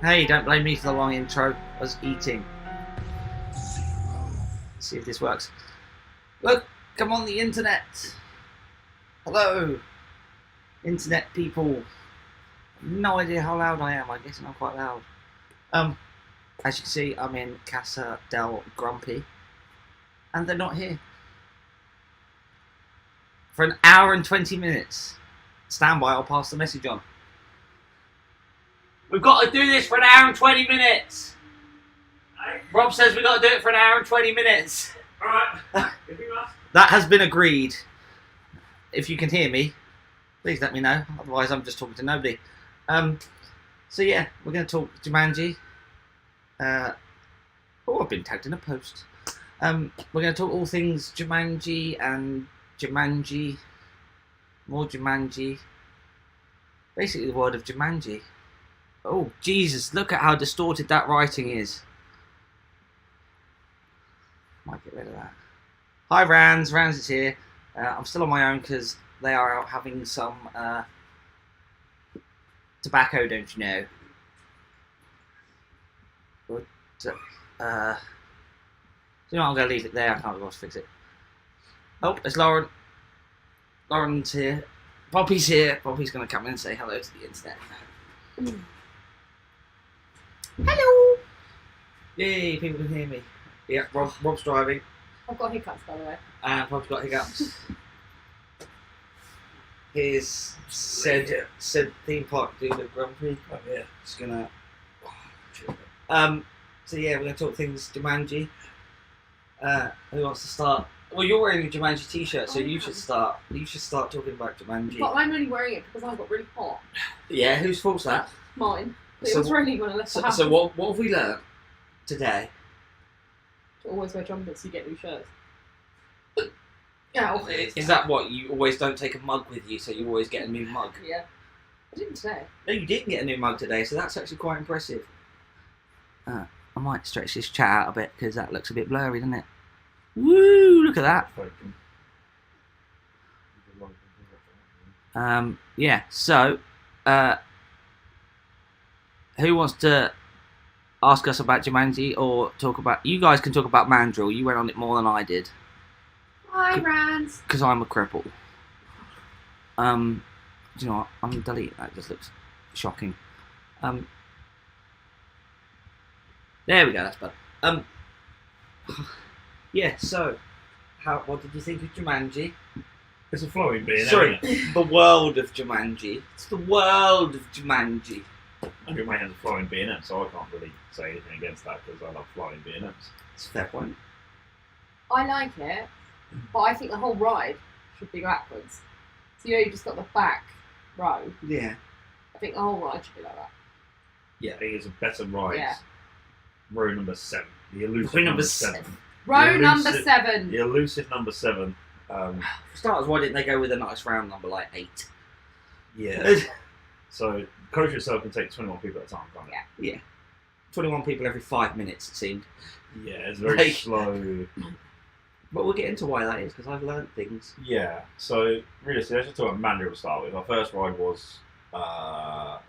Hey, don't blame me for the long intro. I was eating. Let's see if this works. Look, come on the internet. Hello, internet people. No idea how loud I am. I guess I'm quite loud. As you can see, I'm in Casa del Grumpy, and they're not here for an hour and 20 minutes. Stand by, I'll pass the message on. We've got to do this for an hour and 20 minutes. Rob says we've got to do it for an hour and 20 minutes. Alright. That has been agreed. If you can hear me, please let me know. Otherwise, I'm just talking to nobody. So yeah, we're going to talk Jumanji. I've been tagged in a post. We're going to talk all things Jumanji and Jumanji. More Jumanji. Basically the world of Jumanji. Oh, Jesus, look at how distorted that writing is. Might get rid of that. Hi, Rans. Rans is here. I'm still on my own because they are out having some tobacco, don't you know? But, you know, I'm going to leave it there. I can't be able to fix it. Oh, it's Lauren. Lauren's here. Poppy's here. Poppy's going to come in and say hello to the internet. Hello! Yay, people can hear me. Yeah, Rob's driving. I've got hiccups, by the way. And Rob's got hiccups. Here's said theme park dude at Grumpy. Oh, yeah. Just gonna. So yeah, we're gonna talk things Jumanji. Who wants to start? Well, you're wearing a Jumanji t-shirt, so you should start. You should start talking about Jumanji. But I'm only wearing it because I got really hot. Yeah, whose fault's that? Mine. But So it was raining when I left the house. So what have we learned today? To always wear jumpers, you get new shirts. Ow. Is that what you always don't take a mug with you, so you always get a new mug? Yeah. I didn't today. No, you didn't get a new mug today, so that's actually quite impressive. I might stretch this chat out a bit because that looks a bit blurry, doesn't it? Woo! Look at that. Yeah. So, who wants to ask us about Jumanji or talk about? You guys can talk about Mandrill. You went on it more than I did. Hi, Rans. Because I'm a cripple. Do you know what? I'm going to delete that. It just looks shocking. There we go. That's better. Yeah. So, what did you think of Jumanji? It's a flowing beer. Sorry, the world of Jumanji. It's the world of Jumanji. I think my hands are flowing B&M, so I can't really say anything against that because I love flying B&Ms. It's a fair point. I like it, but I think the whole ride should be backwards. So, you just got the back row. Yeah. I think the whole ride should be like that. Yeah, I think it's a better ride. Yeah. Row number 7. The elusive Row number number 7. 7. Row number 7. The elusive number 7. For starters, why didn't they go with a nice round number like 8? Yeah. So, coach itself can take 21 people at a time, can't it? Yeah. 21 people every 5 minutes, it seemed. Yeah, it's very Like- slow. But we'll get into why that is, because I've learned things. Yeah, so realistically, let's just talk about Mandrill to start with. Our first ride was, Rob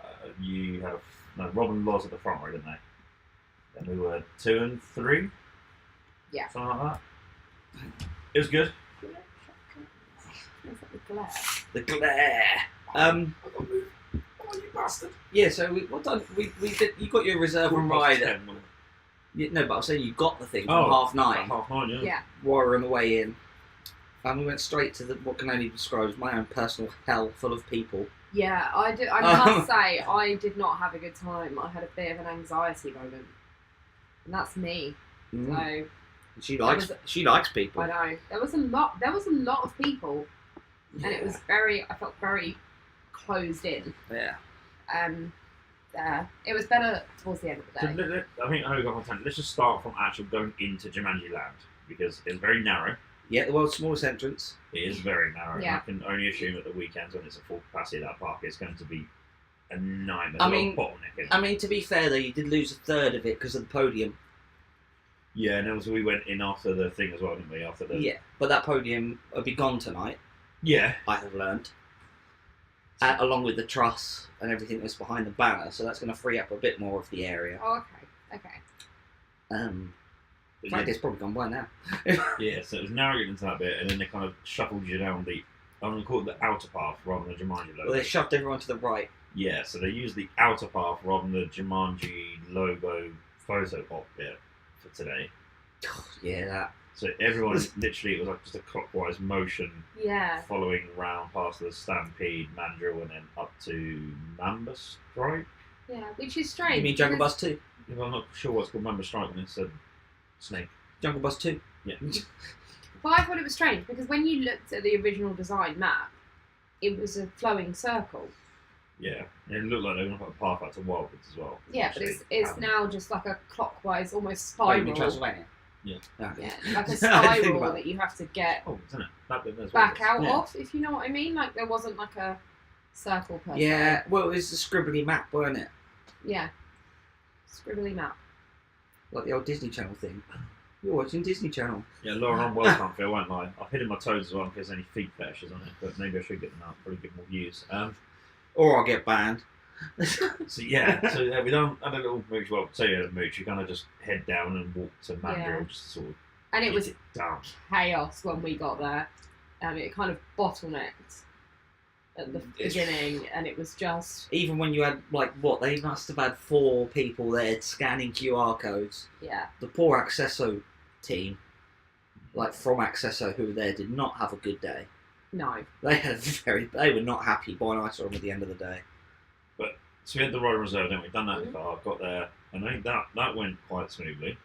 and Loz at the front row, didn't they? Then we were 2 and 3? Yeah. Something like that. It was good. It's like the glare. The glare. Oh, you bastard. Yeah, so what time? We did. You got your reserve and ride. No, but I'm saying you got the thing from 9:30. Half 9, yeah. Yeah. While we were on the way in. And we went straight to what can only be described as my own personal hell full of people. Yeah, I must say, I did not have a good time. I had a bit of an anxiety moment. And that's me. So, She likes people. I know. There was a lot of people. Yeah. And I felt very closed in. Yeah. It was better towards the end of the day. So, I think I got content. Let's just start from actually going into Jumanji Land because it's very narrow. Yeah, the world's smallest entrance. It is very narrow. Yeah. I can only assume at the weekends when it's a full capacity at that park, it's going to be a nightmare. I mean, bottlenecking. to be fair though, you did lose a third of it because of the podium. Yeah, and also we went in after the thing as well, didn't we? After the Yeah, but that podium will be gone tonight. Yeah. I have learned. along with the truss and everything that's behind the banner. So that's going to free up a bit more of the area. Oh, okay. In But fact, it's probably gone by now. yeah, so it was narrowed into that bit, and then they kind of shuffled you down I'm going to call it the outer path rather than the Jumanji logo. Well, they shoved everyone to the right. Yeah, so they used the outer path rather than the Jumanji logo photo op bit for today. Yeah, that. So everyone, literally, it was like just a clockwise motion Yeah. following round past the Stampede, Mandrill, and then up to Mamba Strike. Yeah, which is strange. You mean Jungle because- Bus 2? I'm not sure what's called Mamba Strike when it's a snake. Jungle Bus 2? Yeah. But I thought it was strange because when you looked at the original design map, it was a flowing circle. Yeah, and it looked like they were going to put a path out to Wildwoods as well. Yeah, but it's now just like a clockwise, almost Oh, you mean spiral. Transylvania? Yeah. Yeah, like a I didn't think spiral it. about that you have to get Oh, isn't it? That bit there's back Wildwoods. out Yeah. of, if you know what I mean. Like there wasn't like a circle per se. Yeah, well, it was a scribbly map, weren't it? Yeah. Scribbly map. Like the old Disney Channel thing. You're watching Disney Channel. Yeah, Lauren, I'm well comfy, I won't lie. I've hidden my toes as well in case there's any feet fetishes on it, but maybe I should get them out, probably get more views. Or I'll get banned. So yeah, we don't had a little mooch. Well, say you had a mooch, you kind of just head down and walk to Mandrill, Yeah. just to sort of And it get was it down. chaos when we got there. It kind of bottlenecked at the beginning, and it was just Even when you had, like, what, they must have had 4 people there scanning QR codes. yeah. The poor Accesso team, like from Accesso, who were there, did not have a good day. No. They were not happy. Boy, and I saw them at the end of the day. So we had the Royal Reserve, didn't we? Done that in Mhm. the car, got there, and I think that went quite smoothly.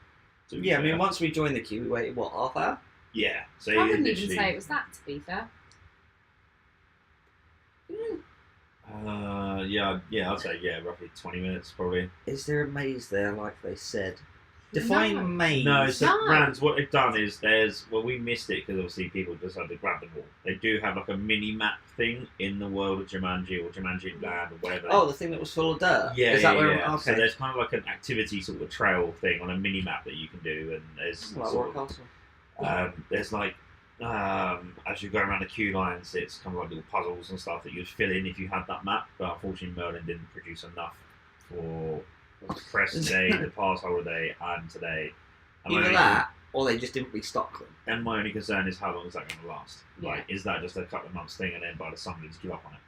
to be Yeah, I mean, fair. once we joined the queue, we waited, what, half hour? Yeah, so I it wouldn't even literally, say it was that, to be fair. yeah, I'd say roughly 20 minutes probably. Is there a maze there, like they said? Define No. maze. No, so No. Rams, what they've done is we missed it because obviously people decided to grab them all. They do have like a mini map thing in the world of Jumanji or Jumanji Land or whatever. Oh, the thing that was full of dirt? yeah, Is yeah, that where? yeah. Okay. So there's kind of like an activity sort of trail thing on a mini map that you can do, and there's Like sort Rock of, Castle. there's like as you go around the queue lines, it's kind of like little puzzles and stuff that you'd fill in if you had that map. But unfortunately, Merlin didn't produce enough for press today, the past holiday, and today. And my Either only- that, or they just didn't restock them. And my only concern is how long is that going to last? Yeah. Like, is that just a couple of months thing, and then by the summer they just give up on it?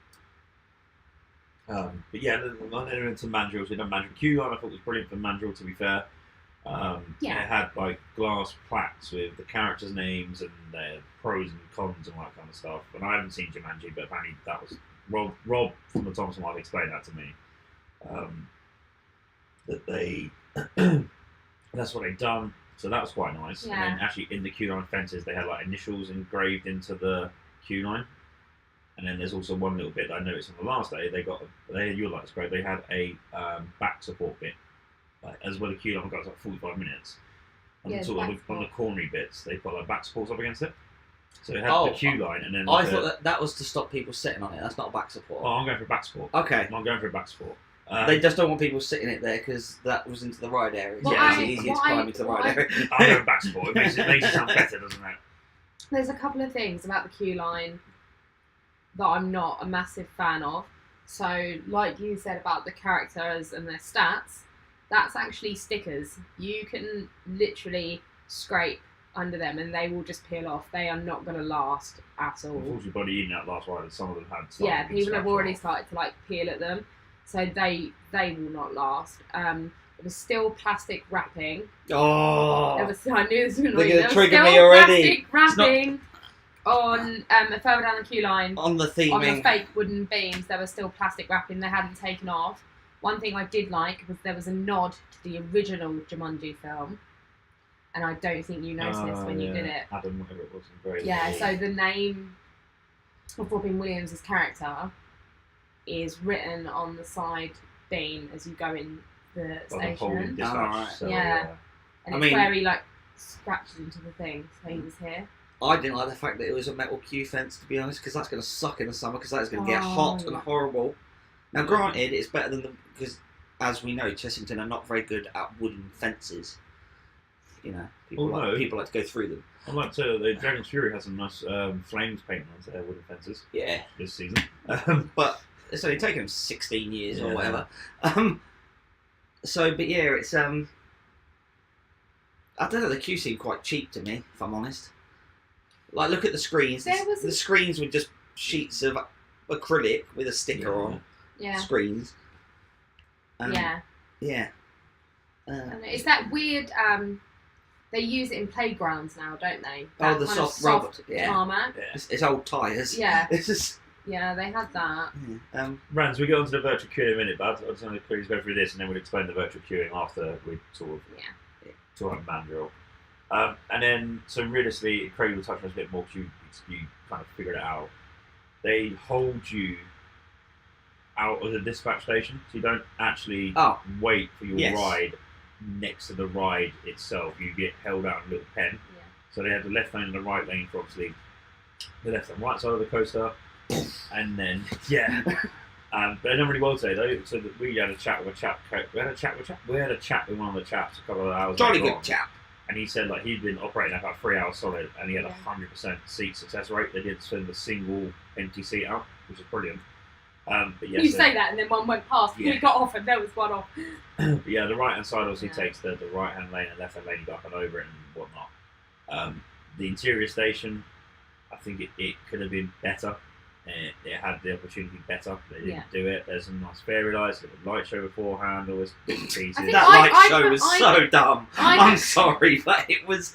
But yeah, then we went to Mandrill. We done Mandrill Q line. I thought it was brilliant for Mandrill, to be fair. Yeah. It had like glass plaques with the characters' names and their pros and cons and all that kind of stuff. And I haven't seen Jumanji, but apparently that was Rob from the Thompson Wife explained that to me. That they that's what they'd done. So that was quite nice. Yeah. And then actually in the queue line fences, they had like initials engraved into the queue line. And then there's also one little bit that I noticed on the last day. You'll like this great. They had a back support bit, like, as well. The queue line goes like 45 minutes. And Yeah, sort of back on the cornery bits, they put like back supports up against it. So it had Oh, the queue line, and then I like thought that was to stop people sitting on it. That's not a back support. Oh, I'm going for a back support. Okay. I'm going for a back support. They just don't want people sitting it there because that was into the ride area. Well, Yeah, it's I- easier to what climb I- into the what ride I- area. I'm going back support. It makes it sound better, doesn't it? There's a couple of things about the queue line that I'm not a massive fan of. So, like you said about the characters and their stats, that's actually stickers. You can literally scrape under them and they will just peel off. They are not going to last at all. Unfortunately, by the evening that last ride, some of them had. Yeah, started to people have scratch already off. started to like peel at them, so they will not last. There was still plastic wrapping. Oh, I knew this was They're annoying. gonna There was trigger still me already. plastic It's not- wrapping on further down the queue line. on the On the theming. fake wooden beams, there was still plastic wrapping they hadn't taken off. One thing I did like was there was a nod to the original Jumanji film, and I don't think you noticed when you did it. Adam, whatever it was, very Yeah, so the name of Robin Williams' character is written on the side beam as you go in the Like a holding station, dispatch. Alright. So, Yeah. and I it's mean- where he like scratches into the thing, so he was here. I didn't like the fact that it was a metal queue fence, to be honest, because that's going to suck in the summer, because that's going to get Oh, hot and yeah. horrible. Now, granted, it's better than because, as we know, Chessington are not very good at wooden fences. You know, people Although- like to go through them. I'd like to. The Dragon's Fury has some nice flames painted onto their wooden fences Yeah, this season. but it's only taken them 16 years or Yeah. whatever. But yeah, it's I don't know. The queue seemed quite cheap to me, if I'm honest. Like, look at the screens. The screens were just sheets of acrylic with a sticker on Yeah. screens. Yeah. Yeah. And it's that weird. They use it in playgrounds now, don't they? Oh, That the kind of soft rubber. Yeah. tarmac. Yeah. It's old tyres. Yeah. It's just. Yeah, they had that. Yeah. Rans, we get onto the virtual queuing in a minute, bud. I just want to quickly go through this, and then we'll explain the virtual queuing after we sort of talk about Mandrill. And then, so realistically, Craig will touch on this a bit more because you kind of figured it out. They hold you out of the dispatch station, so you don't actually wait for your ride next to the ride itself. You get held out in a little pen. Yeah. So they have the left lane and the right lane for obviously the left and right side of the coaster, and then but they don't really well say though. So that we had a chat with a chap. We had a chat with one of the chaps a couple of hours. Jolly later good on, chap. and he said like he'd been operating about 3 hours solid, and he had 100% seat success rate. They didn't send a single empty seat out, which is brilliant. But yes, You say that, and then one went past. Yeah. We got off, and there was one off. But yeah, the right hand side obviously takes the right hand lane and left hand lane, you go up and over it and whatnot. The interior station, I think it could have been better. It had the opportunity better. They didn't do it. There's some nice fairy lights, a little light show beforehand, all this bits and pieces. think That light show was so dumb. I'm sorry, but it was.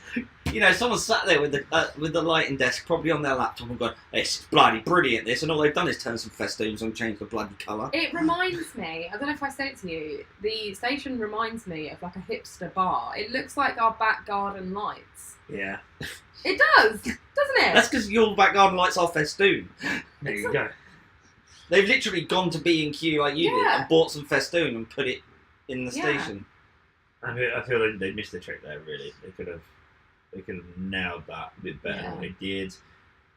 Someone sat there with the lighting desk, probably on their laptop, and going, "This is bloody brilliant." This, and all they've done is turn some festoons and change the bloody colour. It reminds me. I don't know if I said it to you. The station reminds me of like a hipster bar. It looks like our back garden lights. Yeah. It does, doesn't it? That's because your back garden lights are festoon. There you go. They've literally gone to B&Q like you did Yeah. and bought some festoon and put it in the station. I feel like they missed the trick there. Really, they could have nailed that a bit better than they did.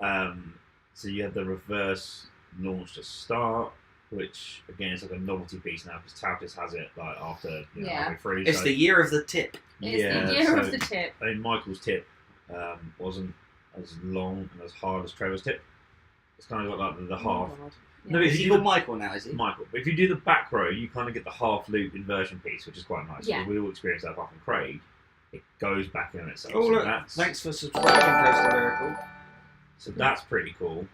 So you have the reverse launch to start, which again is like a novelty piece now because Tautis has it like after halfway through. It's the year of the tip. It's the year of the tip. I mean, Michael's tip wasn't as long and as hard as Trevor's tip. It's kind of got like the half. God. No, Is if he you called do Michael now, is he? Michael, but if you do the back row, you kind of get the half loop inversion piece, which is quite nice. Yeah. We all experienced that apart from Craig. It goes back in on itself. Oh, so look. that's, Thanks for subscribing, Coastal Miracle. So that's pretty cool.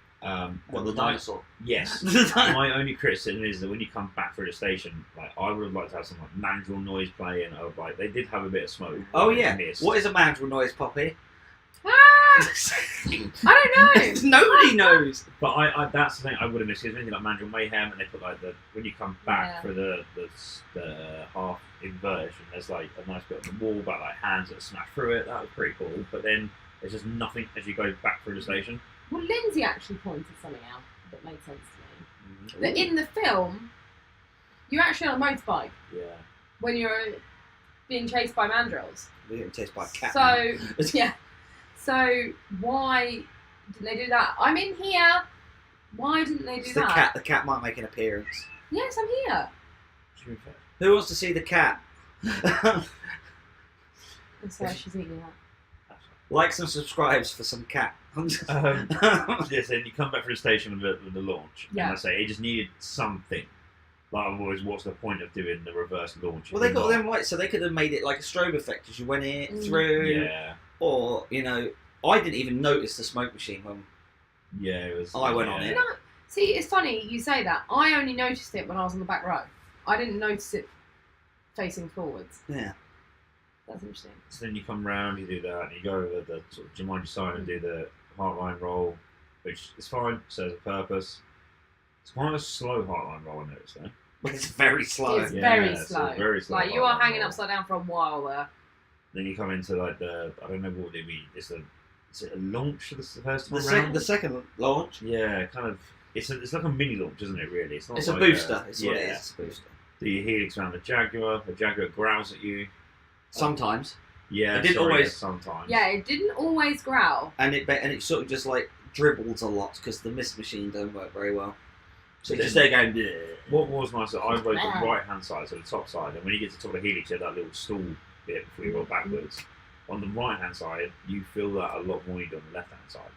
What, the dinosaur? Yes. The My only criticism is that when you come back through the station, like I would have liked to have some like mandrill noise playing. Or like they did have a bit of smoke. Oh, like, yeah. mist. What is a mandrill noise, Poppy? Ah! I don't know. Nobody knows. But I that's the thing I would have missed. Because anything like Mandrill Mayhem, and they put like when you come back for the half inversion, there's like a nice bit on the wall about like hands that smash through it. That was pretty cool. But then there's just nothing as you go back through the station. Well, Lindsay actually pointed something out that made sense to me. That in the film, you're actually on a motorbike Yeah. when you're being chased by mandrills. We're getting chased by a cat. So yeah. So why didn't they do that? I'm in here. Why didn't they do It's that? the cat might make an appearance. Yes, I'm here. Who wants to see the cat? I'm sorry, she's eating that. Likes and subscribes for some cat. Yes, then you come back from the station with the launch, Yeah. and I say it just needed something. Like I've always, what's the point of doing the reverse launch? Well, they got them lights, so they could have made it like a strobe effect as you went in through. Yeah, Or I didn't even notice the smoke machine when yeah, it was. I went on it. No, see, it's funny you say that. I only noticed it when I was on the back row. I didn't notice it facing forwards. Yeah. That's interesting. So then you come round, you do that, and you go over the sort of Jumanji sign and do the heartline roll, which is fine, serves a purpose. It's kind of a slow heartline roll, I noticed though. But it's very slow. It's Yeah, very it's slow. a very slow Like you are heartline hanging roll. upside down for a while there. Then you come into like I don't know what it mean. Is it a launch for the first time The, round? the second launch. Yeah, kind of. It's like a mini launch, isn't it? Really, it's not. It's like a booster. It's what it is. It's a booster. Do you helix around the Jaguar growls at you. Sometimes. Yeah, It didn't always- Sometimes. Yeah, it didn't always growl. And it sort of just like dribbles a lot because the mist machine don't work very well. So But just then- there going. "Bleh." What was nice, I rode the Wow. right hand side, so the top side, and when you get to the top of the helix, you have that little stool bit before you go backwards. On the right hand side, you feel that a lot more than you do on the left hand side,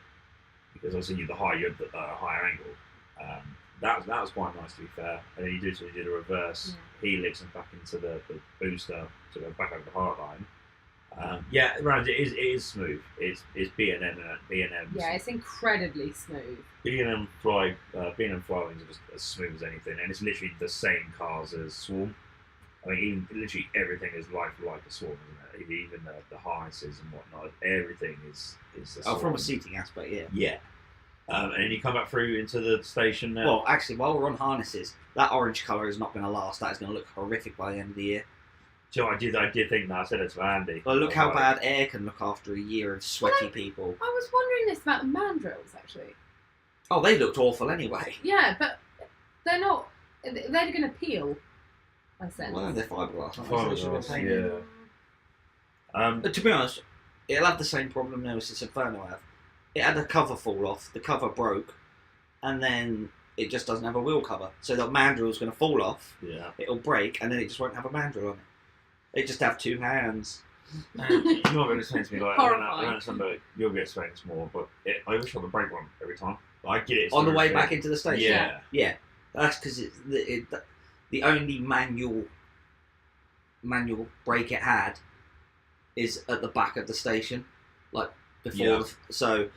because obviously you're the higher angle. that was quite nice, to be fair. And then you did a reverse helix and back into the booster to go back over the heart line. Around it is smooth. It's B&M and B&M. Yeah, it's incredibly smooth. B&M fly B&M Flywings are just as smooth as anything, and it's literally the same cars as Swarm. I mean, literally everything is like a Swarm, isn't it? Even the harnesses and whatnot. Everything is. From a seating aspect, yeah. Yeah. And then you come back through into the station now. Well, actually, while we're on harnesses, that orange colour is not going to last. That is going to look horrific by the end of the year. So I did think that. I said it to Andy. Well, look how bad air can look after a year of sweaty people. I was wondering this about the mandrills, actually. Oh, they looked awful anyway. Yeah, but they're not. They're going to peel, I sense. Well, they're fiberglass. Fiberglass, yeah. But to be honest, it'll have the same problem Nemesis Inferno have. It had a cover fall off, the cover broke, and then it just doesn't have a wheel cover. So the mandrill's going to fall off, it'll break, and then it just won't have a mandrill on it. It just have two hands. You're not going to explain to me, like, Horrifying. I don't understand, but you'll be explaining this more, but I wish I would break one every time. I get it. On the way back into the station? Yeah. Yeah. That's because it's the only manual brake it had is at the back of the station, like before. So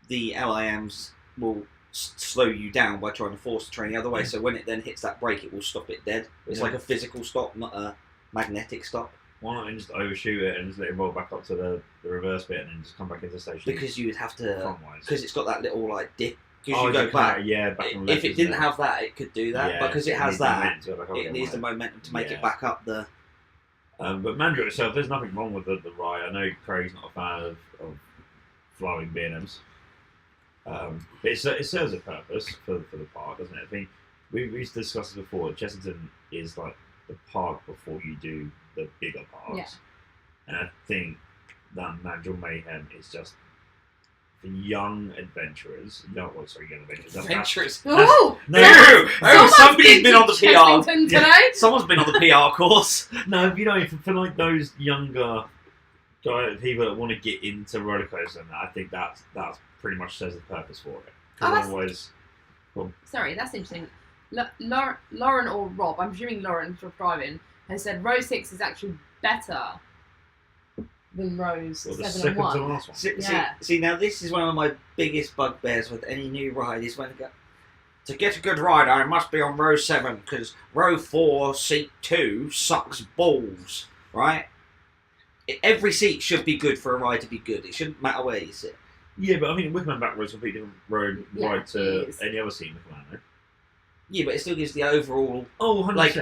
the LIMs will slow you down by trying to force the train the other way. So when it then hits that brake, it will stop it dead. It's like a physical stop, not a magnetic stop. Why not just overshoot it and just let it roll back up to the reverse bit and then just come back into the station? Because you would have to, because it's got that little like dip. Because you you go back. Back on left, if it didn't have that, it could do that. But because it has that, it needs the momentum to make it back up the. But Mandrill itself, there's nothing wrong with the ride. I know Craig's not a fan of flowing B&Ms. It serves a purpose for the park, doesn't it? I think we've discussed this before. Chessington is like the park before you do the bigger parks. Yeah. And I think that Mandrill Mayhem is just for young adventurers. Young adventurers. Adventurers? Oh! Somebody's been on the PR. Today? Someone's been on the PR course. No, for like those younger people that want to get into roller coasters, I think that's pretty much says the purpose for it. Otherwise, sorry, that's interesting. Lauren or Rob, I'm presuming Lauren for driving, has said row 6 is actually better than rows 7 and 1. See, now this is one of my biggest bugbears with any new ride is when I go, to get a good ride, I must be on row 7 because row 4, seat 2 sucks balls, right? Every seat should be good for a ride to be good. It shouldn't matter where you sit. Yeah, but I mean, Wickerman back road's a completely different ride to any other seat in Wickerman, though. Yeah, but it still gives the overall. Oh, 100%. Like,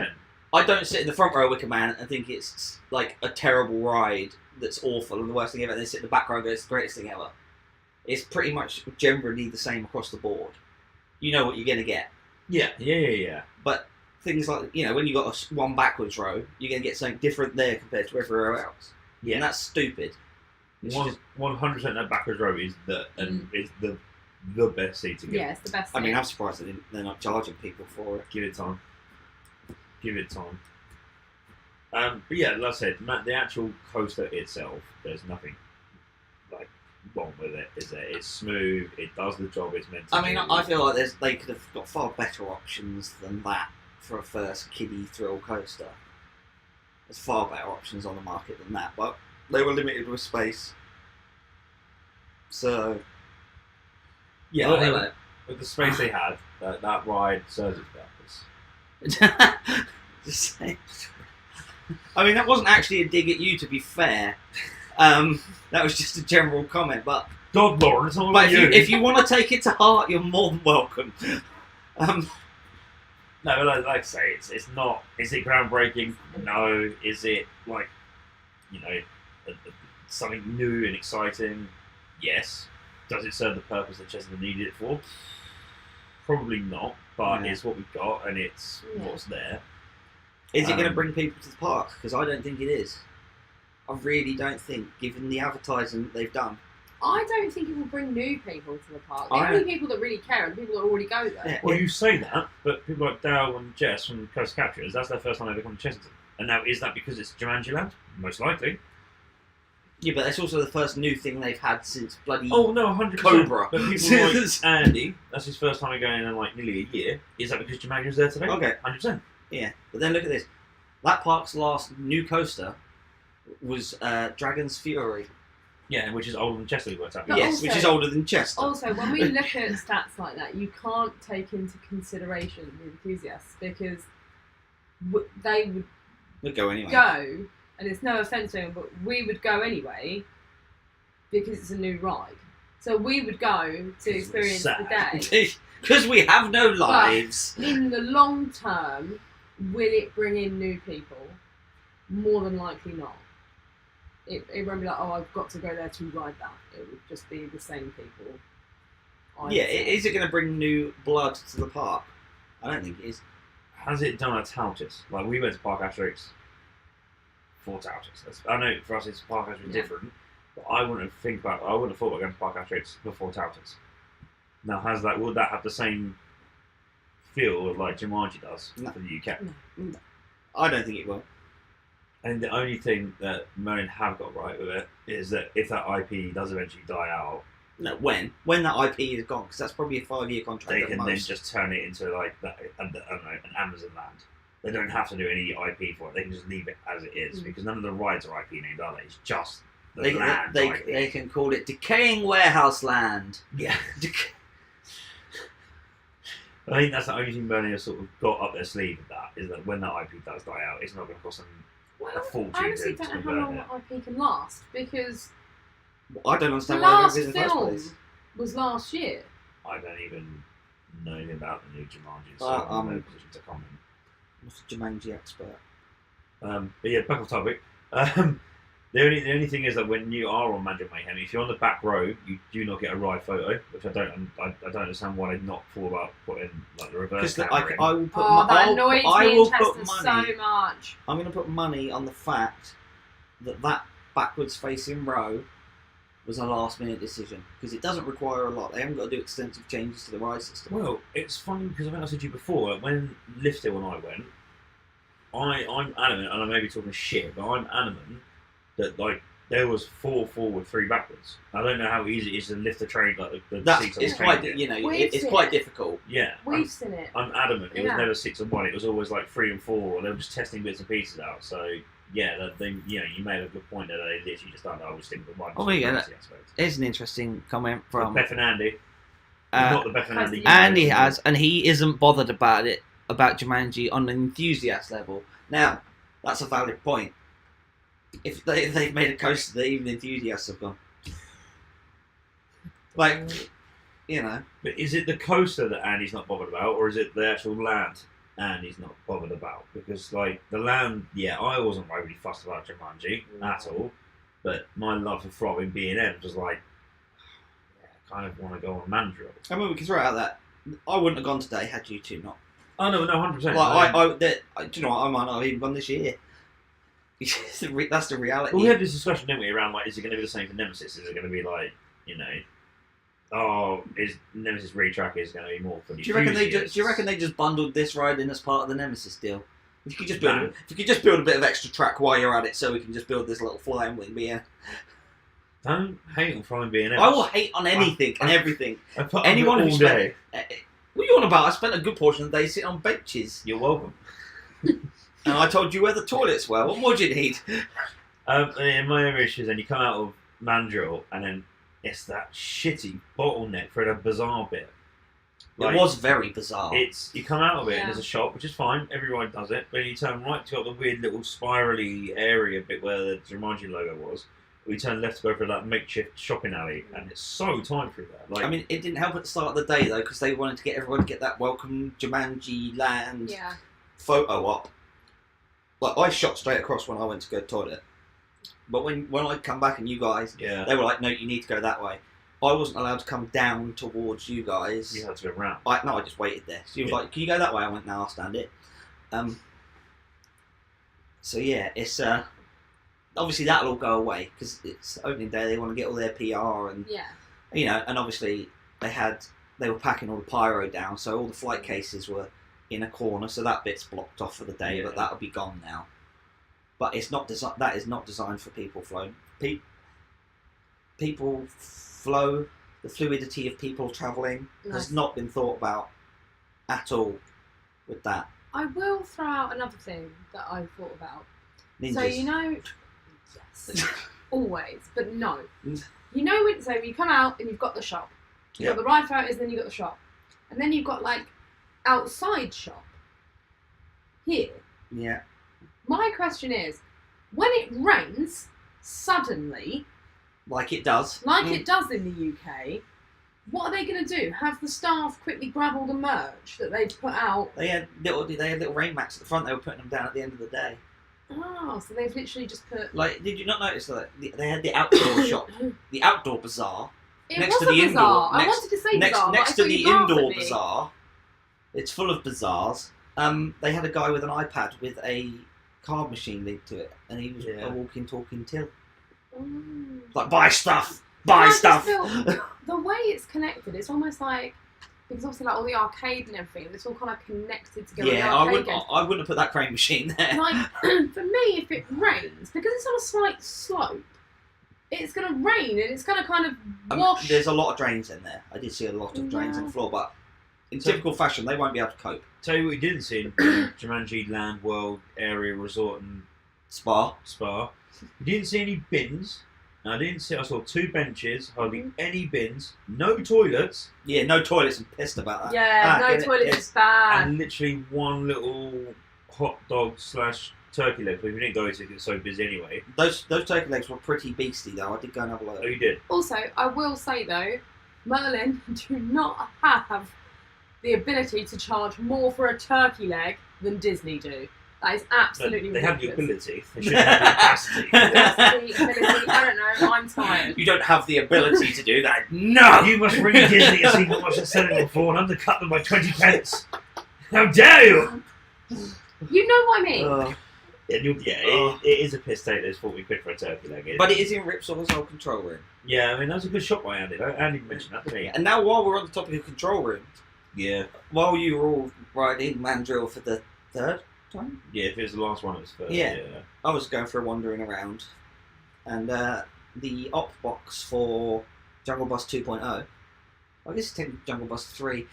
I don't sit in the front row of Wickerman and think it's like a terrible ride that's awful and the worst thing ever. And then sit in the back row and go, it's the greatest thing ever. It's pretty much generally the same across the board. You know what you're going to get. Yeah. But things like, when you got one backwards row, you're going to get something different there compared to everywhere else. Yeah, and that's stupid. 100% that backwards row is the best seat to get. Yeah, it's the best seat. I mean, I'm surprised they're not charging people for it. Give it time. But yeah, like I said, the actual coaster itself, there's nothing like wrong with it, is there? It's smooth, it does the job it's meant to do. I mean, I feel like they could have got far better options than that for a first kiddie thrill coaster. There's far better options on the market than that, but they were limited with space. So, yeah, with the space they had, that ride serves its purpose. Just saying. I mean, that wasn't actually a dig at you, to be fair. That was just a general comment, but... God, Lauren, it's all about you. If you want to take it to heart, you're more than welcome. No, like I say, it's not. Is it groundbreaking? No. Is it something new and exciting? Yes. Does it serve the purpose that Chessington needed it for? Probably not, but it's what we've got and it's what's there. Is it going to bring people to the park? Because I don't think it is. I really don't think, given the advertising they've done. I don't think it will bring new people to the park. The only people that really care are the people that already go there. Yeah. Well, you say that, but people like Dale and Jess from Coast Capturers, that's their first time they've come to Chessington. And now, is that because it's Jumanji Land? Most likely. Yeah, but that's also the first new thing they've had since bloody. Oh no, 100%. Cobra. But people like Andy, that's his first time going in like nearly a year. Is that because Jumanji was there today? Okay. 100%. Yeah, but then look at this. That park's last new coaster was Dragon's Fury. Yeah, which is older than Chester we worked out. But Yes, also- which is older than Chester. Also, when we look at stats like that, you can't take into consideration the enthusiasts because they would We'll go anyway. go, and it's no offence to them, but we would go anyway because it's a new ride. So we would go to experience the day. Because we have no lives. In the long term, will it bring in new people? More than likely not. It won't be like, oh, I've got to go there to ride that. It would just be the same people. Yeah, is it going to bring new blood to the park? I don't think it is. Has it done a Tautis? Like, we went to Park Asterix for Tautis. I know for us it's Park Asterix different, but I wouldn't have thought about going to Park Asterix before Tautis. Now, would that have the same feel of like Jumanji does for the UK? No. I don't think it will. And the only thing that Merlin have got right with it is that if that IP does eventually die out, No, when that IP is gone, because that's probably a 5-year contract. they at can most. then just turn it into like I don't know, an Amazon land. They don't have to do any IP for it. They can just leave it as it is because none of the rides are IP named, are they? It's just the land. They can call it Decaying Warehouse Land. Yeah. I think that's the only thing Bernie has sort of got up their sleeve with that, is that when that IP does die out, it's not going to cost them a fortune I honestly to don't know how convert long it. that IP can last because I don't the understand why last they're in the first film place. was last year. I don't even know anything about the new Jumanji, so Well, I'm in no position to comment. I'm a Jumanji expert. But yeah, back on topic. The only thing is that when you are on Magic Mayhem, if you're on the back row, you do not get a ride photo, which I don't understand why they not thought about putting like the reverse Because camera in. I will put. That annoys I me will in put Chester money. so much. I'm going to put money on the fact that backwards facing row was a last minute decision because it doesn't require a lot. They haven't got to do extensive changes to the ride system. Well, it's funny because I think I said to you before, like, when Lifthill and I went, I'm adamant, and I may be talking shit, but I'm adamant that like there was 4 forward, 3 backwards. I don't know how easy it is to lift the train like the seats on the It's train quite did. it's quite difficult. Yeah, We've seen it. I'm adamant. It was Yeah. never 6 and 1. It was always like 3 and 4, or they were just testing bits and pieces out. So yeah, you made a good point that they literally just thought, "I will stick with one." Oh, yeah, Here's an interesting comment from Beth and Andy. Not the Beth and Andy. Andy has, and he isn't bothered about Jumanji on an enthusiast level. Now, that's a valid point. If they've made a coaster that even enthusiasts have gone, like, you know. But is it the coaster that Andy's not bothered about, or is it the actual land Andy's not bothered about? Because, like, the land, yeah, I wasn't really fussed about Jumanji at all, but my love for Throbbing B&M was like, yeah, I kind of want to go on Mandrill. I mean, we can throw out that I wouldn't have gone today had you two not. Oh, no, 100%. Like, do you know what? I might not have even gone this year. That's the reality. Well, we had this discussion, didn't we, around, like, is it going to be the same for Nemesis? Is it going to be, like, you know, oh, is Nemesis Retrack is going to be more for the Do you reckon they just bundled this ride in as part of the Nemesis deal? If you could just build a bit of extra track while you're at it, so we can just build this little flying wing. But yeah, don't hate on Flying B&M. I will hate on anything and everything. I put Anyone all who day. What are you on about? I spent a good portion of the day sitting on benches, You're welcome. and I told you where the toilets were. What more do you need? And my other issue is then you come out of Mandrill and then it's that shitty bottleneck for a bizarre bit. Like, It was very bizarre. It's you come out of it and Yeah. there's a shop, which is fine. Everyone does it, but you turn right to got the weird little spirally area bit where the Jumanji logo was. We turn left to go for that makeshift shopping alley, and it's so tight through there. Like, I mean, it didn't help at the start of the day though, because they wanted to get everyone to get that welcome Jumanji land Yeah. photo op. Like, I shot straight across when I went to go to the toilet. But when I come back and you guys, yeah, they were like, no, you need to go that way. I wasn't allowed to come down towards you guys. you had to go round. I just waited there. So he was like, can you go that way? I went, no, I'll stand it. So yeah, it's obviously that'll all go away because it's opening day. They want to get all their PR and Yeah. you know, and obviously they were packing all the pyro down, so all the flight cases were in a corner, so that bit's blocked off for the day. Yeah. But that'll be gone now. But it's not that is not designed for people flying. people flow, the fluidity of people travelling has not been thought about at all with that. I will throw out another thing that I thought about. Ninjas. So yes, always, but no. You know when you come out and you've got the shop. You've got the ride photos, and then you've got the shop. And then you've got like outside shop. Here. Yeah. My question is, when it rains, suddenly, like it does it does in the UK, what are they going to do? Have the staff quickly grab all the merch that they've put out? They had little rain mats at the front. They were putting them down at the end of the day. Oh, so they've literally just put. Like, did you not notice that they had the outdoor shop, the outdoor bazaar It next was to the a bazaar. indoor? I wanted to say bazaar, next but to I the thought you'd laugh at indoor me. bazaar. It's full of bazaars. They had a guy with an iPad with a card machine linked to it, and he was a walking, talking till. Like, buy stuff, buy stuff. The way it's connected, it's almost like, because obviously like all the arcade and everything, it's all kind of connected together. Yeah, I wouldn't have put that crane machine there. Like, for me, if it rains, because it's on a slight slope, it's going to rain and it's going to kind of wash. There's a lot of drains in there. I did see a lot of drains in the floor, but in typical fashion, they won't be able to cope. Tell you what you didn't see in Jumanji Land World Area Resort and Spa. You didn't see any bins. I saw 2 benches, hardly any bins, no toilets. Yeah, no toilets. I'm pissed about that. Yeah, no toilets is bad. And literally one little hot dog / turkey leg. But we didn't go because it's so busy anyway. Those turkey legs were pretty beastie though. I did go and have a look. Oh, you did? Also, I will say though, Merlin do not have the ability to charge more for a turkey leg than Disney do. That is absolutely They ridiculous. have the ability. They shouldn't have the capacity. Ability, I don't know, I'm tired. You don't have the ability to do that. No! You must ring Disney and see how much they're selling them for and undercut them by 20 pence. How dare you! You know what I mean? It is a piss take. There's 40 quid for a turkey leg. But it is in Ripsaw's old control room. Yeah, I mean, that was a good shot by Andy. Andy mentioned that, didn't he? And now while we're on the topic of control rooms, while you were all riding Mandrill for the 3rd time? Yeah, if it was the last one, it was first. Yeah. I was going for a wandering around, and the op box for Jungle Bus 2.0, I guess it's technically Jungle Bus 3,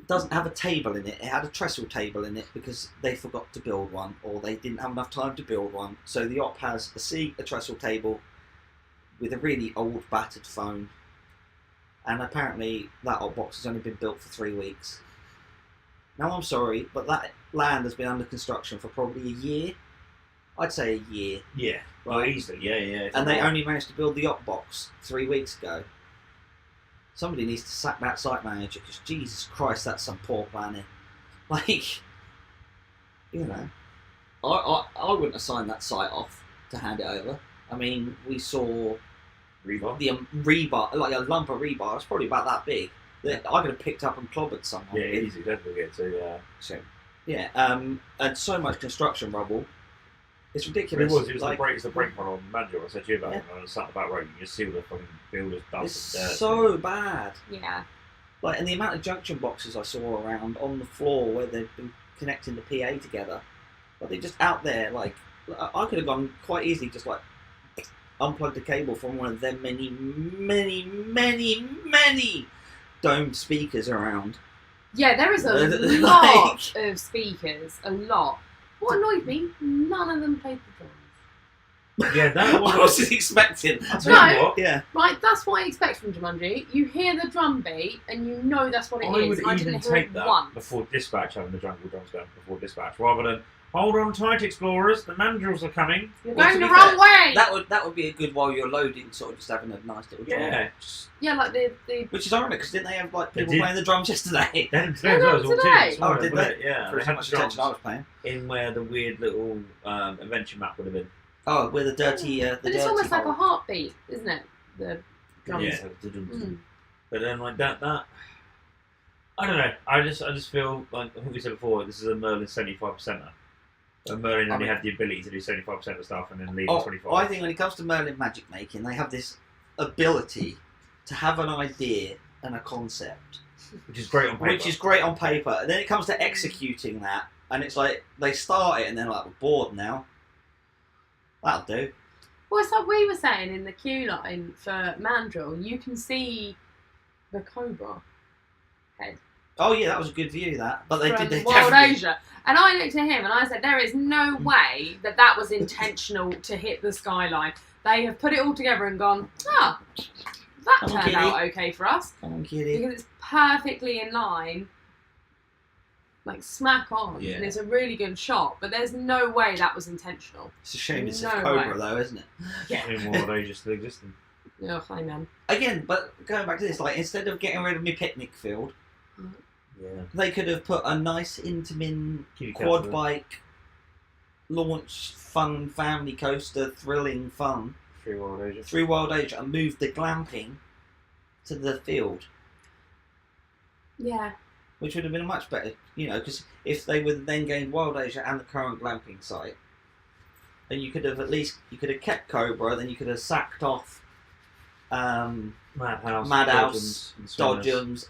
doesn't have a table in it. It had a trestle table in it because they forgot to build one, or they didn't have enough time to build one. So the op has a seat, a trestle table, with a really old battered phone, and apparently that op box has only been built for 3 weeks. Now I'm sorry, but that land has been under construction for probably a year. I'd say a year. Yeah, well, easily, yeah. And they only managed to build the op box 3 weeks ago. Somebody needs to sack that site manager, because Jesus Christ, that's some poor planning. Like, you know, I wouldn't have signed that site off to hand it over. I mean, we saw rebar, the rebar, like a lump of rebar. It's probably about that big. That I could have picked up and clobbered someone. Yeah, easy, definitely get to. Yeah, and so much construction rubble. It's ridiculous. It was the break one on Manual. I said to you about it. I was sat about road. You just see all the fucking builders dust. It's and dirt. so bad. Yeah. Like, and the amount of junction boxes I saw around on the floor where they've been connecting the PA together, but they're just out there. Like, I could have gone quite easily, just like unplugged a cable from one of them many domed speakers around. Yeah, there is a Like- lot of speakers. A lot. What annoyed me, none of them played the drums. Yeah, that I was expecting. I'll tell you what. Yeah. Right, that's what I expect from Jumanji. You hear the drum beat and you know that's what it I is. would I even didn't hear take it that once. before dispatch, having the jungle drums going before dispatch, rather than hold on tight, explorers. The mandrills are coming. You're Well, going to the be wrong fair, way. That would be a good while you're loading, sort of just having a nice little drum. Yeah. Yeah, like the Which is ironic, because didn't they have like They people did. playing the drums yesterday? They had Yeah, today as well, it was all today. teams, Oh, wasn't did it? they? Yeah, For they as had much the attention I drums was paying. in where the weird little adventure map would have been. Oh, with the dirty, but it's almost like a heartbeat, isn't it? The drums. Yeah. Mm. But then like that I don't know. I just feel like, I think we said before, this is a Merlin 75%er. Merlin only had the ability to do 75% of stuff and then leave 25%. I think when it comes to Merlin magic making, they have this ability to have an idea and a concept, Which is great on paper. And then it comes to executing that, and it's like they start it and they're like, we're bored now. That'll do. Well, it's like we were saying in the queue line for Mandrill, you can see the cobra head. Oh yeah, that was a good view. That, but they from did. They Wild definitely. Asia. And I looked at him and I said, there is no way that was intentional to hit the skyline. They have put it all together and gone, that Come on, turned kitty. out okay for us. Come on, kitty. Because it's perfectly in line, like smack on. Yeah. And it's a really good shot. But there's no way that was intentional. It's a shame it's No a cobra way. though, isn't it? Yeah. In Wild Asia still existing. Ugh, amen. Again, but going back to this, like instead of getting rid of my picnic field, Yeah. they could have put a nice Intamin Kitty quad coaster. bike launch, fun family coaster, thrilling fun Through Wild Asia. through Wild Asia and move the glamping to the field, Yeah. which would have been much better, because if they would then gained Wild Asia and the current glamping site, then you could have kept Cobra, then you could have sacked off Madhouse, Dodgems,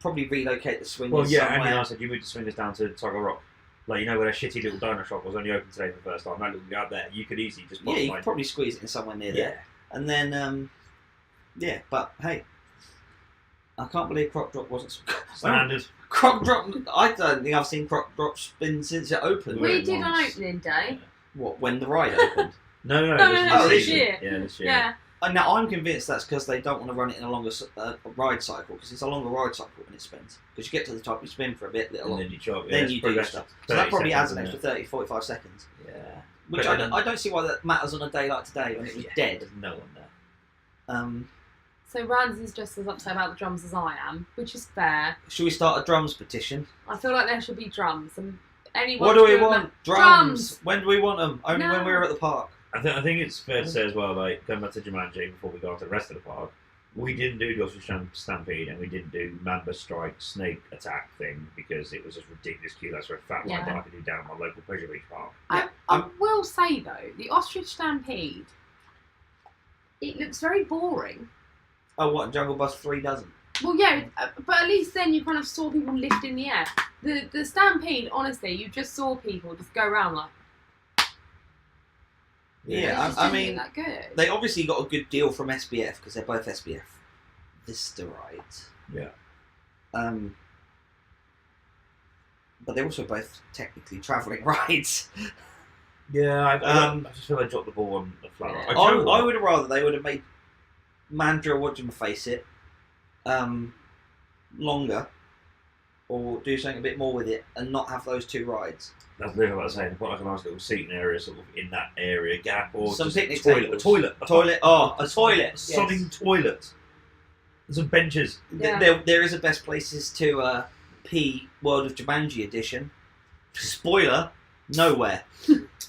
probably relocate the swingers Well, yeah, somewhere. and I said you moved the swingers down to Tiger Rock. Like, where a shitty little donut shop was only open today for the first time. That little out there, you could easily just Yeah, you could probably squeeze it in somewhere near there. And then, but hey, I can't believe Croc Drop wasn't Standard. Croc Drop. I don't think I've seen Croc Drop spin since it opened. We Very did on nice. opening day. What, when the ride opened? No, No, this year. Yeah, this year. Yeah. And now I'm convinced that's because they don't want to run it in a longer ride cycle, because it's a longer ride cycle when it spins. Because you get to the top, you spin for a bit, little, And then you chop. then you do your stuff. So that probably adds an extra 30, 45 seconds. Yeah. Which But I don't see why that matters on a day like today when it was dead. There's no one there. So Ramsey's just as upset about the drums as I am, which is fair. Should we start a drums petition? I feel like there should be drums. And anyone What do we doing want? that- Drums! When do we want them? Only No. when we're at the park. I think it's fair to say as well, like, going back to Jumanji before we go on to the rest of the park, we didn't do the Ostrich Stampede and we didn't do Mamba Strike Snake Attack thing because it was just ridiculous queue. That's for a fat ride that I could do down at my local Pleasure Beach park. I will say though, the Ostrich Stampede, it looks very boring. Oh, what? Jungle Bus 3 doesn't? Well, yeah, but at least then you kind of saw people lift in the air. The Stampede, honestly, you just saw people just go around like. Yeah, it just I didn't mean, look that good. they obviously got a good deal from SBF because they're both SBF Vista rides. Yeah. But they're also both technically travelling rides. Yeah, I just feel they dropped the ball on the flat. Yeah. I would have rather they would have made Mandrill, whatchamface longer, or do something a bit more with it and not have those two rides. That's literally what I was saying. Put like a nice little seating area, sort of in that area gap, or Some just picnic a toilet. tables. A toilet. Toilet. Oh, a toilet. Sodding toilet. And some benches. Yeah. There is a best places to pee World of Jumanji edition. Spoiler, nowhere.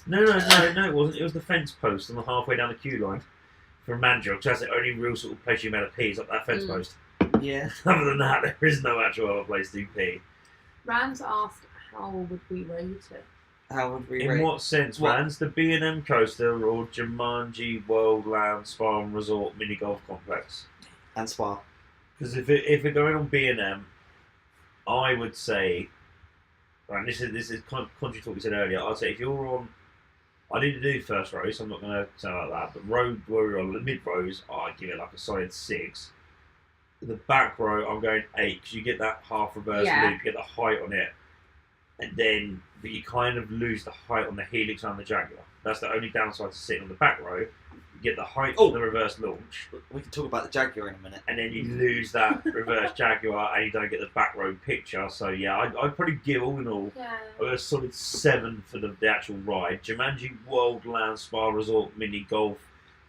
No, it wasn't. It was the fence post on the halfway down the queue line from Mandrill, which has the only real sort of place you made a pee is up that fence post. Yeah. Other than that, there is no actual other place to pee. Rams asked, how would we rate it? How would we In rate? what sense, What? Rans? The B&M Coaster or Jumanji World Lounge Spa and Resort Mini Golf Complex? And Spa. Because if we're going on B&M, I would say, and this is kind of contrary to what we said earlier. I'd say if you're on, I didn't do first row, so I'm not going to say like that. But road where we're on the mid rows, I'd give it like a solid 6. The back row, I'm going 8 because you get that half reverse Yeah. loop, you get the height on it, and then but you kind of lose the height on the helix and the Jaguar. That's the only downside to sitting on the back row. You get the height Oh. of the reverse launch, We can talk about the Jaguar in a minute. and then you lose that reverse Jaguar, and you don't get the back row picture. So yeah, I'd probably give all in all Yeah. a solid 7 for the actual ride. Jumanji World Land Spa Resort Mini Golf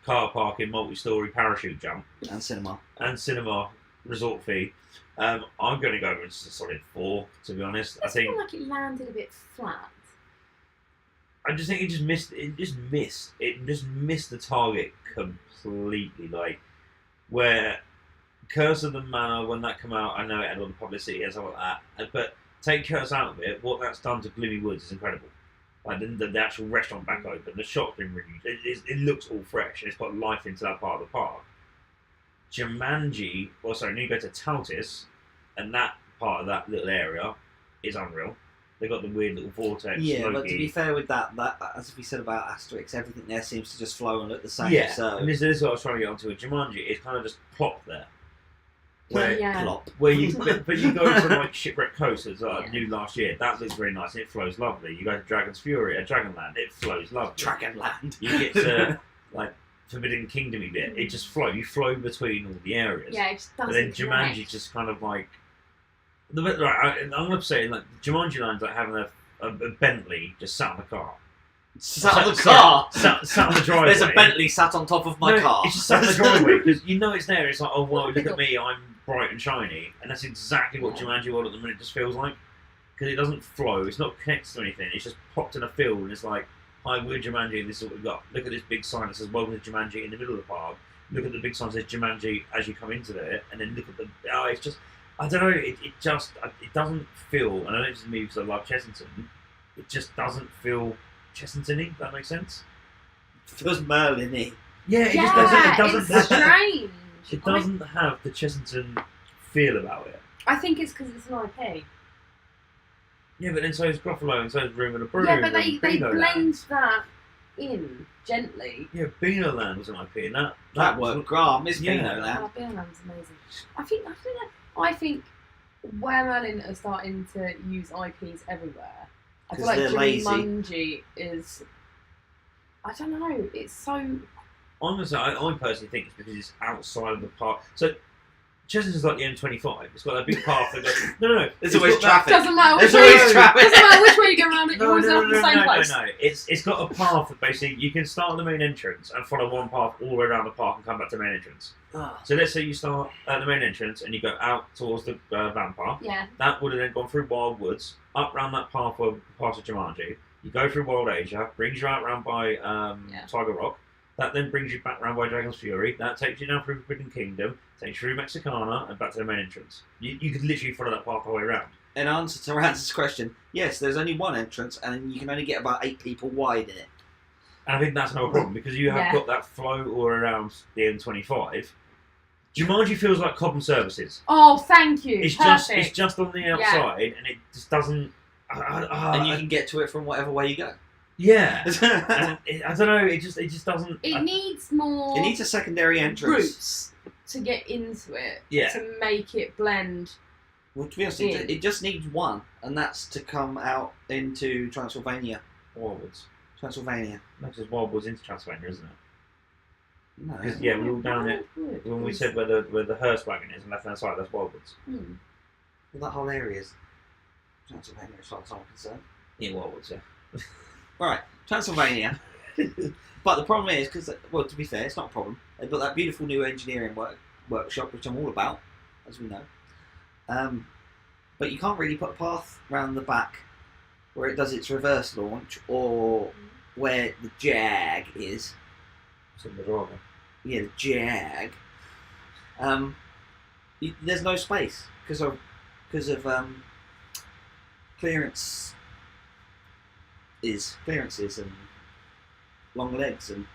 Car Parking Multi-Story Parachute Jump And Cinema. and Cinema Resort Fee. I'm going to go with just a solid 4, to be honest. I feel like it landed a bit flat. I just think it just missed the target completely. Like, where Curse of the Manor, when that came out, I know it had all the publicity and stuff like that, but take Curse out of it, what that's done to Gloomy Woods is incredible. Like, the actual restaurant back open, the shop's been renewed, it looks all fresh, and it's put life into that part of the park. Jumanji, then you go to Tautis, and that part of that little area is unreal. They got the weird little vortex. Yeah, Loki. but to be fair with that, as we said about Asterix, everything there seems to just flow and look the same. Yeah, So and this is what I was trying to get onto with Jumanji. It's kind of just plopped there. Where, Yeah. plop. where you but you go to like Shipwreck Coast, it's Yeah. new last year. That looks very nice. And it flows lovely. You go to Dragon's Fury at Dragonland, it flows lovely. Dragonland. You get to like Forbidden Kingdomy bit. It just flows. You flow between all the areas. Yeah, it just But doesn't. then Jumanji connect. just kind of like I'm gonna say like Jumanji Land's like having a Bentley just sat in the car. Sat on the car. Sat on the driveway. There's a Bentley sat on top of my car. It's just sat on the driveway because you know it's there. It's like, oh wow, look at me, I'm bright and shiny, and that's exactly what Jumanji World at the minute just feels like. Because it doesn't flow, it's not connected to anything. It's just popped in a field, and it's like, hi, we're Jumanji, and this is what we've got. Look at this big sign that says "Welcome to Jumanji" in the middle of the park. Look at the big sign that says Jumanji as you come into there, and then look at the. Oh, it's just. I don't know. It doesn't feel, and I know this is me because I love Chessington. It just doesn't feel Chessington-y. If that makes sense. Feels Merlin-y. Yeah, it Yeah, just doesn't. It doesn't. it's Have, strange. it doesn't have the Chessington feel about it. I think it's because it's an IP. Yeah, but then so is Gruffalo, and so is Room and a Brew. Yeah, but they and Beano blend Land. that in gently. Yeah, Beano Land was an IP, and That worked. Graham is Yeah. Beano Land. Oh, Bearland's amazing. I think where Merlin are starting to use IPs everywhere. I feel 'Cause like they're lazy. Jumanji is. I don't know. It's so. Honestly, I personally think it's because it's outside of the park. So Chessington's like the M25. It's got that big path that goes. No. There's It's always got that- traffic. Doesn't matter which There's way. always traffic. Doesn't matter which way you go around it. You No, always end up in the same place. no. It's got a path that basically you can start at the main entrance and follow one path all the way around the park and come back to the main entrance. Ah. So let's say you start at the main entrance and you go out towards the van park. Yeah. That would have then gone through Wild Woods, up round that path where past of Jumanji. You go through Wild Asia, brings you out round by Tiger Rock. That then brings you back round by Dragon's Fury. That takes you down through Forbidden Kingdom, takes you through Mexicana, and back to the main entrance. You could literally follow that path the way around. In answer to Rance's question, yes, there's only one entrance, and you can only get about 8 people wide in it. And I think that's another problem, because you have Yeah. got that flow all around the M25. Jumanji feels like Cobham Services. Oh, thank you. It's Perfect. just on the outside, and it just doesn't. And you can get to it from whatever way you go. Yeah. It And I don't know. It just doesn't. It needs more needs a secondary entrance. routes to get into it. Yeah. To make it blend. Well, to be honest, Yeah. it just needs one, and that's to come out into Transylvania. Wildwoods. Transylvania. No, because Wildwoods into Transylvania, isn't it? No. Because yeah, we all down it when we said where the hearse wagon is on the left hand side. That's Wildwoods. Hmm. Well, that whole area is Transylvania, as far as I'm concerned. Yeah, Wildwoods. Yeah. Right, Transylvania. But the problem is, because, well, to be fair, it's not a problem. They've got that beautiful new engineering workshop, which I'm all about, as we know. But you can't really put a path round the back where it does its reverse launch, or where the Jag is. So the driver. Yeah, the Jag. There's no space because of clearances and long legs and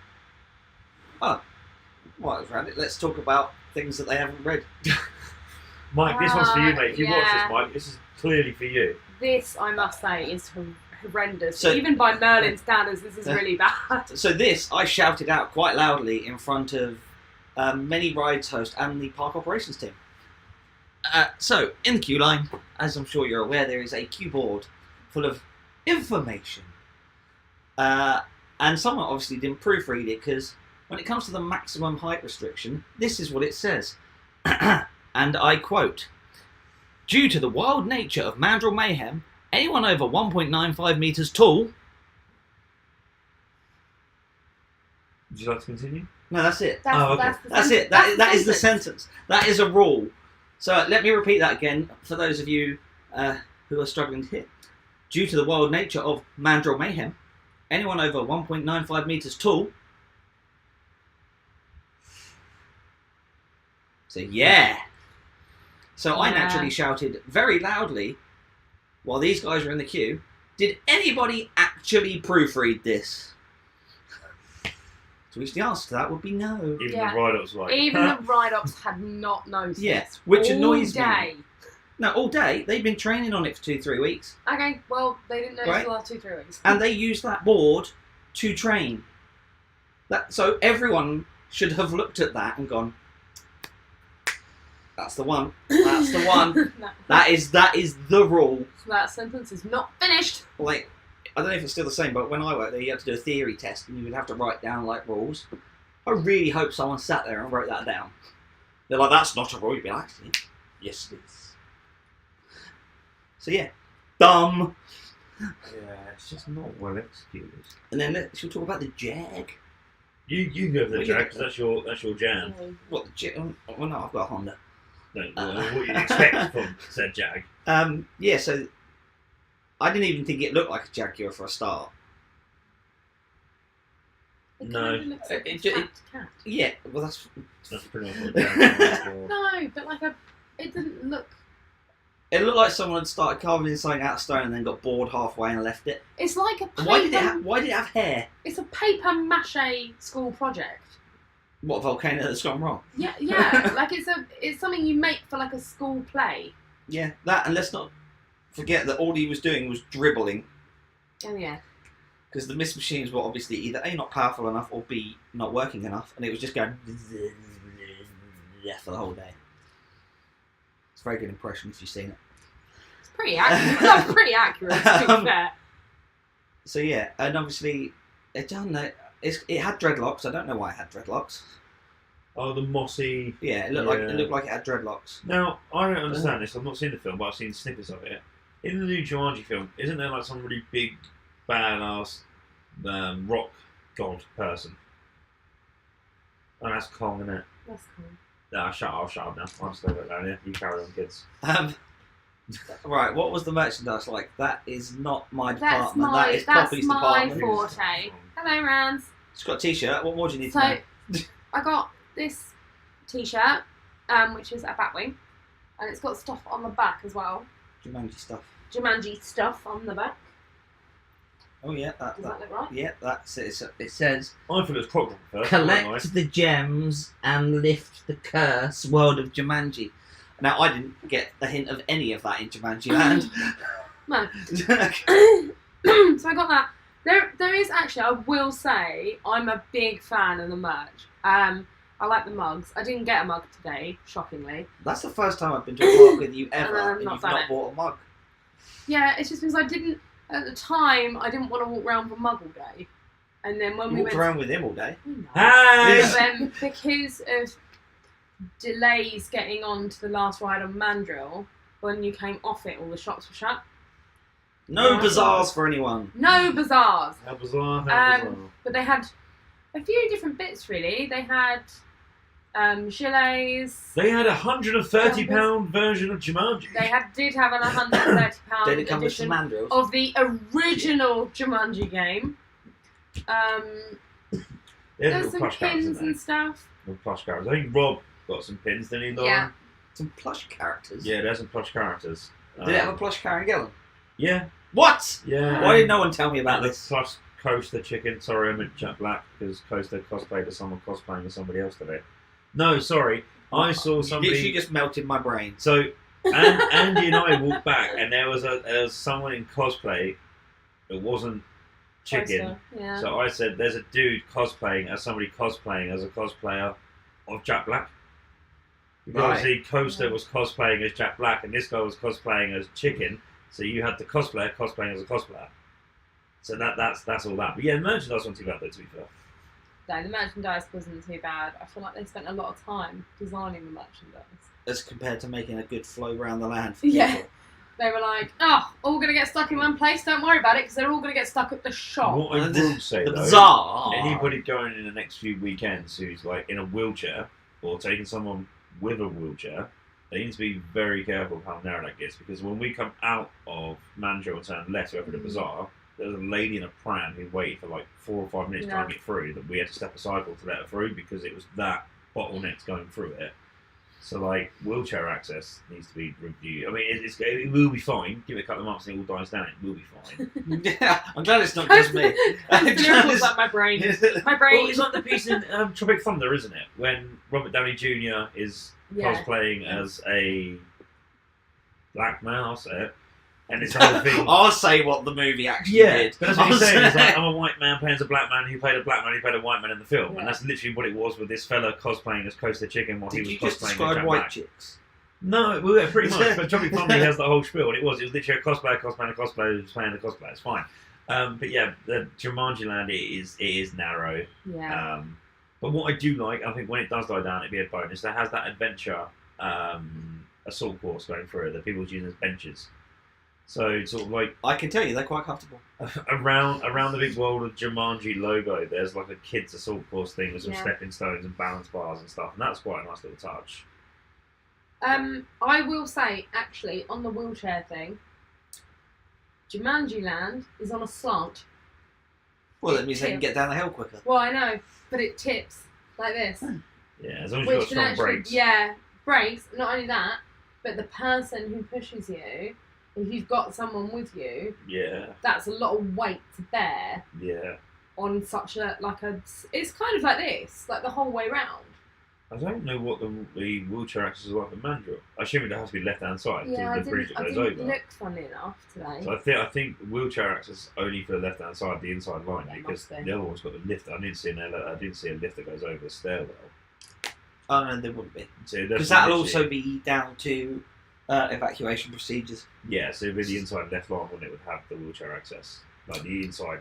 let's talk about things that they haven't read. Mike, this one's for you, mate. If you watch this, Yeah. Mike, this is clearly for you. This, I must say, is horrendous. So- Even by Merlin standards, this is really bad. So this I shouted out quite loudly in front of many rides host and the park operations team. So in the queue line, as I'm sure you're aware, there is a queue board full of information. And someone obviously didn't proofread it, because when it comes to the maximum height restriction, this is what it says. And I quote, "Due to the wild nature of Mandrill Mayhem, anyone over 1.95 metres tall..." Would you like to continue? No, that's it. That's, Oh, okay. that's the That's sentence. it. That's That is the sentence. sentence. That is a rule. So let me repeat that again for those of you who are struggling to hear. Due to the wild nature of Mandrill Mayhem, anyone over 1.95 metres tall... So yeah. So I Yeah. naturally shouted very loudly while these guys were in the queue, "Did anybody actually proofread this?" To which the answer to that would be no. Even Yeah. the ride-ups like. Even the ride-ups had not noticed. Yeah, which all annoys me. day. No, all day. They've been training on it for 2-3 weeks. Okay, well, they didn't notice Right. the last 2-3 weeks. And they use that board to train. So everyone should have looked at that and gone, that's the one. That's the one. That is the rule. That sentence is not finished. Like, I don't know if it's still the same, but when I worked there, you had to do a theory test and you would have to write down like rules. I really hope someone sat there and wrote that down. They're like, that's not a rule. You'd be like, actually, yes it is. So yeah, dumb. Yeah, it's just not well executed. And then should we talk about the Jag? You go for the Well, Jag because that's your jam. What the Jag? Well, no, I've got a Honda. No, what you'd expect from said Jag. Yeah, so I didn't even think it looked like a Jaguar for a start. It No. kind of looks like a It- fat cat. Yeah, well that's That's pretty much what Jag is. No, but like it didn't look. it looked like someone had started carving something out of stone and then got bored halfway and left it. It's like a And paper. why did it have hair? It's a paper mache school project. What, a volcano that's gone wrong? Yeah, yeah. Like it's something you make for like a school play. Yeah, that, and let's not forget that all he was doing was dribbling, Oh yeah. because the mist machines were obviously either A, not powerful enough, or B, not working enough, and it was just going for the whole day. It's a very good impression if you've seen it. It's pretty accurate. That's pretty accurate, to be fair. So yeah, and obviously it had dreadlocks. I don't know why it had dreadlocks. Oh, the mossy. Yeah, it looked like it had dreadlocks. Now, I don't understand this. I've not seen the film, but I've seen snippets of it. In the new Jumanji film, isn't there like some really big, badass rock god person? Oh, that's Kong, isn't it? That's cool. No, I'll shut up now. I'll stay back down here. You carry on, kids. Right, what was the merchandise like? That is not my That's department. my That is that's Poppy's my department. forte. Hello, Rans. She's got a t-shirt. What more do you need So to know? I got this t-shirt, which is a Batwing, and it's got stuff on the back as well. Jumanji stuff. Jumanji stuff on the back. Oh yeah, Does that look right? yeah, that's it. It says I thought it was Crocodile first. collect Nice. the gems and lift the curse. World of Jumanji. Now I didn't get the hint of any of that in Jumanji Land. No. So I got that. There is actually, I will say, I'm a big fan of the merch. I like the mugs. I didn't get a mug today, shockingly. That's the first time I've been to a park with you ever, I've and not you've done not it. bought a mug. Yeah, it's just because at the time, I didn't want to walk around with a mug all day. And then when You we walked went... around with him all day. I know. Hey! But then, because of delays getting on to the last ride on Mandrill, when you came off it, all the shops were shut. No Yeah. bazaars for anyone. No bazaars. How bizarre, how bizarre. But they had a few different bits, really. They had gilets. They had a £130 version of Jumanji. They did have an £130 Did it come with some edition mandrills? of the original Jumanji game. They There's had little some plush characters pins in there. and stuff. Little plush characters. I think Rob got some pins, didn't he, Lauren? Yeah. Some plush characters. Yeah, there's some plush characters. Did it have a plush Karen Gillan? Yeah, What? yeah. Why did no one tell me about the this? plush Coaster chicken. Sorry, I meant Jack Black because Coaster cosplayed as someone cosplaying as somebody else today. No, sorry. I saw You somebody. literally just melted my brain. So, Andy and I walked back, and there was someone in cosplay that wasn't chicken. Poster, yeah. So I said, "There's a dude cosplaying as somebody cosplaying as a cosplayer of Jack Black." Because Right. obviously Coaster was cosplaying as Jack Black, and this guy was cosplaying as Chicken. So you had the cosplayer cosplaying as a cosplayer. So that's all that. But yeah, the merchandise wasn't too bad though, to be fair. No, the merchandise wasn't too bad. I feel like they spent a lot of time designing the merchandise. As compared to making a good flow around the land for Yeah. people. They were like, oh, all going to get stuck in one place, don't worry about it, because they're all going to get stuck at the shop. What I will say The though, bazaar. anybody going in the next few weekends who's like in a wheelchair or taking someone with a wheelchair, they need to be very careful of how narrow that gets, because when we come out of Mandrill and turn left over the bazaar, there was a lady in a pram who waited for like 4 or 5 minutes trying to get through, that we had to step aside for to let her through because it was that bottleneck going through it. So like wheelchair access needs to be reviewed. I mean, it will be fine. Give it a couple of months and it all dies down. It will be fine. Yeah, I'm glad it's not just me. It's like my brain. My brain. Well, it's like the piece in Tropic Thunder, isn't it? When Robert Downey Jr. is Yeah. cosplaying as a black man, I'll say it. And it's the whole thing. I'll say what the movie actually Yeah, did. but that's what he's saying. It's like, I'm a white man playing as a black man who played a black man who played a white man in the film. Yeah. And that's literally what it was with this fella cosplaying as Coaster Chicken while Did he you was just cosplaying as describe Jack white Black. chicks? No, well, yeah, pretty much. But Johnny Plumley has the whole spiel, and it was literally a cosplayer who's playing a cosplayer. It's fine. But yeah, the Jumanji Land it is narrow. Yeah. But what I do like, I think when it does die down, it'd be a bonus. That has that adventure assault course going through it that people use as benches. So sort of like I can tell you, they're quite comfortable. around the big world of Jumanji logo, there's like a kids assault course thing with some stepping stones and balance bars and stuff, and that's quite a nice little touch. I will say, actually, on the wheelchair thing, Jumanji Land is on a slant. Well, that means they can get down the hill quicker. Well, I know, but it tips like this. Yeah, as long as you've got strong brakes. Yeah, brakes. Not only that, but the person who pushes you, if you've got someone with you, that's a lot of weight to bear. Yeah. On such a it's kind of like this, like the whole way round. I don't know what the wheelchair access is like in Mandrill. I assume it has to be left hand side Yeah, to the bridge that I goes didn't over. look funny enough today. So I think wheelchair access is only for the left hand side, the inside line, Yeah, because must be. the other one's got the lift. I didn't see a lift that goes over the stairwell. Oh no, there wouldn't be. So Because that'll also be down to evacuation procedures. Yeah, so with the inside left line one, it would have the wheelchair access, like the inside.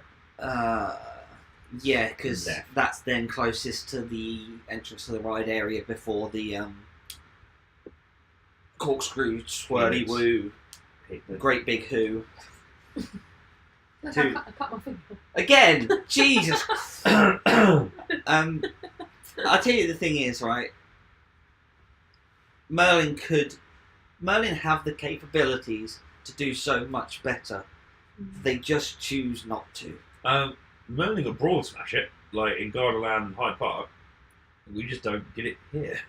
Yeah, because Left. that's then closest to the entrance to the ride area before the corkscrew, swirly Yes. woo, The great big who. Look, Two. I cut my finger. Again, Jesus. I'll tell you the thing is, right, Merlin have the capabilities to do so much better. They just choose not to. Merlin got broad smash it, like in Gardaland and Hyde Park. We just don't get it here.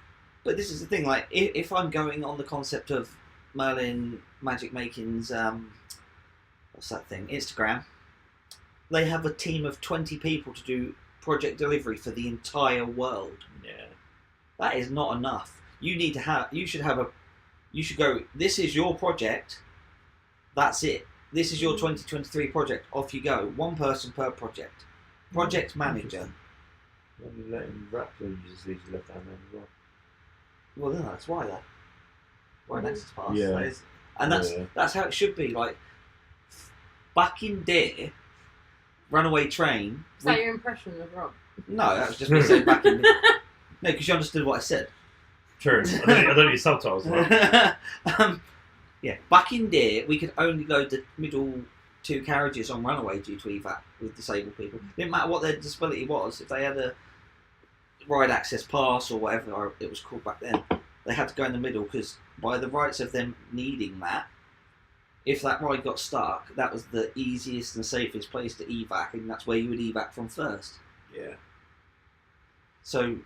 But this is the thing, like, if I'm going on the concept of Merlin Magic Making's, what's that thing, Instagram, they have a team of 20 people to do project delivery for the entire world. Yeah. That is not enough. You should go, this is your project, that's it. This is your 2023 project, off you go. One person per project. Project manager. When you let him rap, you just leave your left hand man as well. Well, no, that's why that. Right next to pass. Yeah. That is, and that's how it should be. Like, back in Deer, Runaway Train. Is that your impression of Rob? No, that was just me saying back in No, because you understood what I said. True. I don't need subtitles. Right? Yeah, back in Deer, we could only load the middle two carriages on Runaway due to EVAC with disabled people. Didn't matter what their disability was, if they had a ride access pass or whatever it was called back then, they had to go in the middle because by the rights of them needing that, if that ride got stuck, that was the easiest and safest place to EVAC, and that's where you would EVAC from first. Yeah. So,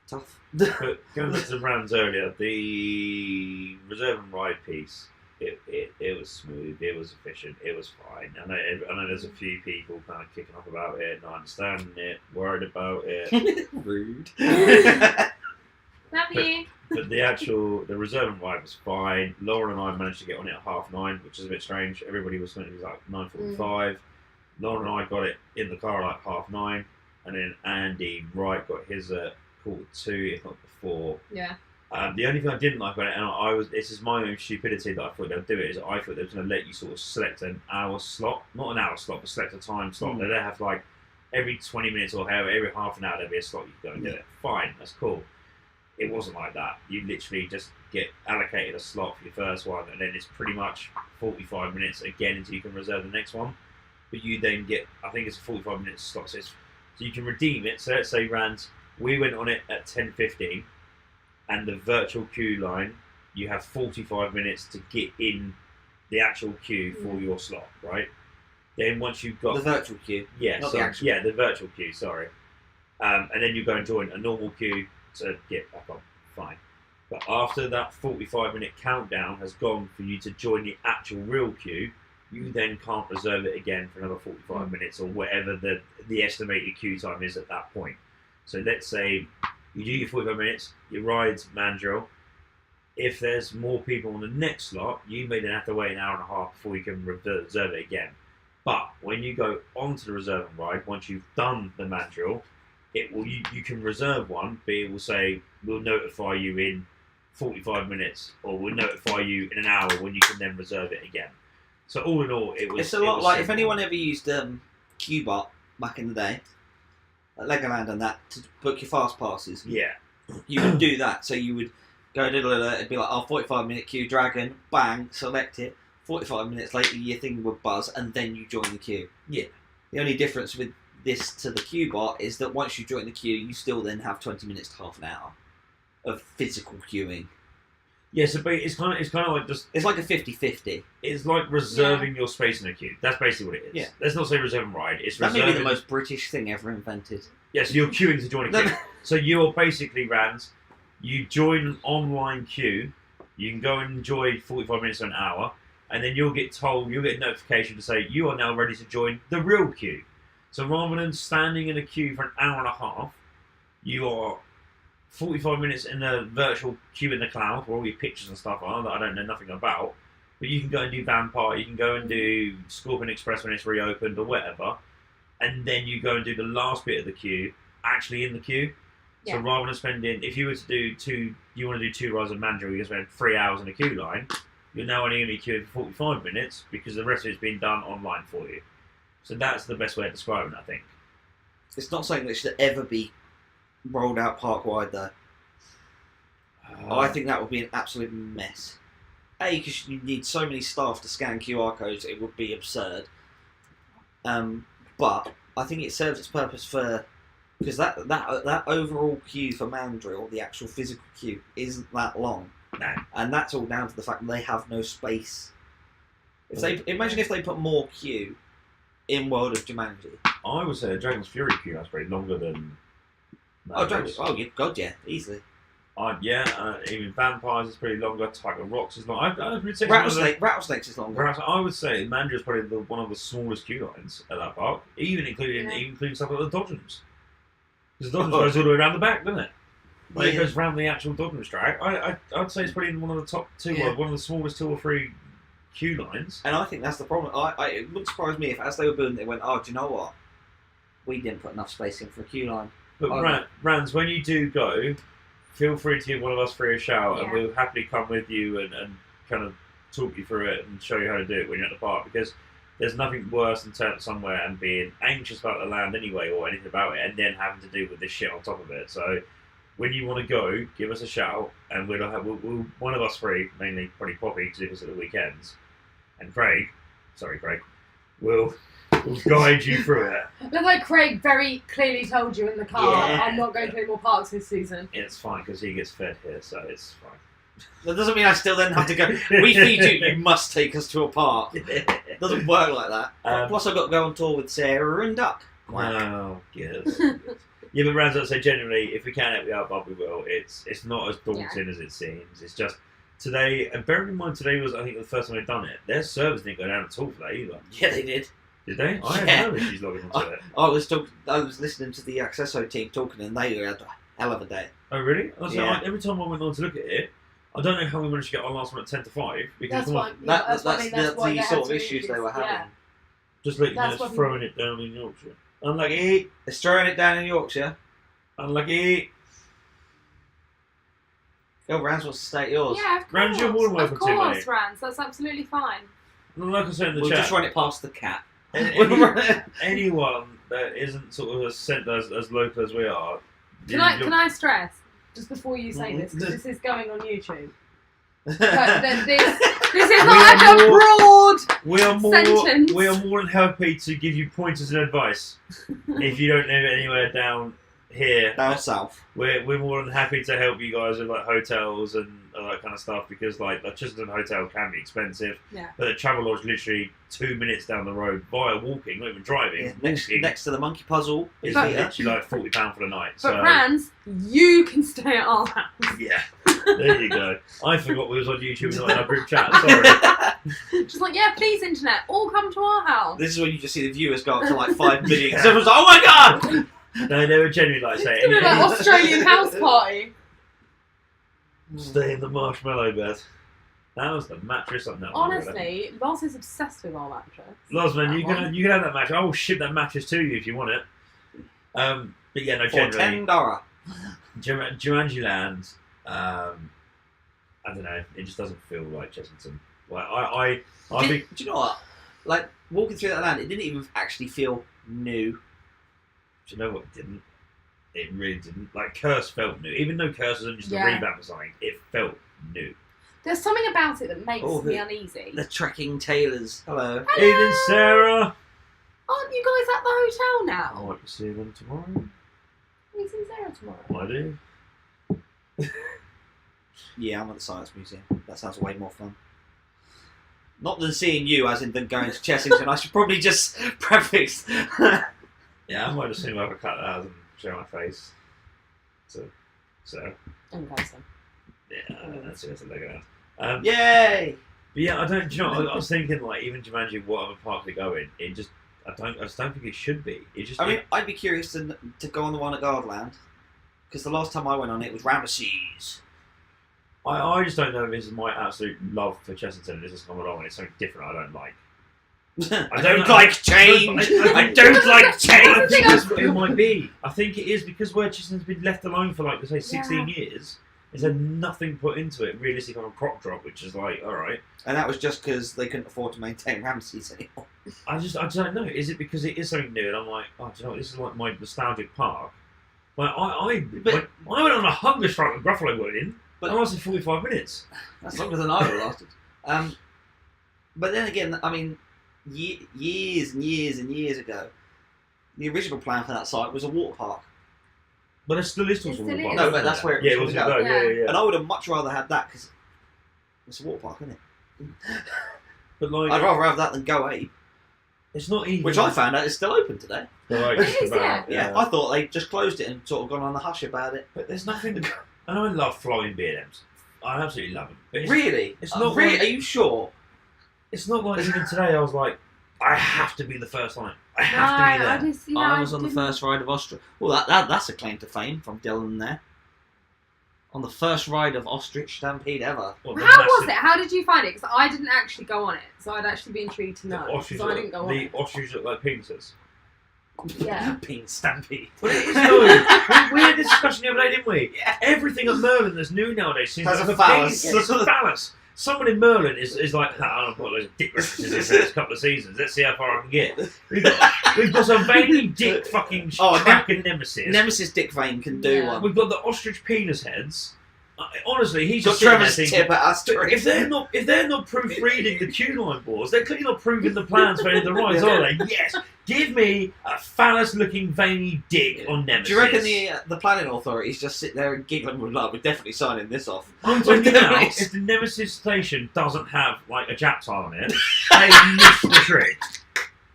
tough. But going back to Rams earlier, the reserve and ride piece, it was smooth, it was efficient, it was fine. I know there's a few people kind of kicking off about it, not understanding it, worried about it. Rude. Love you. But the reserve and ride was fine. Laura and I managed to get on it at 9:30, which is a bit strange. Everybody was thinking it was like 9:45. Laura and I got it in the car at like 9:30, and then Andy Wright got his at 2:45, if not before. Yeah. The only thing I didn't like about it, and this is my own stupidity that I thought they'd do it, is I thought they were going to let you sort of select an hour slot, not an hour slot, but select a time slot. They'd have like every 20 minutes or however, every half an hour there'd be a slot you could go and get it. Fine, that's cool. It wasn't like that. You literally just get allocated a slot for your first one, and then it's pretty much 45 minutes again until you can reserve the next one. But you then get, I think it's a 45-minute slot, so you can redeem it. So let's say, Rand, we went on it at 10:15, and the virtual queue line, you have 45 minutes to get in the actual queue for your slot, right? Then once you've got the virtual queue. yeah, not so, the actual. yeah, the virtual queue, sorry, and then you go and join a normal queue to get back on, fine. But after that 45-minute countdown has gone for you to join the actual real queue, you then can't reserve it again for another 45 minutes or whatever the estimated queue time is at that point. So let's say you do your 45 minutes, you ride Mandrill, if there's more people on the next slot, you may then have to wait an hour and a half before you can reserve it again. But when you go onto the reserve and ride, once you've done the mandrill, you can reserve one, but it will say, we'll notify you in 45 minutes, or we'll notify you in an hour when you can then reserve it again. So all in all, it's a lot like, if anyone ever used Qbot back in the day, like Legoland and that, to book your fast passes. Yeah. You would do that, so you would go, it'd be like, 45-minute queue, Dragon, bang, select it. 45 minutes later, your thing would buzz, and then you join the queue. Yeah. The only difference with this to the Qbot is that once you join the queue, you still then have 20 minutes to half an hour of physical queuing. Yeah, so it's kind of like just... It's like a 50-50. It's like reserving your space in a queue. That's basically what it is. Yeah. Let's not say reserve and ride. It's that reserving... may be the most British thing ever invented. Yeah, so you're queuing to join a queue. So you're basically, Rans, you join an online queue, you can go and enjoy 45 minutes or an hour, and then you'll get a notification to say you are now ready to join the real queue. So rather than standing in a queue for an hour and a half, you are 45 minutes in a virtual queue in the cloud where all your pictures and stuff are that I don't know nothing about. But you can go and do Vampire, you can go and do Scorpion Express when it's reopened or whatever, and then you go and do the last bit of the queue actually in the queue. So rather than spending, if you were to do you want to do 2 rides of Mandrill, you're going to spend 3 hours in a queue line. You're now only going to be queuing for 45 minutes because the rest of it's been done online for you. So that's the best way of describing it, I think. It's not something that should ever be rolled out park-wide, though. I think that would be an absolute mess. A, because you need so many staff to scan QR codes, it would be absurd. But I think it serves its purpose for... Because that overall queue for Mandrill, the actual physical queue, isn't that long. No. And that's all down to the fact that they have no space. Imagine if they put more queue in World of Jumanji. I would say the Dragon's Fury queue is probably longer than... God, yeah, easily. Even Vampires is pretty longer. Tiger Rocks is longer. Rattlesnakes is longer. I would say Mandrill is probably one of the smallest queue lines at that park, even including stuff like the Dodgems. Because the Dodgems goes all the way around the back, doesn't it? Like it goes around the actual Dodgems track. I'd say it's probably one of the top 2, or one of the smallest 2 or 3 queue lines. And I think that's the problem. It wouldn't surprise me if, as they were building, they went, "Oh, do you know what? We didn't put enough space in for a queue line." But Rans, when you do go, feel free to give one of us free a shout, and we'll happily come with you and kind of talk you through it and show you how to do it when you're at the park. Because there's nothing worse than turning up somewhere and being anxious about the land anyway or anything about it, and then having to deal with this shit on top of it. So when you want to go, give us a shout, and we'll one of us three, mainly probably Poppy because it's at the weekends, and Craig, will guide you through it. Look, like Craig very clearly told you in the car, I'm not going to any more parks this season. It's fine because he gets fed here, so it's fine. That doesn't mean I still then have to go, we feed you, you must take us to a park. It doesn't work like that. Plus I've got to go on tour with Sarah and Duck. Wow, yes. Yeah, but Rans, I'd say generally, if we can help you out, Bob, we will. It's not as daunting as it seems. It's just today, and bearing in mind today was, I think, the first time they've done it. Their service didn't go down at all for that either. Yeah, they did. Did they? I had no issues logging onto it. I was listening to the Accesso team talking, and they had a hell of a day. Oh, really? Every time I went on to look at it, I don't know how we managed to get our last one at 10 to 5. Because that's the sort of issues they were having. Yeah. Just like just throwing it down in Yorkshire. Unlucky. It's throwing it down in Yorkshire. Unlucky. Yo, Rans wants to state yours. Yeah, of course. Rans, you're more than welcome to, mate. Of course, Rans. That's absolutely fine. Like I said in the we'll chat, just run it past the cat. Anyone that isn't sort of as local as we are. Can I stress, just before you say this, because this is going on YouTube. But this is not a broad sentence. We are more than happy to give you pointers and advice if you don't live anywhere down here. Down south. We're more than happy to help you guys with like hotels and all that kind of stuff because like the Chessington hotel can be expensive. Yeah. But the travel lodge literally 2 minutes down the road via walking, not even driving. Yeah, next to the monkey puzzle. It's literally like £40 for the night. But Rans, you can stay at our house. Yeah. There you go. I forgot we was on YouTube and not in our group chat. Sorry. Just like, yeah, please, internet, all come to our house. This is when you just see the viewers go up to like 5 million. Yeah. Everyone's like, oh my god! No, they were genuinely like saying. It's like Australian house party. Stay in the marshmallow bed. That was the mattress on that Honestly, Loz is obsessed with our mattress. Loz, man, That you one. can have that mattress. I will ship that mattress to you if you want it. But yeah, no, For generally, $10. Jumanji Land. I don't know. It just doesn't feel like Chessington. Like I think. Do you know what? Like walking through that land, it didn't even actually feel new. Do you know what? It didn't. It really didn't. Like Curse felt new, even though Curse was just a Yeah. revamp of something. It felt new. There's something about it that makes Oh, me uneasy. The trekking tailors. Hello. Evening, Sarah. Aren't you guys at the hotel I now? might be seeing them tomorrow. We see Sarah tomorrow. I do. Yeah, I'm at the Science Museum. That sounds way more fun. Not than seeing you, as in than going to Chessington. I should probably just preface. Yeah, I might just seem like a cut out and show my face. So Okay, so. yeah, that's it. That's a Lego house. Yay! But yeah, I don't. Do you know, I was thinking like even Jumanji, what other park they go in, it just I just don't think it should be. It just. I mean, I'd be curious to go on the one at Guardland, because the last time I went on it was Ramesses. I just don't know if this is my absolute love for Chessington. This has come along and it's something different I don't like. I don't like change. I don't like I change. think that's what it might be. I think it is because where Chessington's been left alone for like, let's say, 16 years, there's had nothing put into it, realistically, on a crop drop, which is like, alright. And that was just because they couldn't afford to maintain Ramesses anymore. I don't know. Is it because it is something new and I'm like, oh, do you know what? This is like my nostalgic park. Like, I went on a hunger strike with Gruffalo went in, but I lasted 45 minutes. That's longer than I would have lasted. But then again, I mean, years and years and years ago, the original plan for that site was a water park. But it still is It still is. No, but that's where it was yeah, it going was to go. yeah. And I would have much rather had that because it's a water park, isn't it? But like, I'd rather have that than Go Ape, it's not even. which I found out is still open today. Like, It is, about, Yeah, I thought they just closed it and sort of gone on the hush about it. But there's nothing. And I love flying B&Ms. I absolutely love them. But it's, Really? It's not really. like- Are you sure? It's not like even today. I was like, I have to be the first line. I have to be there. I just, I was on the first ride of Ostrich. Well, that's a claim to fame from Dylan there. On the first ride of Ostrich Stampede ever. Well, How was it? How did you find it? Because I didn't actually go on it, so I'd actually be intrigued to know. Ostriches So I didn't go on the it. ostriches look like penises. Yeah. Pink Stampede. But it is though. We had this discussion the other day, didn't we? Yeah. Everything at Merlin that's new nowadays seems Has like a phallus. penis. It's a phallus. Someone in Merlin is like, I'm gonna put loads of dick references in for the next couple of seasons. Let's see how far I can get. We've got some veiny dick fucking track and Nemesis. Nemesis Dick Vane can do Yeah. one. We've got the ostrich penis heads. Honestly, he's Got just sitting there Trevor's thinking, tip at us. but if they're not proofreading the Q-line boards, they're clearly not proving the plans for any of the rides, are they? Yes, give me a phallus-looking veiny dick on Nemesis. Do you reckon the planning authorities just sit there and giggling with love? We're definitely signing this off. I'm telling you now, if the Nemesis station doesn't have like a Jap tile on it, they missed the trick.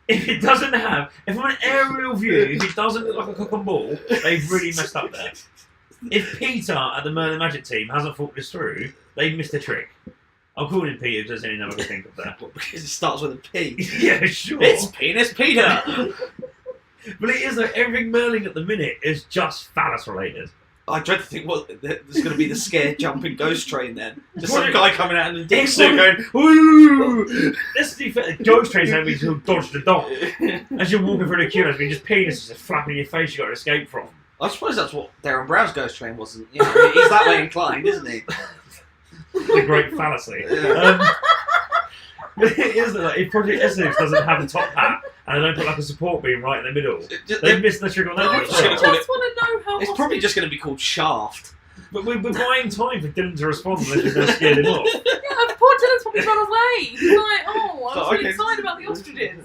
If it doesn't have, if from an aerial view, if it doesn't look like a cock and ball, they've really messed up there. If Peter at the Merlin Magic team hasn't thought this through, they've missed a trick. I'll call him Peter if there's anything I can think of there. Because it starts with a P. Yeah, sure. It's Penis Peter. But it is like everything Merlin at the minute is just phallus related. I dread to think there's going to be the scared jumping ghost train then. Just What some it- guy coming out in a dick It's suit what going, woo! Let's see if the ghost train's having to dodge the dog. As you're walking through the queue, there's been just penises just flapping in your face you got to escape from. I suppose that's what Darren Brown's ghost train wasn't. You know, he's that way inclined, isn't he? The great fallacy. But it is like if Project Essex doesn't have a top hat and they don't put like a support beam right in the middle, they've missed the trick on that. I one as just should've well. called want to know how. It's probably just going to be called Shaft. But we're buying time for Dylan to respond unless you're going to scare him off. Yeah, poor Dylan's probably run away. He's like, oh, I was really Okay. excited about the ostriches.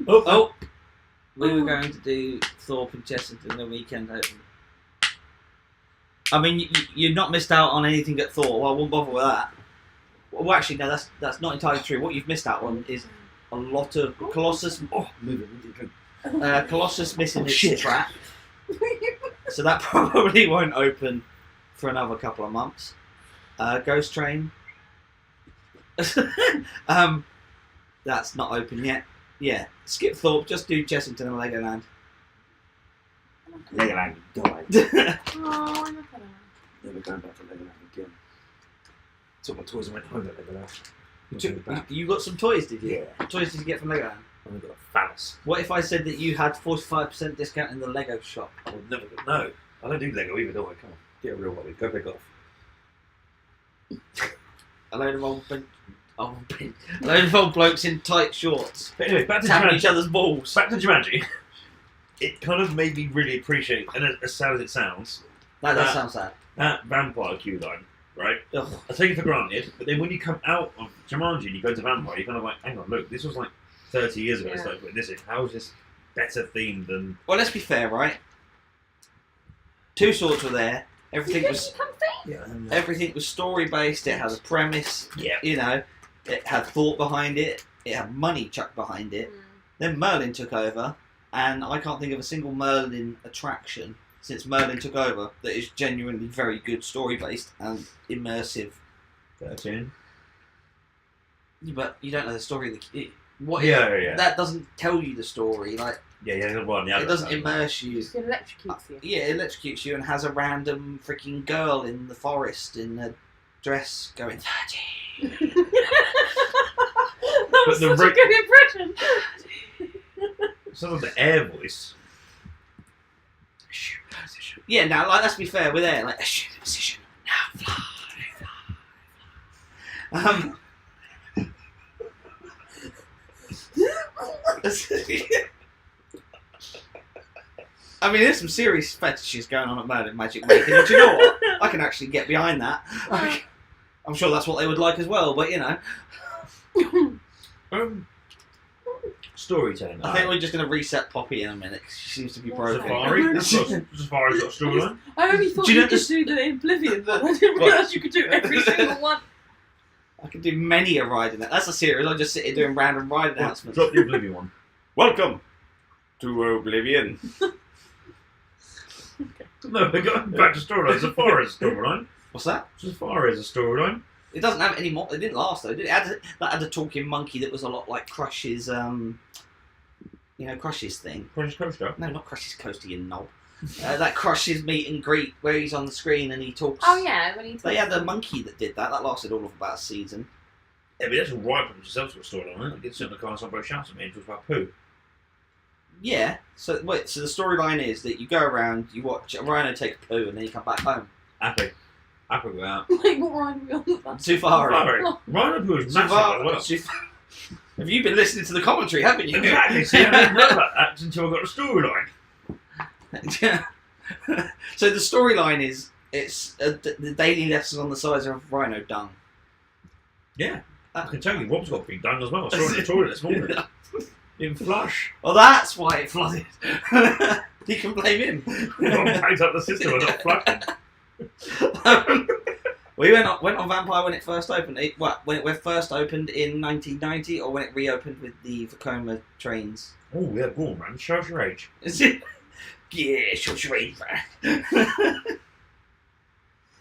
Oh, we were going to do Thorpe and Chessington the weekend open. I mean, you're not missed out on anything at Thorpe. Well, I won't bother with that. Well, actually, no, that's not entirely true. What you've missed out on is a lot of Colossus. Oh, Colossus missing its trap. So that probably won't open for another couple of months. Ghost Train. That's not open yet. Yeah, skip Thorpe. Just do Chessington and Legoland. Legoland died. Oh, look at that. Never going back to Legoland again. Took my toys and went home at Legoland. You got some toys, did you? Yeah. What toys did you get from Legoland? I got a phallus. What if I said that you had 45% discount in the Lego shop? I would never go. No, I don't do Lego either, do I? Come on, get a real one. Go big off. A load of a load of old blokes in tight shorts. But anyway, back to Tapping Jumanji. each other's balls. Back to Jumanji. It kind of made me really appreciate, and as sad as it sounds, That sounds sad. that vampire queue line, right? Ugh. I take it for granted, but then when you come out of Jumanji and you go to vampire, you're kind of like, hang on, look, this was like 30 years ago. Yeah. They started putting this in. How is this better themed than? Well, let's be fair, right? Two swords were there. Everything was story based. It had a premise. Yeah. You know, it had thought behind it. It had money chucked behind it. Then Merlin took over, and I can't think of a single Merlin attraction since Merlin took over that is genuinely very good story based and immersive. 13. But you don't know the story of the Yeah. That doesn't tell you the story. Like Yeah, one. it doesn't immerse you. It electrocutes you. Yeah, it electrocutes you and has a random freaking girl in the forest in a dress going 30. That was But the such a good impression. Some of the air voice. Yeah, now like let's be fair, we're there like assume the position. Now fly. I mean, there's some serious fetishes going on at Merlin Magic Making, and do you know what? I can actually get behind that. I'm sure that's what they would like as well, but you know. Storytelling. I think we're just going to reset Poppy in a minute, 'cause she seems to be broken. Safari's got a storyline. I only thought Do you you know could this- do the Oblivion, but I didn't realise you could do every single one. I could do many a ride in that. That's a series. I just sit here doing random ride announcements. Drop the Oblivion one. Welcome to Oblivion. No, we're going back to storyline. Safari's a storyline. What's that? Safari's a storyline. It doesn't have any more. It didn't last though. Did it? That had a talking monkey that was a lot like Crush's. Crush's thing. Crush's Coaster. No, not Crush's Coaster, you knob. That Crush's meet and greet where he's on the screen and he talks. Oh yeah, when he talks. They had a monkey that did that. That lasted all of about a season. Yeah, but that's all right from yourself to a storyline. Right? Get sitting in the car and somebody shouts at me and talks about poo. Yeah. So the storyline is that you go around, you watch a rhino take a poo, and then you come back home. Happy go out. Like what ride are we on? Safari. Rhino poo is massive as well. Have you been listening to the commentary, haven't you? Exactly. See, I didn't know about that until I got the storyline. So the storyline is it's the daily lesson on the size of rhino dung. Yeah, I can tell you, Rob's got big dung as well. I saw it in the toilet this morning. In flush. Well, that's why it flooded. You can blame him. Rob packed up the system and not flushing. We went on Vampire when it first opened. When it first opened in 1990, or when it reopened with the Vekoma trains. Oh, yeah, go on, man. Show us your age. Is it? Yeah, show your age, man.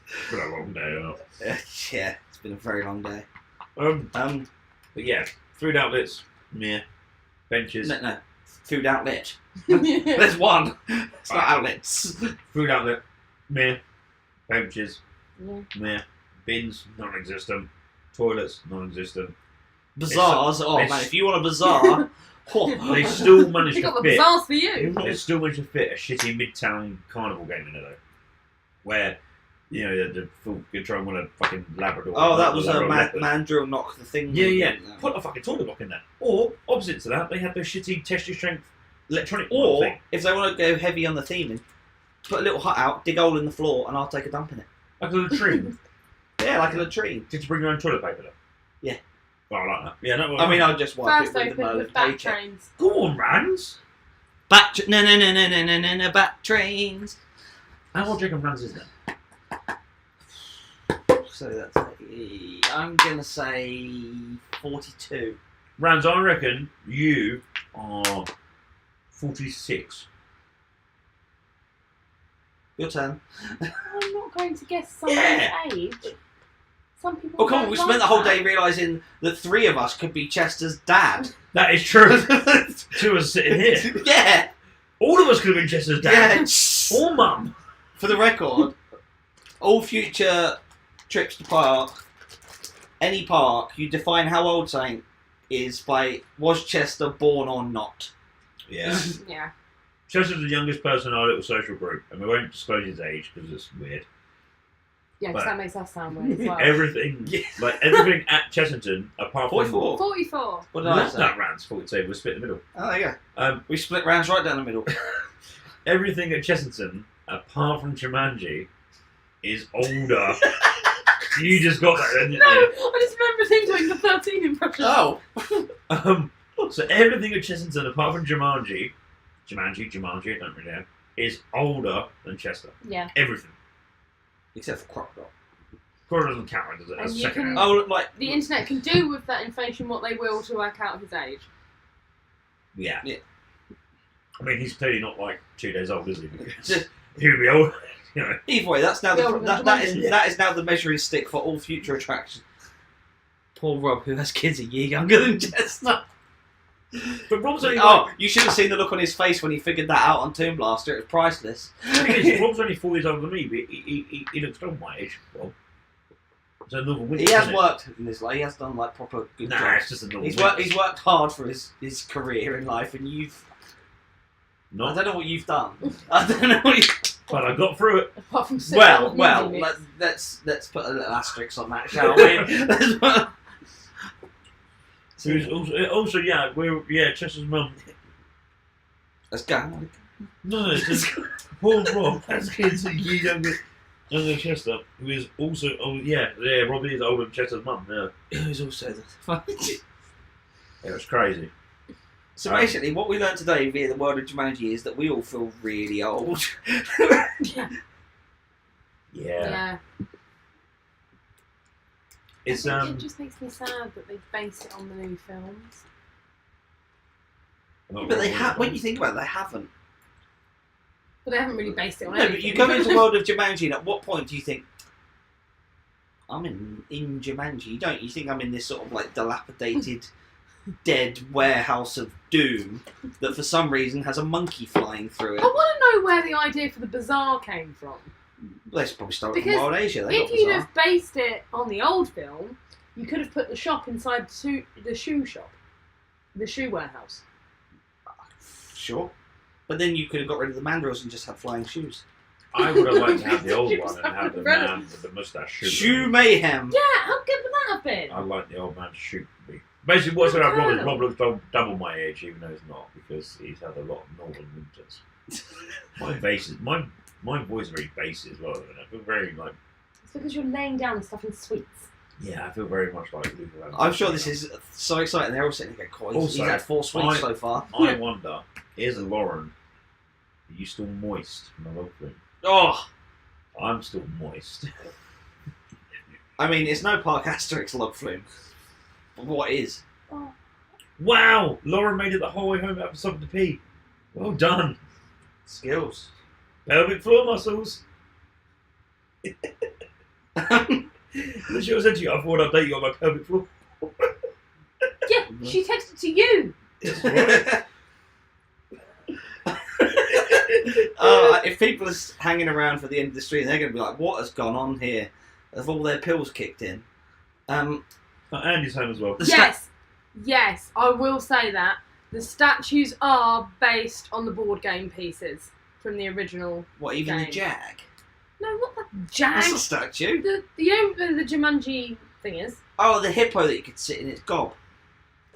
It's been a long day, Yeah, it's been a very long day. But yeah, food outlets, meh. Benches. No, food outlet. There's one. It's not outlets. Food outlet, meh. Benches, Yeah. meh. Bins, non-existent. Toilets, non-existent. Bazaars. Man, if you want a bazaar, They still managed We to got the fit. bazaars for you. They still managed to fit a shitty Midtown Carnival game in there though, where the full control on a fucking Labrador. oh, that was a Labrador leopard. mandrill knock the thing. Yeah. Put a fucking toilet block in there. Or opposite to that, they had the shitty texture strength electronic Or thing. if they want to go heavy on the theming, put a little hut out, dig a hole in the floor, and I'll take a dump in it. Like a latrine. Yeah, like a latrine. Did you bring your own toilet paper though? Yeah. Oh, I like that. Yeah, no. I mean, I'll just wipe First it with the open Merlin with back paycheck. trains. Go on, Rans. No, back trains. How old do you reckon Rans is then? So that's I'm gonna say 42. Rans, I reckon you are 46. Your turn. I'm not going to guess someone's age. Some people. Oh come on, don't we like spent the whole that. day realising that 3 of us could be Chester's dad. That is true. 2 of us sitting here. Yeah. All of us could have been Chester's dad. Yeah. Or mum. For the record, all future trips to park, any park, you define how old something is by was Chester born or not. Yeah. Yeah. Chester's the youngest person in our little social group, and we won't disclose his age because it's weird. Yeah, because But- that makes us sound weird as well. Everything, Yeah. like everything at Chessington, apart from 44. 44. What did I not say? that round's 42, we're split in the middle. Oh, there you go. Um, We split rounds right down the middle. everything at Chessington, apart from Jumanji, is older. You just got that, didn't you? No, I just remembered him doing the 13 impression. Oh. So everything at Chessington, apart from Jumanji, I don't really know, is older than Chester. Yeah. Everything. Except for Crocodile. Cora doesn't count as And a you second. can- hand. Oh, like The internet can do with that information what they will to work out his age. Yeah. Yeah. I mean, he's clearly not like 2 days old, is he? Just- He would be old. You know. either way, that's now The the, older that Jumanji. is now the measuring stick for all future attractions. Poor Rob, who has kids a year younger than Chester. But Rob's only Oh, you should have seen the look on his face when he figured that out on Tomb Blaster. It was priceless. Rob's only 4 years older than me, but he looks still my age, Rob. It's another win. He has isn't it? worked in his life. He has done like proper good Nah, jobs. it's just another He's win. worked. He's worked hard for his career in life, and you've. I Not, don't know what you've done. I don't know what you. but I got through it. Apart from sitting Well, on well. Ninja Mix. Let's put a little asterisk on that, shall we? Let's put- So he was also, Chester's mum. Let's go. No, it's just poor Rob has kids a year younger Chester, who is also old. Yeah, Rob is older than Chester's mum. Yeah, It was also the. it was crazy. So basically, what we learned today via the world of Jumanji is that we all feel really old. Yeah. Yeah, it's I think it just makes me sad that they base it on the new films. But they have. When you think about it, they haven't. But they haven't really based it on No, anything. but you go into the world of Jumanji, and at what point do you think I'm in Jumanji? You don't. You think I'm in this sort of like dilapidated, dead warehouse of doom that for some reason has a monkey flying through I it. want to know where the idea for the bazaar came from. Let's probably start from Because Wild Asia. They If got you'd bizarre. have based it on the old film, you could have put the shop inside the shoe shop. The shoe warehouse. Sure. But then you could have got rid of the mandrills and just had flying shoes. I would have liked to have the old Shoes one and have have the umbrellas. man with the moustache shoot. Shoe mayhem. Yeah, how good would that have been? I like the old man to shoot me. Basically, what's about Rob is Colonel. Rob looks double my age, even though he's not, because he's had a lot of northern winters. My voice is very bassy as well. And I feel very like, It's because you're laying down stuff in sweets. yeah, I feel very much like Luther Vandross. I'm sure this is so exciting. They're all sitting there going, he's Also, had 4 sweets I- so far. I wonder, is Lauren, are you still moist from the log flume? Oh, I'm still moist. I mean, it's no Park Asterix log flume. But what is? Oh. Wow! Lauren made it the whole way home after something to pee. Well done. Skills. Pelvic floor muscles. The show said to you, I thought I'd update you on my pelvic floor. Yeah, she texted to you. That's right. If people are hanging around for the end of the street, they're going to be like, what has gone on here? Have all their pills kicked in? Andy's home as well. The Yes, I will say that. The statues are based on the board game pieces from the original. What, even the Game. Jag? No, not the That's Jag. a statue. You know where the Jumanji thing is? Oh, the hippo that you could sit in its gob.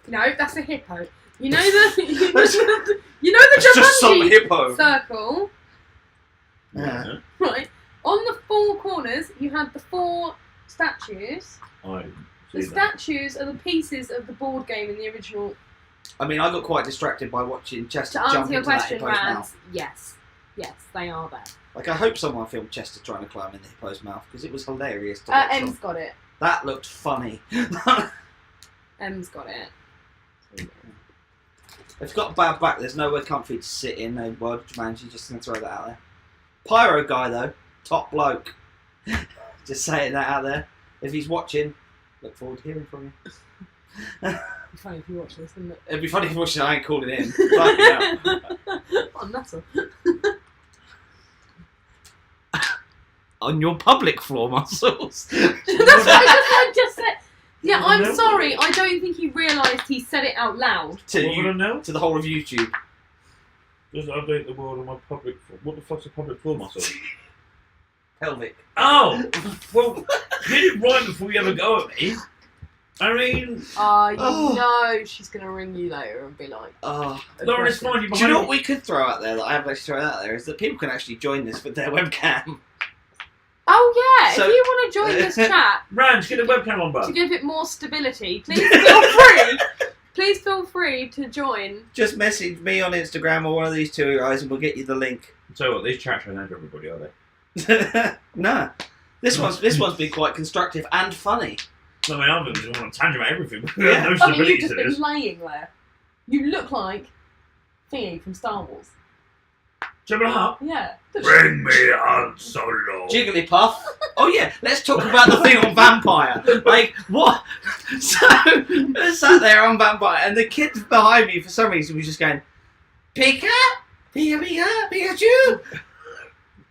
No, that's a hippo. You know the That's- you know the It's just some Jumanji hippo. circle, Yeah. right? On the 4 corners, you had the 4 statues. I The see that. statues are the pieces of the board game in the original. I mean, I got quite distracted by watching Chester To jump answer your into that question, hippo's mouth. Rans, yes, they are there. Like, I hope someone filmed Chester trying to climb in the hippo's mouth, because it was hilarious to watch. Em's got it. That looked funny. Em's got it. So, yeah. If you've got a bad back, there's nowhere comfy to sit in a world of Jumanji, just going to throw that out there. Pyro guy, though, top bloke. Just saying that out there. If he's watching, look forward to hearing from you. It'd be funny if you watch this, wouldn't it? It'd be funny if he watched it, I ain't calling in. Fucking hell. What a nutter. on your public floor muscles. That's what I just said. Yeah, I'm No. sorry. I don't think he realised he said it out loud. to What would I you, know? to the whole of YouTube. Just update the world on my public. What the fuck's a public floor muscle? Pelvic. Oh, well, you didn't right before you ever go at me. I mean, You Oh. know she's going to ring you later and be like, Oh. Lauren, it's fine. You're Do you know what behind we could throw out there that I haven't actually thrown out there is that people can actually join this with their webcam. oh yeah, So- if you want to join this chat Rand, get the webcam on, to bud. give it more stability, please feel free. Please feel free to join. Just message me on Instagram or one of these two guys and we'll get you the link. So what? These chats are known to everybody, are they? No. This one's been quite constructive and funny. I mean, I'm just on a tangent about everything. Yeah. No I mean, stability you've to just been this. laying there. You look like Thingy from Star Wars. Jump it up. Yeah. Bring me Han Solo. Jigglypuff. Oh yeah, let's talk about the thing on Vampire. Like, what? So, I sat there on Vampire and the kid behind me, for some reason, was just going, Pika? Pika, Pika, Pikachu?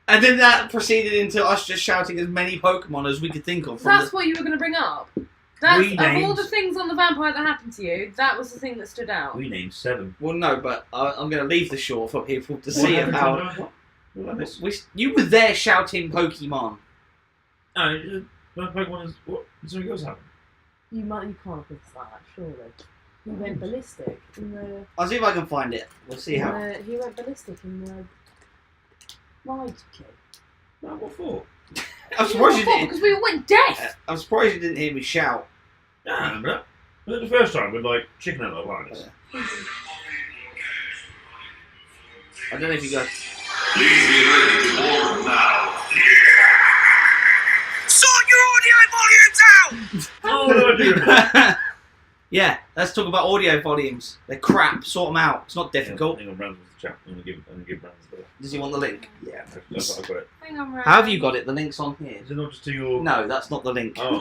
And then that proceeded into us just shouting as many Pokemon as we could think of. That's what you were going to bring up. That's, We of all named- the things on the vampire that happened to you, that was the thing that stood out. We named 7. Well, no, but I'm going to leave the shore for people to What see happened how... to what? What I missed? You were there shouting Pokemon. No, my Pokemon is... What? Did something else happen? You can't have pissed that, surely. He went ballistic in the... I'll see if I can find it. We'll see how... He went ballistic in the ride kit. No, what for? I'm surprised you didn't... Because we all went deaf! I'm surprised you didn't hear me shout. Nah, I remember that. Was it the first time with, like, chicken out of wireless? I don't know if you guys... Please be ready to board now. Sort your audio volumes out! Oh, no, I do remember that. Yeah, let's talk about audio volumes. They're crap. Sort them out. It's not difficult. Hang on, Rand with the chat. I'm going to give Rand the... Does he want the link? Yeah, that's what I've got it. Hang on, How have you got it? The link's on here. Is it not just to your... No, that's not the link. Oh.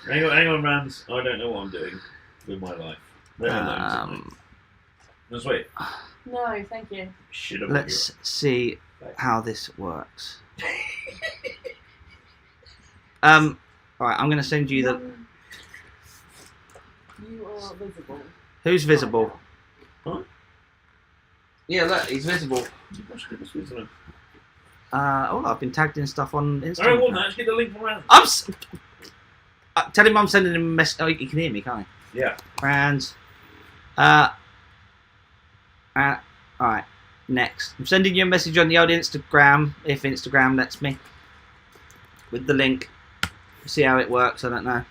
hang on, Rand. I don't know what I'm doing with my life. Let me know something. Let's wait. No, thank you. Shit, Let's see how this works. Alright, I'm going to send you the... You are visible. Who's visible? Huh? Yeah, look, he's visible. Oh, I've been tagged in stuff on Instagram. I don't want that. Just get the link from Rand. Tell him I'm sending him a message. Oh, you can hear me, can't you? Yeah. Rand. Alright, next. I'm sending you a message on the old Instagram, if Instagram lets me. With the link. See how it works, I don't know.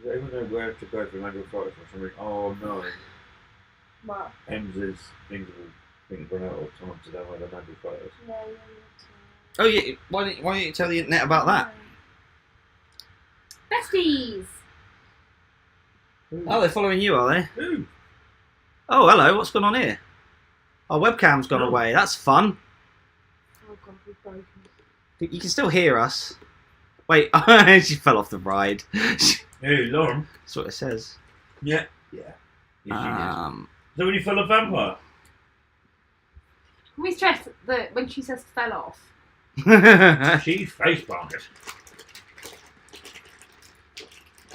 Does anyone know where to go for manual photos or something? Oh no. What? Ems's things will run out of time to download the manual photos. Oh yeah, why don't you tell the internet about that? Besties! Oh, they're following you, are they? Who? Oh, hello, what's going on here? Our webcam's gone Oh. away, that's fun. Oh god, we've broken. You can still hear us. Wait, she fell off the ride. Hey, Lauren. That's what it says. Yeah. Yeah. Yes, so when you fell a vampire? Can we stress that when she says fell off? She face planted.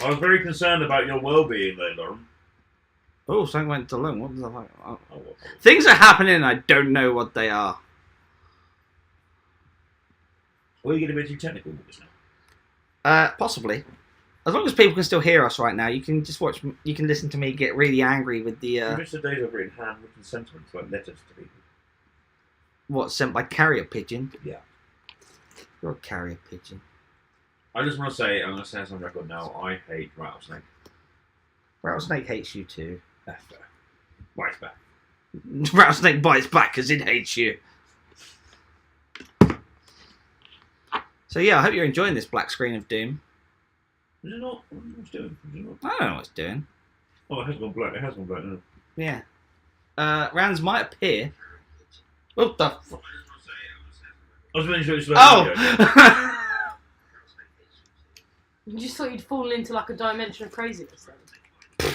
I was very concerned about your well-being there, Lauren. Oh, something went alone. What was that? Oh. Oh, what? Things are happening and I don't know what they are. Are you getting a bit too technical with this now? Possibly. As long as people can still hear us right now, you can just watch. You can listen to me get really angry with the I miss the days of written handwritten sentiments like letters to people. what's sent by carrier pigeon. Yeah. You're a carrier pigeon. I just want to say, I'm going to say this on record now, I hate rattlesnake. Rattlesnake hates you too. That's fair. Bites back. Rattlesnake bites back because it hates you. So yeah, I hope you're enjoying this black screen of doom. Is it not? What's it doing? Is it not? I don't know what it's doing. Oh, it has gone black. It has gone black now. Yeah. Rounds might appear. What the fuck? I was really sure it's video. Oh! You just thought you'd fallen into like a dimension of craziness then.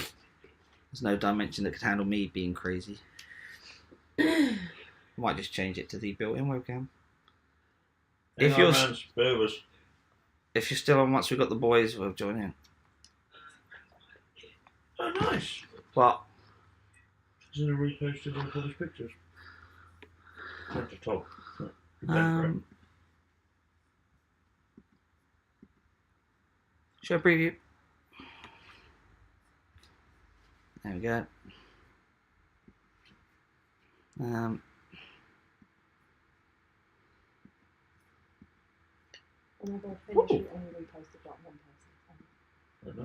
There's no dimension that could handle me being crazy. I might just change it to the built-in webcam. If Hang on, you're Rans, bear with us. if you're still on, once we've got the boys, we'll join in. Oh, nice. What? Isn't it reposted on all these pictures? Not at all. No. Show preview. There we go. Whenever I finish, you only reposted like one person. Very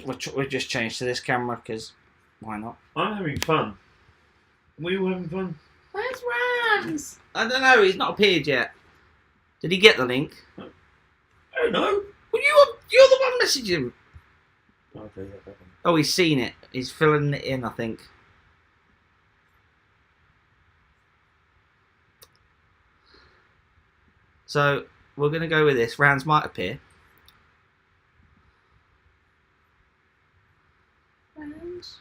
nice. We'll just change to this camera because why not? I'm having fun. We all having fun. Where's Rams? I don't know. He's not appeared yet. Did he get the link? I don't know. Well, you're the one messaging him. Okay, yeah, Oh, he's seen it. He's filling it in, I think. So we're going to go with this. Rounds might appear. Rams?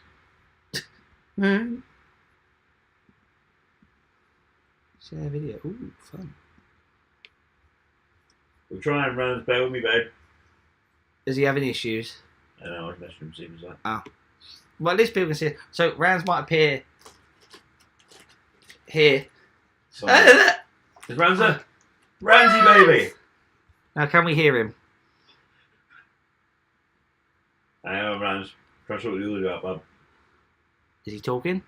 Share video. Ooh, fun. We'll try and Rans, bear with me, babe. Does he have any issues? I know, I've messaged him, see if he's like. Well, at least people can see it. So rounds might appear here. So, is Rans there? Ramsey, baby! Now, can we hear him? Hang on, Rans. Try to sort the audio out, bub. Is he talking?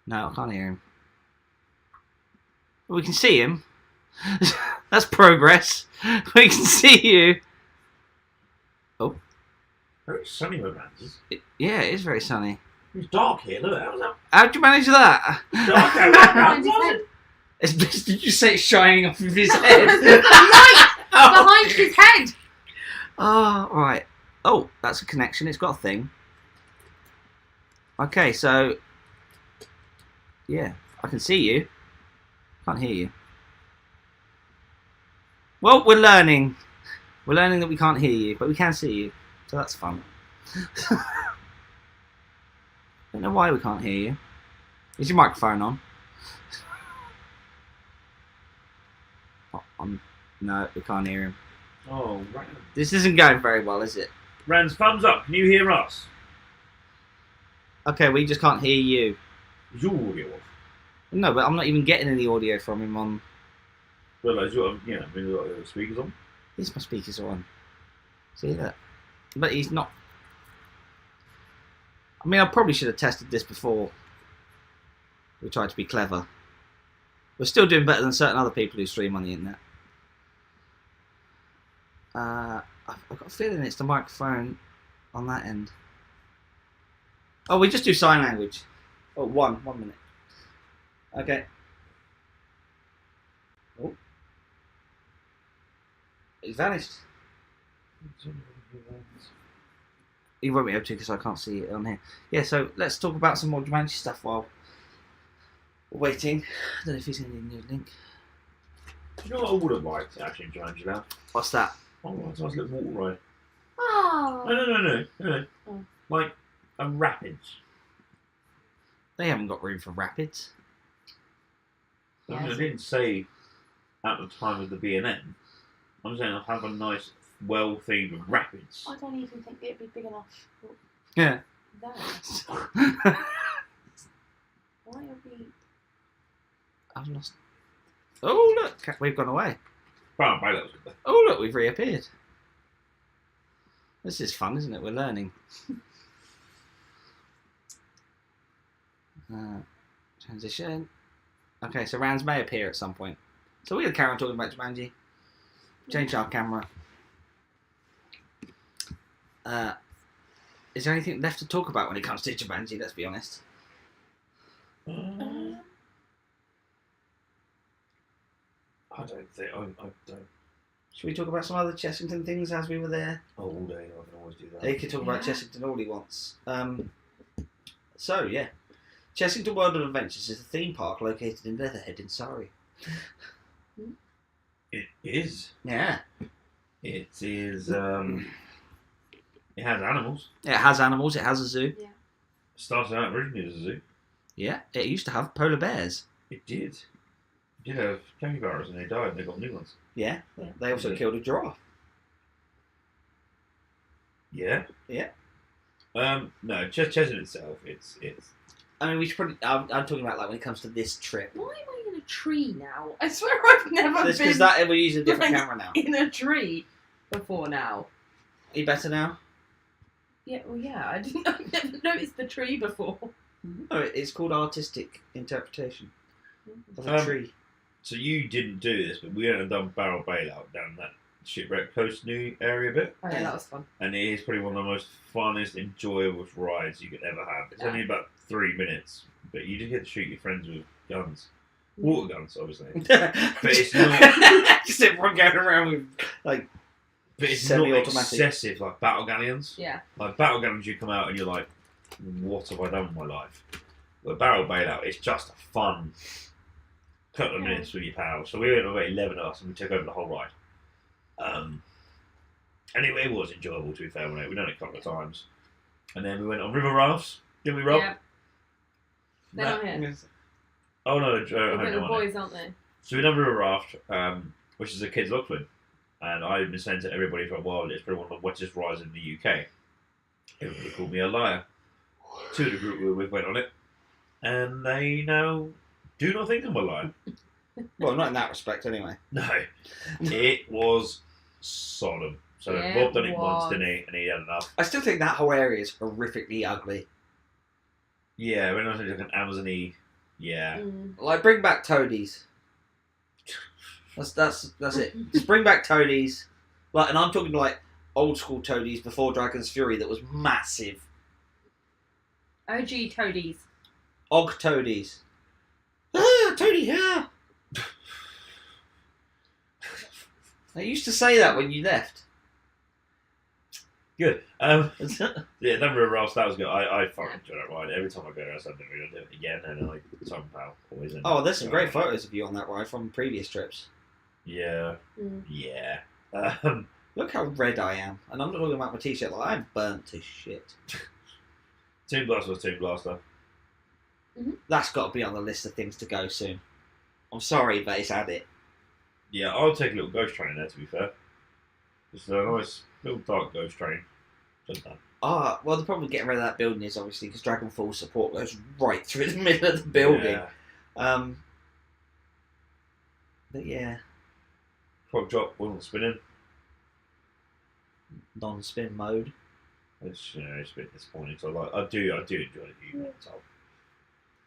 No, I can't hear him. We can see him. That's progress. We can see you. Oh. Very sunny where Rans is. Yeah, it is very sunny. It's dark here, look. How's that? How'd you manage that? Dark out Behind his head. Did you say it's shining off of his head? Behind his head. Oh, right. Oh, that's a connection. It's got a thing. Okay, so... Yeah, I can see you. Can't hear you. Well, we're learning. We're learning that we can't hear you, but we can see you. So that's fun. Don't know why we can't hear you. Is your microphone on? No, we can't hear him. Oh, Rans. This isn't going very well, is it? Rans, thumbs up. Can you hear us? Okay, we just can't hear you. Is your audio off? No, but I'm not even getting any audio from him on... Well, like, we've got speakers on. Yes, my speakers are on. See that? But he's not... I mean, I probably should have tested this before. We tried to be clever. We're still doing better than certain other people who stream on the internet. I've got a feeling it's the microphone on that end. Oh, we just do sign language. Oh, one minute. Okay. Oh. He's vanished. You won't be able to because I can't see it on here. Yeah, so let's talk about some more Jumanji stuff while we're waiting. I don't know if he's going to need a new link. Do you know what I would have liked actually in Jumanji now? What's that? Oh, that's a nice little water ride. Oh. No. Oh. Like a rapids. They haven't got room for rapids. I mean, I didn't say at the time of the B&M. I'm saying I'll have a nice, well-themed rapids. I don't even think it'd be big enough for Yeah. that. Why are we... I've lost. Oh, look. We've gone away. Brown Bay, that was good. Oh, look. We've reappeared. This is fun, isn't it? We're learning. Transition. Okay, so rounds may appear at some point. So we're going to carry on talking about Jumanji. Change our camera. Is there anything left to talk about when it comes to Jumanji? Let's be honest. I don't think. I don't. Should we talk about some other Chessington things as we were there? Oh, all day. I can always do that. He could talk about Chessington all he wants. So, yeah. Chessington World of Adventures is a theme park located in Leatherhead in Surrey. It is. Yeah. It is. It has animals. It has animals. It has a zoo. Yeah. It started out originally as a zoo. Yeah. It used to have polar bears. It did. did have capybaras and they died and they got new ones. Yeah. Yeah. They also killed a giraffe. Yeah. Yeah. No, Chessington itself, it's. I mean, we should probably. I'm talking about like when it comes to this trip. Why am I in a tree now? I swear I've never That's been because that we're using a different like, camera now. in a tree before now. Are you better now? Yeah, well, yeah, I never noticed the tree before. No, it's called artistic interpretation of a tree. So you didn't do this, but we went and done barrel bailout down that shipwreck coast new area bit, Oh, yeah, that was fun. and it is probably one of the most funnest, enjoyable rides you could ever have. It's Yeah. only about 3 minutes, but you just get to shoot your friends with guns, water guns, obviously. But it's not- just everyone going around with like. But it's not Semi-automatic. excessive like battle galleons. Yeah. Like battle galleons, you come out and you're like, what have I done with my life? But barrel bailout, it's just a fun couple of minutes with your pals. So we went about 11 of us and we took over the whole ride. Anyway, it was enjoyable to be fair. We've done it a couple of times. And then we went on river rafts. Didn't we, Rob? Yeah. They're not here. Oh no, They're no, the no, boys, aren't they? So we done river raft, which is a kids' Lachlan. And I've been saying to everybody for a while, it's probably one of the wettest rides in the UK. Everybody called me a liar. Two of the group we were with went on it, and they now do not think I'm a liar. Well, not in that respect, anyway. No, it was solemn. So Yeah, Rob done it it once, was. didn't he? And he had enough. I still think that whole area is horrifically ugly. Yeah, when I was like an Amazon-y, yeah. Mm. Like, bring back toadies. That's it. Just bring back toadies. Like, and I'm talking like old school toadies before Dragon's Fury that was massive. OG toadies. Og toadies. Ah, toady, yeah. I used to say that when you left. Good. Yeah, number of rafts, that was good. I fucking enjoyed that ride. Every time I go there, I said I'm going to do it again. And like, somehow, always in. Oh, there's some great photos of you on that ride from previous trips. Yeah. Mm. Yeah. Look how red I am. And I'm not talking about my t-shirt. Like, I'm burnt to shit. Toon Blaster was Toon Blaster. That's got to be on the list of things to go soon. I'm sorry, but it's at it. Yeah, I'll take a little ghost train there, to be fair. It's a nice little dark ghost train. Just that. Well, the problem with getting rid of that building is obviously because Dragonfall support goes right through the middle of the building. Yeah. But yeah, Prop drop wasn't spinning. non-spin mode. It's it's a bit disappointing. So I do enjoy the view.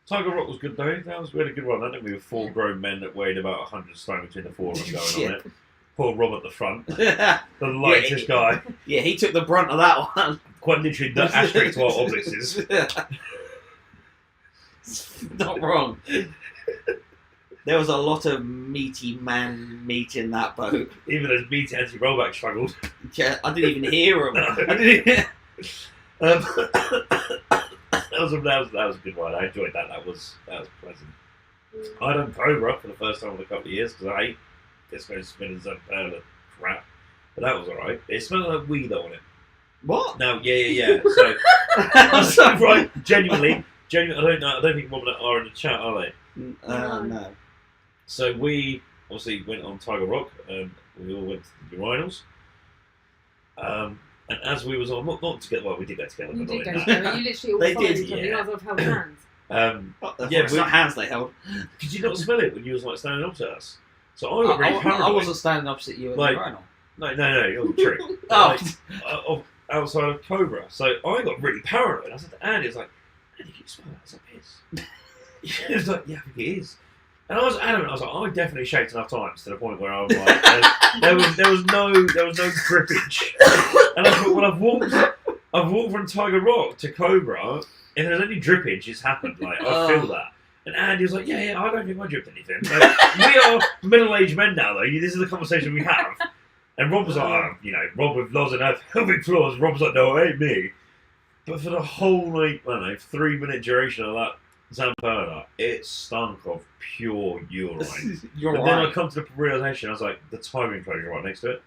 Tiger Rock was good though. That was a really good one. I think we were 4 grown men that weighed about 100 stone between the 4 of them going on it. Poor Rob at the front, the lightest guy. Yeah, he took the brunt of that one. Quite literally the asterisk to our obelisks. Not wrong. There was a lot of meaty man meat in that boat. Even as meaty anti-rollback struggled. Yeah, I didn't even hear him. No. I didn't. That was a good one. I enjoyed that. That was pleasant. I done Cobra for the first time in a couple of years because I hate disco spinners and pearl crap. But that was alright. It smelled like weed though on it. What? No, yeah. So, I'm sorry. right, genuinely, I don't know. I don't think Rob and I are in the chat, are they? No. So we obviously went on Tiger Rock, and we all went to the urinals. And as we was on, not together, well, we did go together. You but did not go in that. together. You literally all They followed did, each other. yeah. You guys have held hands. Yeah, It's not hands they held. Could you not smell it when you was like standing up to us? So I got really I paranoid. wasn't standing opposite you at Like- the urinal. No, you're the trick. Oh. Outside of Cobra. So I got really paranoid. I said to Andy, I was like, Andy, can you smell that? I was like, piss. He was like, yeah, I think it is. And I was adamant. I was like, I definitely shaked enough times to the point where I was like, there was no grippage. And I thought, well, I've walked from Tiger Rock to Cobra. If there's any drippage, it's happened. Like I feel that. And Andy was like, yeah, I don't think I dripped anything. Like, we are middle-aged men now, though. This is the conversation we have. And Rob was like, Rob with lots and pelvic floors. Rob was like, no, it ain't me. But for the whole, 3-minute duration of that Zamperla, it stunk of pure urine. You're And then I right. come to the realization, I was like, the time enclosure right next to it.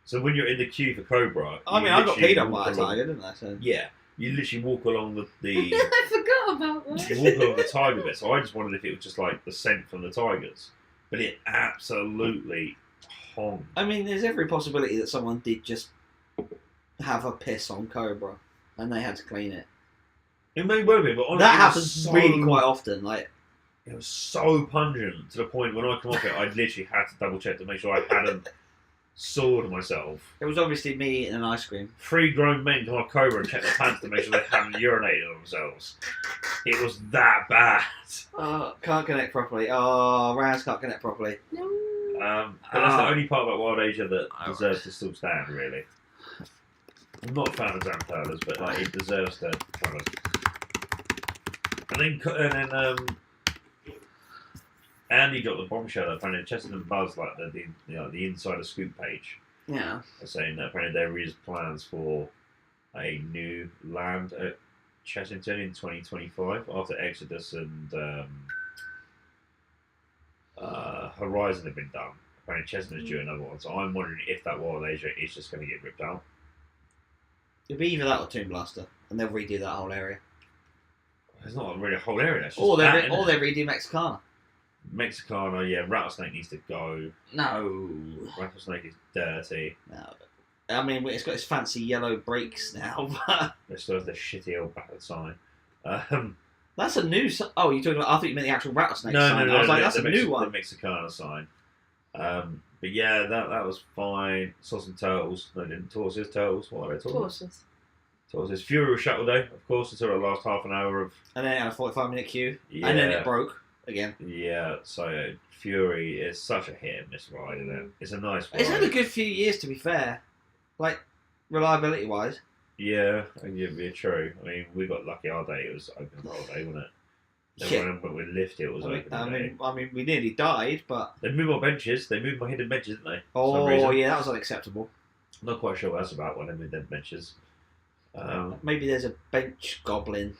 So when you're in the queue for Cobra... I mean, you I got literally peed on walk by a along- tiger, didn't I? So. Yeah. you literally walk along the I forgot about that. you walk along the tiger bit. So I just wondered if it was just like the scent from the tigers, but it absolutely hung. I mean, there's every possibility that someone did just have a piss on Cobra, and they had to clean it. It may well be, but honestly, That it happens was so, really quite often. Like, it was so pungent to the point when I come off it, I literally had to double check to make sure I hadn't sawed myself. it was obviously me eating an ice cream. 3 grown men come off Cobra and check their pants to make sure they hadn't urinated on themselves. It was that bad. Can't connect properly. Oh, Raz can't connect properly. No. But that's the only part about Wild Asia that deserves to still stand, really. I'm not a fan of Zamperlas, but like it deserves to kind of. And then Andy got the bombshell that apparently Chessington Buzz, like the insider scoop page, Yeah. saying that apparently there is plans for a new land at Chessington in 2025 after Exodus and Horizon have been done. Apparently Chessington's due another one, so I'm wondering if that Wild Asia is just going to get ripped out. It'll be either that or Tomb Blaster, and they'll redo that whole area. There's not really a whole area. That's just Or they that, redo Mexicana. Mexicana, yeah. Rattlesnake needs to go. No. Rattlesnake is dirty. No. I mean, it's got its fancy yellow brakes now, but It still has the shitty old battered sign. that's a new. Oh, you're talking about? I thought you meant the actual rattlesnake No, sign. no, I was like, the- that's the a new Mex- one. The Mexicana sign. But yeah, that was fine. Saw some turtles. No, didn't. Tortoises, turtles. What are they? Tortoises. Tortoises. Fury was shuttle day, of course, until the last half an hour of. And then it had a 45-minute queue, Yeah. and then it broke again. Yeah, so Fury is such a hit and miss ride, isn't it? It's a nice ride. It's had a good few years, to be fair. Like, reliability-wise. Yeah, yeah, true. I mean, we got lucky our day. It was open for all day, wasn't it? Then Yeah. when we lift, it was open all day. I mean, we nearly died, but They moved my benches. They moved my hidden benches, didn't they? For some oh reason. yeah, that was unacceptable. I'm not quite sure what that's about when they moved them benches. Maybe there's a bench goblin.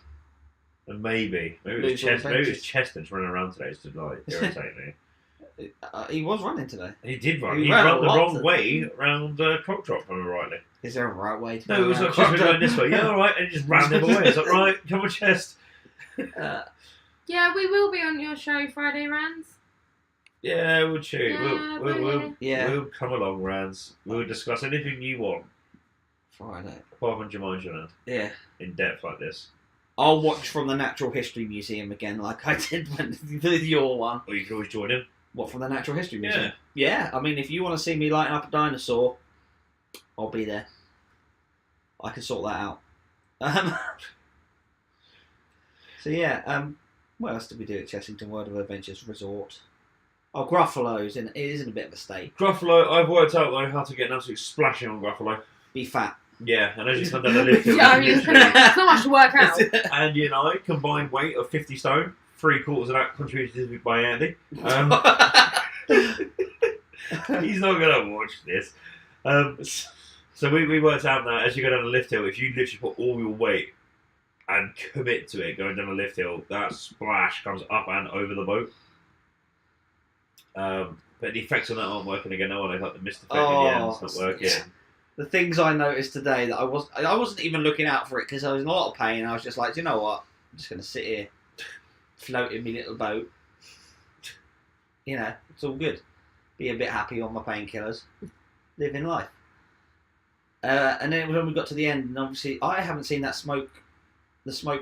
And maybe it was Lose all the maybe it was benches. Chestnuts running around today to like irritate me. He was running today. He did run. He He ran ran a the lot wrong today. way around Croc Drop, if I remember rightly. Is there a right way to No, go it was around like Chest was Croc going this way. Yeah, all right, and he just ran the other way. It's like, right, come on, Chest. Yeah, we will be on your show Friday, Rans. Yeah, we'll shoot. Yeah, We'll come along, Rans. We'll discuss anything you want, Friday. apart from Jumanji Land, Yeah. in depth like this. I'll watch from the Natural History Museum again, like I did with your one. Or you can always join in. What, from the Natural History Museum? Yeah. Yeah, I mean, if you want to see me lighting up a dinosaur, I'll be there. I can sort that out. So yeah, what else did we do at Chessington World of Adventures Resort? Oh, Gruffalo's, it is in a bit of a state. Gruffalo, I've worked out though how to get an absolute splashing on Gruffalo. Be fat. Yeah, and as you come down the lift, Yeah, I mean, it's not much to work out. Andy and I, combined weight of 50 stone, 3/4 of that contributed by Andy. He's not going to watch this. So we worked out that as you go down the lift hill, if you literally put all your weight and commit to it going down the lift hill, that splash comes up and over the boat. But the effects on that aren't working again. No one, like the mist effect in the end, it's not working. The things I noticed today that I wasn't even looking out for it because I was in a lot of pain. I was just like, do you know what? I'm just going to sit here, float in my little boat. You know, it's all good. Be a bit happy on my painkillers, living life. And then when we got to the end, and obviously I haven't seen the smoke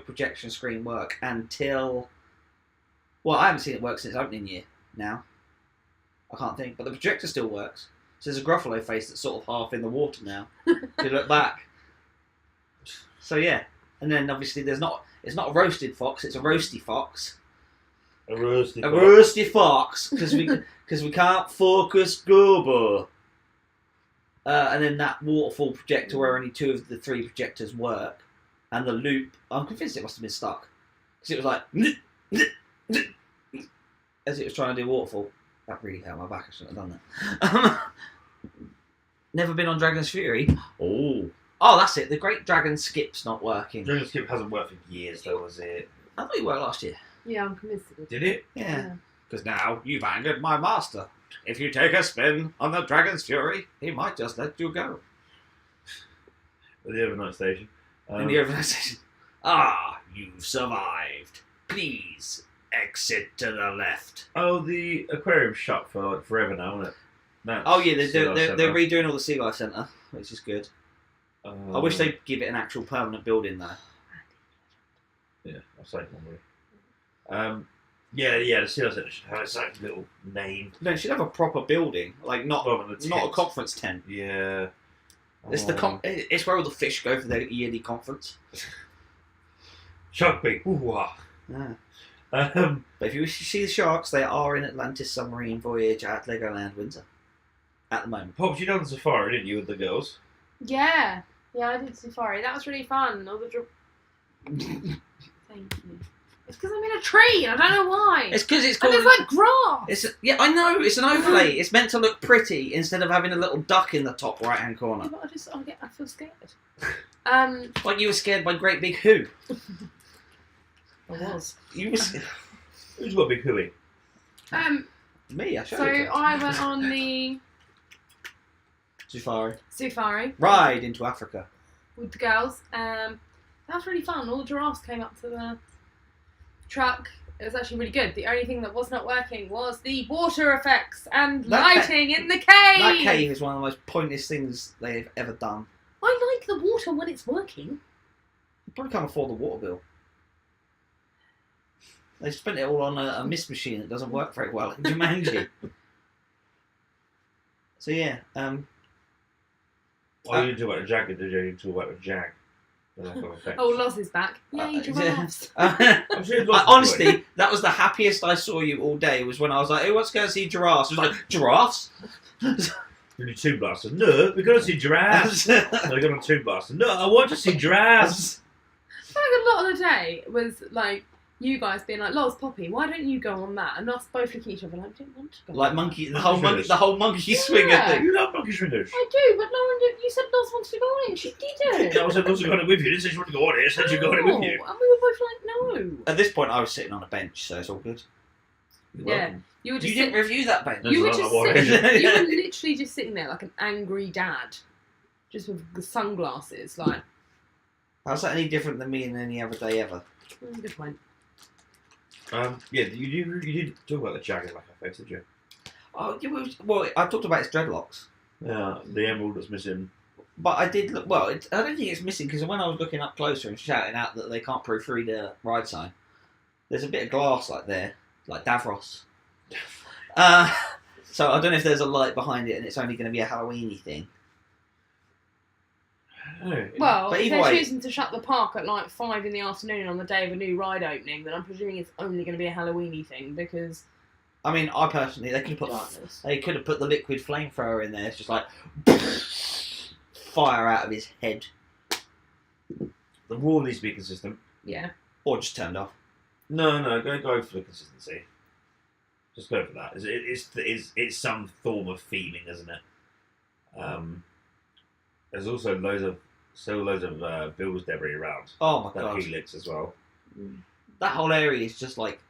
projection screen work until. Well, I haven't seen it work since opening year. Now, I can't think, but the projector still works. So there's a Gruffalo face that's sort of half in the water now. If you look back. So yeah, and then obviously it's not a roasted fox, it's a roasty fox. A roasty A roasty fox because we can't focus Gobo. And then that waterfall projector where only 2 of the 3 projectors work, and the loop. I'm convinced it must have been stuck because it was like as it was trying to do waterfall. That really hurt my back. I shouldn't have done that. Never been on Dragon's Fury. Oh, that's it. The Great Dragon Skip's not working. Dragon Skip hasn't worked for years, though, was it? I thought it worked last year. Yeah, I'm convinced it did. Did it? Yeah. Because now you've angered my master. If you take a spin on the Dragon's Fury, he might just let you go. At the overnight station. In the overnight station. Ah, you've survived. Please exit to the left. Oh, the aquarium's shut for like forever now, isn't it? Oh yeah, they're redoing all the Sea Life Centre, which is good. I wish they'd give it an actual permanent building though. Yeah, I'll say one more. Yeah, the Sea Life Centre should have its own little name. No, it should have a proper building, like not a conference tent. Yeah. It's it's where all the fish go for their yearly conference. Shark Bait. Ooh-wah. Yeah. Um, But if you wish to see the sharks, they are in Atlantis Submarine Voyage at Legoland Windsor at the moment. Pops, you done the safari, didn't you, with the girls? Yeah, I did safari. That was really fun. All the Thank you. It's because I'm in a tree. I don't know why. It's because it's And called. there's like grass. Yeah, I know. It's an overlay. It's meant to look pretty instead of having a little duck in the top right-hand Yeah, corner, but I feel scared. like you were scared by Great Big Who. I was. You was Who's got a big hooey? me. I showed So you. I went on the Safari. safari Ride into Africa. with the girls. That was really fun. All the giraffes came up to the truck. It was actually really good. The only thing that was not working was the water effects and lighting in the cave. That cave is one of the most pointless things they've ever done. I like the water when it's working. You probably can't afford the water bill. They spent it all on a mist machine that doesn't work very well in Jumanji. So yeah, Oh, you didn't talk about the Jag, did you? You didn't talk about the Jag. The lack of effects. Oh, Loz is back. Yay, yeah. giraffes. I'm sure Loz Honestly, that was the happiest I saw you all day. Was when I was like, "Hey, let's go see giraffes." It was like giraffes. We need two blasters. No, we're going to see giraffes. No, we're going to two blasters. No, I want to see giraffes. I feel like a lot of the day was like you guys being like, Loz, Poppy, why don't you go on that? And us both looking at each other like, I don't want to go Like on monkey, that. the whole monkey swinger Yeah. thing. You love monkey swingers. I do, but Lauren, you said Loz wanted to go on it and she didn't. Yeah, I said Loz was going it with you. Didn't say she wanted to go on it. I said she got it with you. And we were both like, no. At this point, I was sitting on a bench, so it's all good. You're Yeah. welcome. You were You just didn't review that bench. you were That's just not what I sitting, you were literally just sitting there like an angry dad. Just with the sunglasses, like How's that any different than me in any other day ever? good point. Yeah, you did talk about the Jag in Lack of Effects, did you? Oh, well, I talked about its dreadlocks, Yeah, the emerald that's missing. but I did look. Well, I don't think it's missing because when I was looking up closer and shouting out that they can't proofread a ride sign, there's a bit of glass like there, like Davros. So I don't know if there's a light behind it and it's only going to be a Halloweeny thing. Oh, Well, But if either they're way- choosing to shut the park at like 5 in the afternoon on the day of a new ride opening, then I'm presuming it's only going to be a Halloweeny thing because I mean, I personally, they could have put the liquid flamethrower in there. It's just like fire out of his head, the raw needs to be consistent. Yeah. or just turned off. No, go for the consistency. Just go for that. It's some form of feeling, isn't it? There's also loads of Bill's debris around. Oh my That god, helix as well. that whole area is just like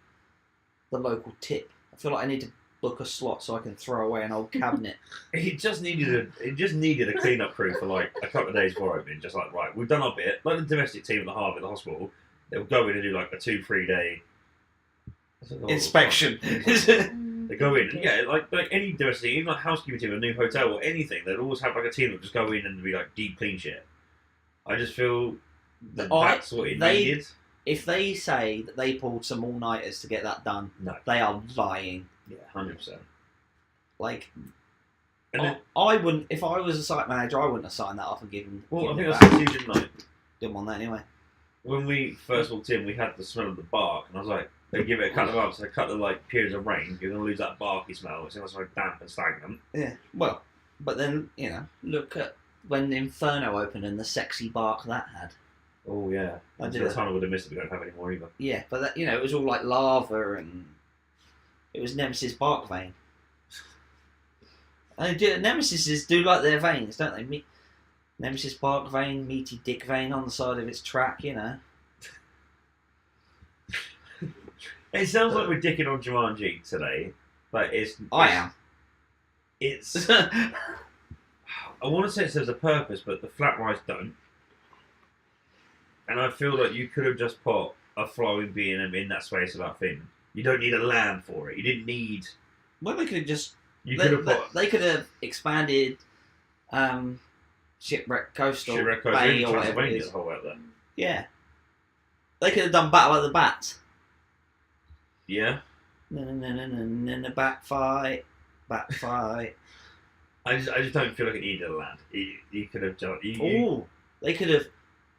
the local tip. I feel like I need to book a slot so I can throw away an old cabinet. It just needed a clean-up crew for like a couple of days before opening. Just like, right, we've done our bit. Like the domestic team at the Harvard, the hospital, they'll go in and do like a 2-3 day Inspection. They go in, and yeah, like any domestic, even like housekeeping team, a new hotel or anything, they'd always have like a team that would just go in and be like deep clean shit. I just feel that that's what it needed. If they say that they pulled some all-nighters to get that done, No. they are lying. Yeah, 100%. Like, And then, I wouldn't. If I was a site manager, I wouldn't have signed that off and given. well, I given think it I back. said to you, didn't I? Didn't want that anyway. When we first walked in, we had the smell of the bark, and I was like, they give it a couple of months, they cut the like periods of rain, you're gonna lose that barky smell. It's almost like damp and stagnant. Yeah. Well, but then look at when the Inferno opened and the sexy bark that had. Oh yeah, I did the it. time I would have missed it. We don't have any more either. Yeah, but that, it was all like lava and it was Nemesis bark vein. And Nemesises do like their veins, don't they? Nemesis bark vein, meaty dick vein on the side of its track, It sounds like we're dicking on Jumanji today, but I am. It's. I want to say it serves a purpose, but the flat rides don't. And I feel like you could have just put a flying being in that space without thinking. You don't need a land for it. You didn't need. Well, they could have just. You could have put. They could have expanded Shipwreck Coastal Bay or whatever it is. The whole out there. Yeah. They could have done Battle of the Bats. Yeah. Bat fight. I just don't feel like it needed a land. You could have done. They could have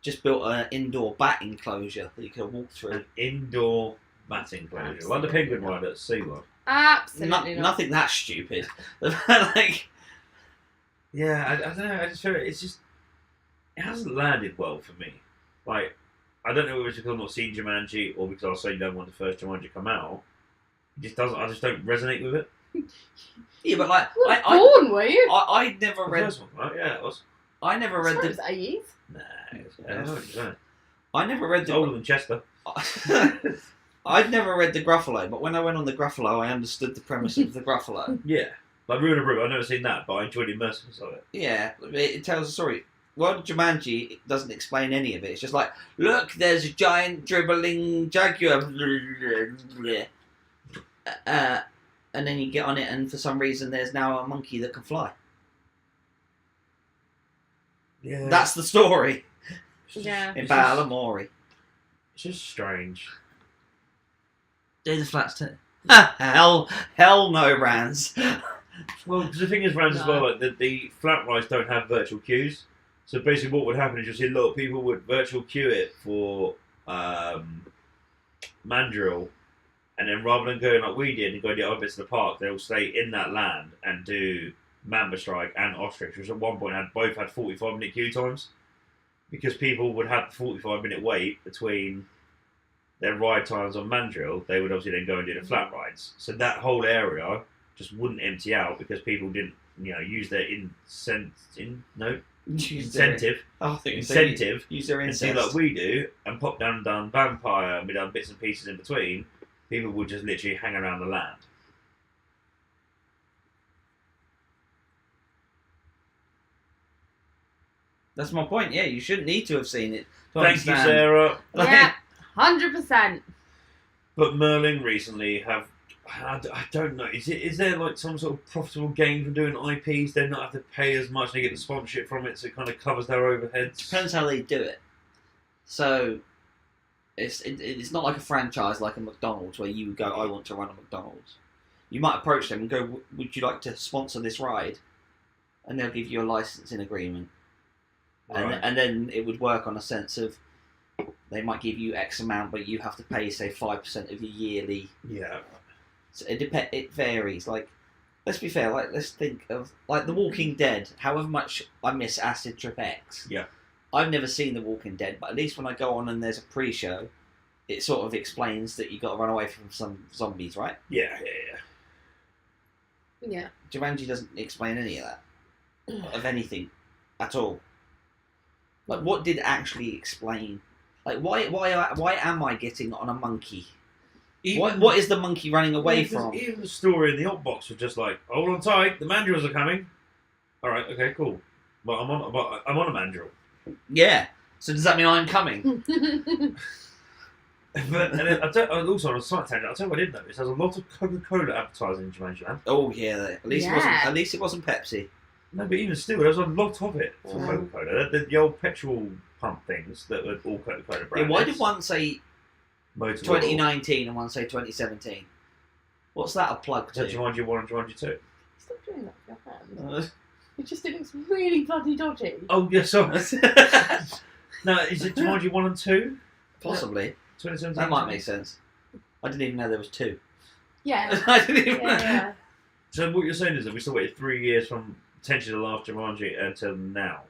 just built an indoor bat enclosure that you could walk through. An indoor bat enclosure, like the penguin ride at SeaWorld. Absolutely not. Nothing that stupid. Like, yeah, I don't know. I just feel it hasn't landed well for me. Like, I don't know whether it's because I'm not seeing Jumanji or because I was saying when the first Jumanji come out. It just doesn't. I just don't resonate with it. Yeah, but like, born, were you? I never The read. first one, right? Yeah, it was. I never read It was the. 80s. Nah, I never read it's the. older than Chester. I'd never read the Gruffalo, but when I went on the Gruffalo, I understood the premise of the Gruffalo. Yeah, like Ruin of Rue. I've never seen that, but I enjoyed the immersiveness of it. Yeah, it tells a story. Well, Jumanji it doesn't explain any of it. It's just like, look, there's a giant dribbling jaguar. And then you get on it, and for some reason, there's now a monkey that can fly. Yeah, That's the story Yeah. in Balamori. It's just strange. Do the flats too. Hell no, Rans. Well, because the thing is, Rand, as No. well, like, the flat rides don't have virtual queues. So basically, what would happen is you'll see a lot of people would virtual queue it for Mandrill, and then rather than going like we did and go to the other bits of the park, they'll stay in that land and do Mamba Strike and Ostrich, which at one point both had 45-minute queue times, because people would have the 45-minute wait between their ride times on Mandrill. They would obviously then go and do the flat rides. So that whole area just wouldn't empty out because people didn't, use their incentive. I think Incentive. Use their And incest. see like we do, and pop down and done Vampire, and we done bits and pieces in between. People would just literally hang around the land. That's my point. Yeah, you shouldn't need to have seen it. to Thank you, understand. Sarah. Like, Yeah, 100%. But Merlin recently have. I don't know. Is there like some sort of profitable gain from doing IPs? They not have to pay as much. They get the sponsorship from it, so it kind of covers their overheads. Depends how they do it. So, it's not like a franchise like a McDonald's where you go, I want to run a McDonald's. You might approach them and go, would you like to sponsor this ride? And they'll give you a licensing agreement. Right. And then it would work on a sense of they might give you X amount, but you have to pay, say, 5% of your yearly. Yeah. So it varies. Like, let's be fair. Like, let's think of like The Walking Dead. However much I miss Acid Trip X. Yeah. I've never seen The Walking Dead, but at least when I go on and there's a pre-show, it sort of explains that you got to run away from some zombies, right? Yeah. Yeah. Jumanji doesn't explain any of that, of anything, at all. Like, what did actually explain? Like, why am I getting on a monkey? What is the monkey running away from? Even the story in the hot box was just like, hold on tight, the mandrills are coming. All right, okay, cool. But I'm on a mandrill. Yeah. So does that mean I'm coming? But and then, also on a side tangent, I'll tell you what I did notice. There's a lot of Coca-Cola advertising in Jumanji Land. Oh yeah. At least it wasn't Pepsi. No, but even still, there's a lot of it for Coca-Cola. The old petrol pump things that were all Coca-Cola Yeah, branded. why did one say Motor 2019 and one say 2017? What's that a plug Oil? to? Jumanji 1 and Jumanji 2. Stop doing that with your hand. It looks really bloody dodgy. Oh, yeah, sorry. No, is it Jumanji 1 and 2? Possibly. 2017? That might make sense. I didn't even know there was two. Yeah. I didn't even know. Yeah. So what you're saying is that we still waited 3 years from potentially the last Jumanji until now.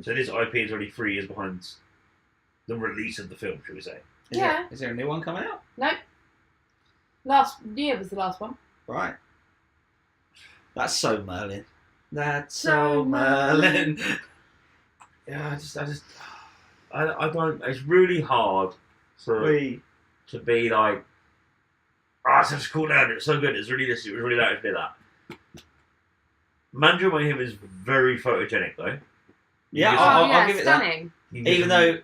So this IP is already 3 years behind the release of the film, should we say? Is there a new one coming out? Nope. Last year was the last one. Right. That's so Merlin. That's So so Merlin. Yeah, I don't. It's really hard to be like, it's such a cool land. It's so good. It's really this. It was really that. It's that. Mandrill by him is very photogenic though. Yeah, Because- I'll give it that. stunning. Even though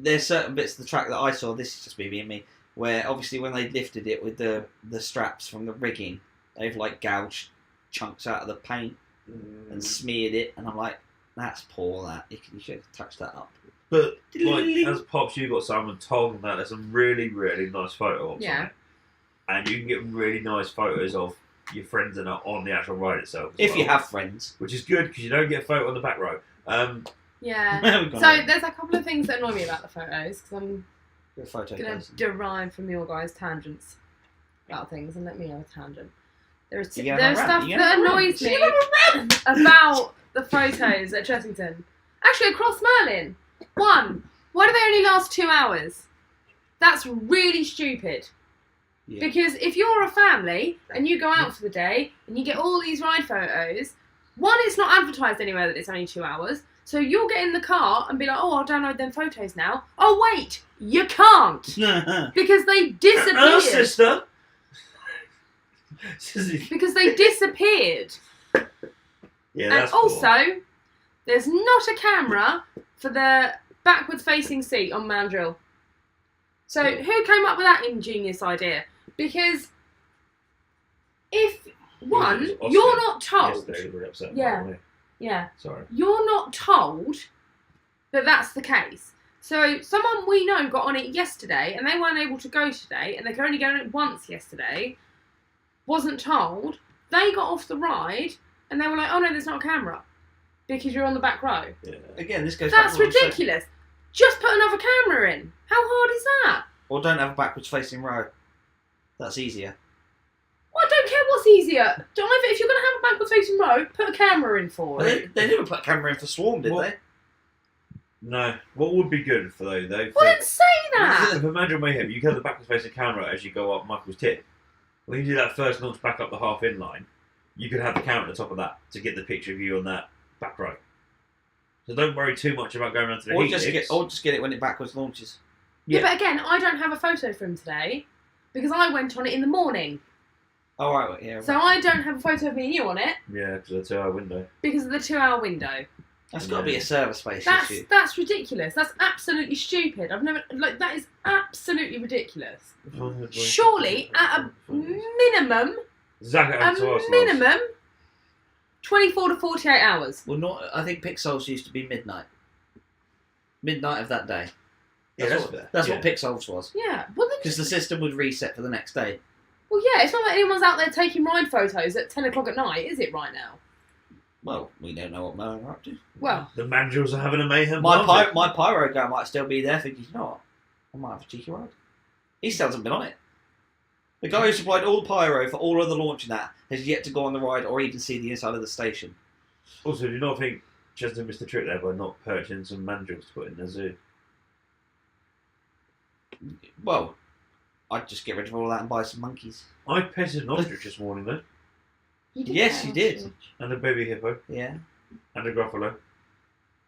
there's certain bits of the track that I saw. This is just me being me. Where obviously when they lifted it with the straps from the rigging, they've like gouged chunks out of the paint and smeared it, and I'm like, that's poor. That you should have touched that up. But like as Pops, you got Simon told that there's some really really nice photo ops on it, and you can get really nice photos of your friends and on the actual ride itself. If you have friends, which is good because you don't get a photo on the back row. Yeah. So there's a couple of things that annoy me about the photos because I'm going to derive from your guys' tangents about things and let me have a tangent. There's stuff that annoys me about the photos at Chessington. Actually, across Merlin. One, why do they only last 2 hours? That's really stupid. Yeah. Because if you're a family and you go out for the day and you get all these ride photos, one, it's not advertised anywhere that it's only 2 hours. So you'll get in the car and be like, oh, I'll download them photos now. Oh, wait, you can't. Because they disappeared. Oh, sister. Because they disappeared. Yeah, and also, there's not a camera for the backwards facing seat on Mandrill. So who came up with that ingenious idea? Because if one, you're not told. Yeah. Sorry. You're not told that that's the case. So someone we know got on it yesterday and they weren't able to go today and they could only go on it once yesterday, wasn't told. They got off the ride and they were like, oh no, there's not a camera because you're on the back row. Yeah. Again, this goes That's ridiculous. Just put another camera in. How hard is that? Or don't have a backwards facing row. That's easier. Well, I don't care what's easier. If you're going to have a backwards facing row, put a camera in for it. They never put a camera in for Swarm, did they? No. What would be good for though? Well, then say that. If Imagine Mayhem, you have the backwards facing camera as you go up Michael's tip. When you do that first launch back up the half in line, you could have the camera at the top of that to get the picture of you on that back row. So don't worry too much about going around to the or just get it when it backwards launches. Yeah, but again, I don't have a photo from today because I went on it in the morning. Oh, right, yeah. Right. So I don't have a photo of me and you on it. Yeah, because of the 2 hour window. Because of the 2 hour window. That's got to be a server space issue. That's ridiculous. That's absolutely stupid. That is absolutely ridiculous. Surely, at a minimum, 24 to 48 hours. Well, I think Pixels used to be midnight. Midnight of that day. That's what Pixels was. Yeah. Because the system would reset for the next day. Well, yeah, it's not like anyone's out there taking ride photos at 10 o'clock at night, is it, right now? Well, we don't know what Merlin are up to. Well, the Mandrills are having a mayhem. My pyro guy might still be there thinking, you know what? I might have a cheeky ride. He still hasn't been on it. The guy who supplied all pyro for all of the launch in that has yet to go on the ride or even see the inside of the station. Also, do you not think Chester missed the trick there by not purchasing some mandrills to put in the zoo? Well, I'd just get rid of all that and buy some monkeys. I petted an ostrich this morning, though. Yes, you did. And a baby hippo. Yeah. And a gruffalo.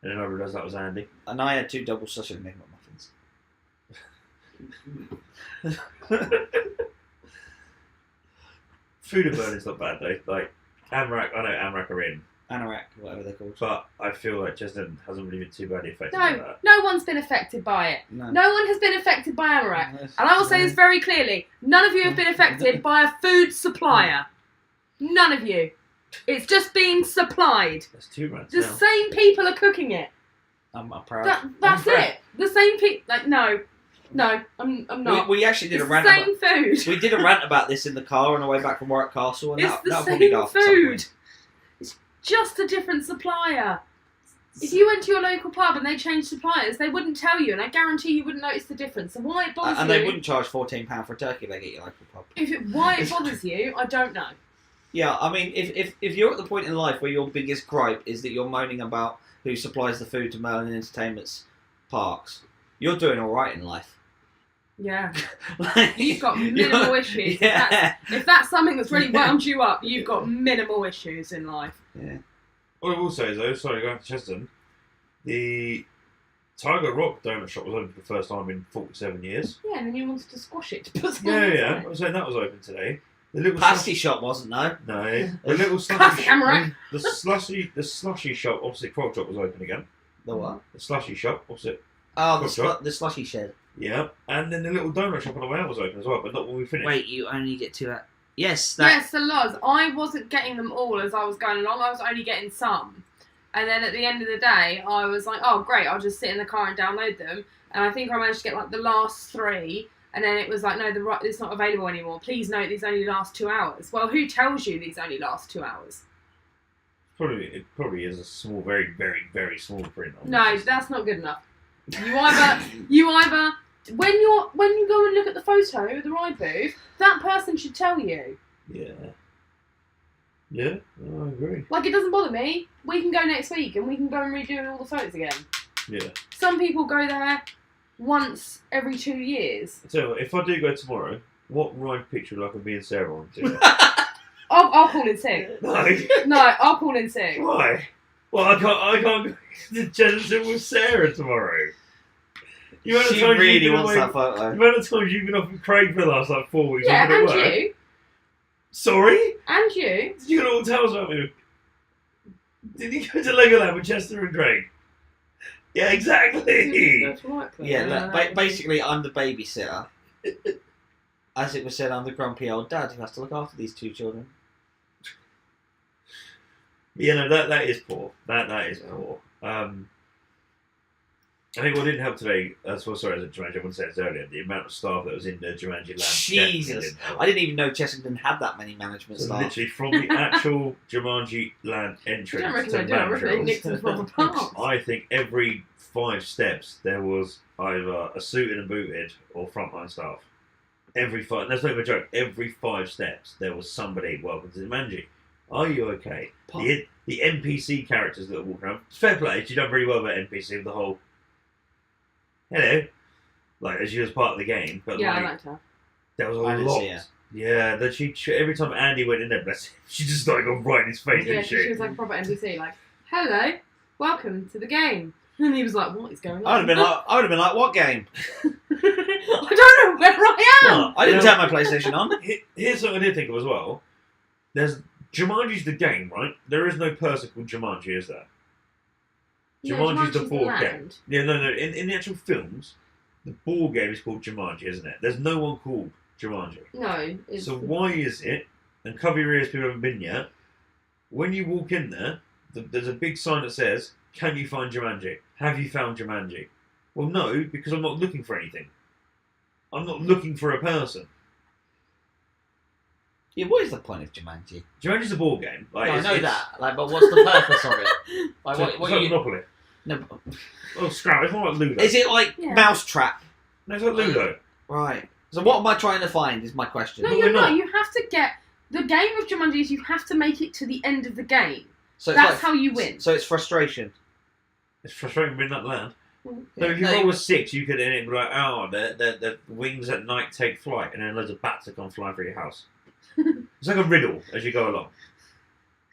And then I realised that was Andy. And I had 2 double sausage and egg muffins. Food and burning's not bad, though. Like, Amarak, I know Amarak are in. Anorak, whatever they're called. But I feel like Chester hasn't really been too badly affected by that. No one's been affected by it. No one has been affected by Amarak. And I will say this very clearly. None of you have been affected by a food supplier. None of you. It's just being supplied. That's 2 months The same people are cooking it. I'm proud. That's it. The same people. Like, no, I'm not. We actually did a rant. Same food. We did a rant about this in the car on the way back from Warwick Castle, and it's the same food. It's just a different supplier. If you went to your local pub and they changed suppliers, they wouldn't tell you, and I guarantee you wouldn't notice the difference. So why it bothers you? And they wouldn't charge £14 for a turkey leg at your local pub. Why it bothers you, I don't know. Yeah, I mean, if you're at the point in life where your biggest gripe is that you're moaning about who supplies the food to Merlin Entertainment's parks, you're doing all right in life. Yeah. You've got minimal issues. Yeah. If that's something that's really wound you up, you've got minimal issues in life. Yeah. What I will say is, though, sorry, going to Cheston, the Tiger Rock donut shop was open for the first time in 47 years. Yeah, and then you wanted to squash it to put something Yeah. I was saying that was open today. The little pasty shop wasn't, no. No, the little slushy shop. The slushy shop opposite Frog Shop was open again. The what? The slushy shop opposite Oh, Coffee the slushy shed. Yeah, and then the little donut shop on the way out was open as well, but not when we finished. Wait, you only get 2 out. Yes, Yes, the laws. I wasn't getting them all as I was going along. I was only getting some. And then at the end of the day, I was like, oh, great, I'll just sit in the car and download them. And I think I managed to get like the last 3. And then it was like, no, it's not available anymore. Please note these only last 2 hours. Well, who tells you these only last 2 hours? It probably is a small, very, very, very small print. No, that's not good enough. You either when you go and look at the photo of the ride booth, that person should tell you. Yeah. Yeah, I agree. Like, it doesn't bother me. We can go next week and we can go and redo all the photos again. Yeah. Some people go there once every 2 years. So if I do go tomorrow, what ride picture would I be and Sarah on? I'll call in sick. No. No, I'll call in sick. Why? Well, I can't go to Chessington with Sarah tomorrow. She really wants that photo. The amount of times you've been off with Craig for the last like 4 weeks. Yeah, and work. you. Sorry? And you. Did you get all tales about me? Did you go to Legoland with Chester and Craig? Yeah, exactly. Yeah, look, basically, I'm the babysitter. As it was said, I'm the grumpy old dad who has to look after these 2 children. Yeah, no, that is poor. That is poor. I think what didn't help today, sorry, as a Jumanji, I wouldn't say this earlier, the amount of staff that was in the Jumanji land. Jesus. I didn't even know Chessington had that many management So staff. literally from the actual Jumanji land entrance to Mandrals, I think every 5 steps there was either a suited and booted or frontline staff. Every 5, and that's not even a joke, every 5 steps there was somebody, welcome to Jumanji. Are you okay? The NPC characters that are walking around, fair play, you've done really well with NPC with the whole hello, like as she was part of the game, but yeah, like, I liked her. there was a I didn't lot. see her. Yeah, that she every time Andy went in there, bless him, she just started going right in his face, Yeah, didn't she was like a proper NPC, like, hello, welcome to the game. And he was like, what is going on? I would have been like, what game? I don't know where I am. Oh, I didn't turn my PlayStation on. Here's something I did think of as well. There's Jumanji's the game, right? There is no person called Jumanji, is there? Jumanji's the board game. Yeah, no. In the actual films, the board game is called Jumanji, isn't it? There's no one called Jumanji. No. So why is it, and cover your ears if you haven't been yet, when you walk in there, there's a big sign that says, can you find Jumanji? Have you found Jumanji? Well, no, because I'm not looking for anything. I'm not looking for a person. Yeah, what is the point of Jumanji? Jumanji's a board game. Like, I know that. Like, but what's the purpose of it? Like, It's what like you... Monopoly. No, Oh, Scrabble. It's more like Ludo. is it like Mousetrap? No, it's like Ludo. Right. So what am I trying to find is my question. No, But you're we're not. not. You have to get... The game of Jumanji is you have to make it to the end of the game. So it's That's like, how you win. So it's frustration. It's frustrating being in that land. Mm. No, if you No, roll a 6, you could end it be like, oh, the wings at night take flight, and then loads of bats that come flying through your house. It's like a riddle as you go along.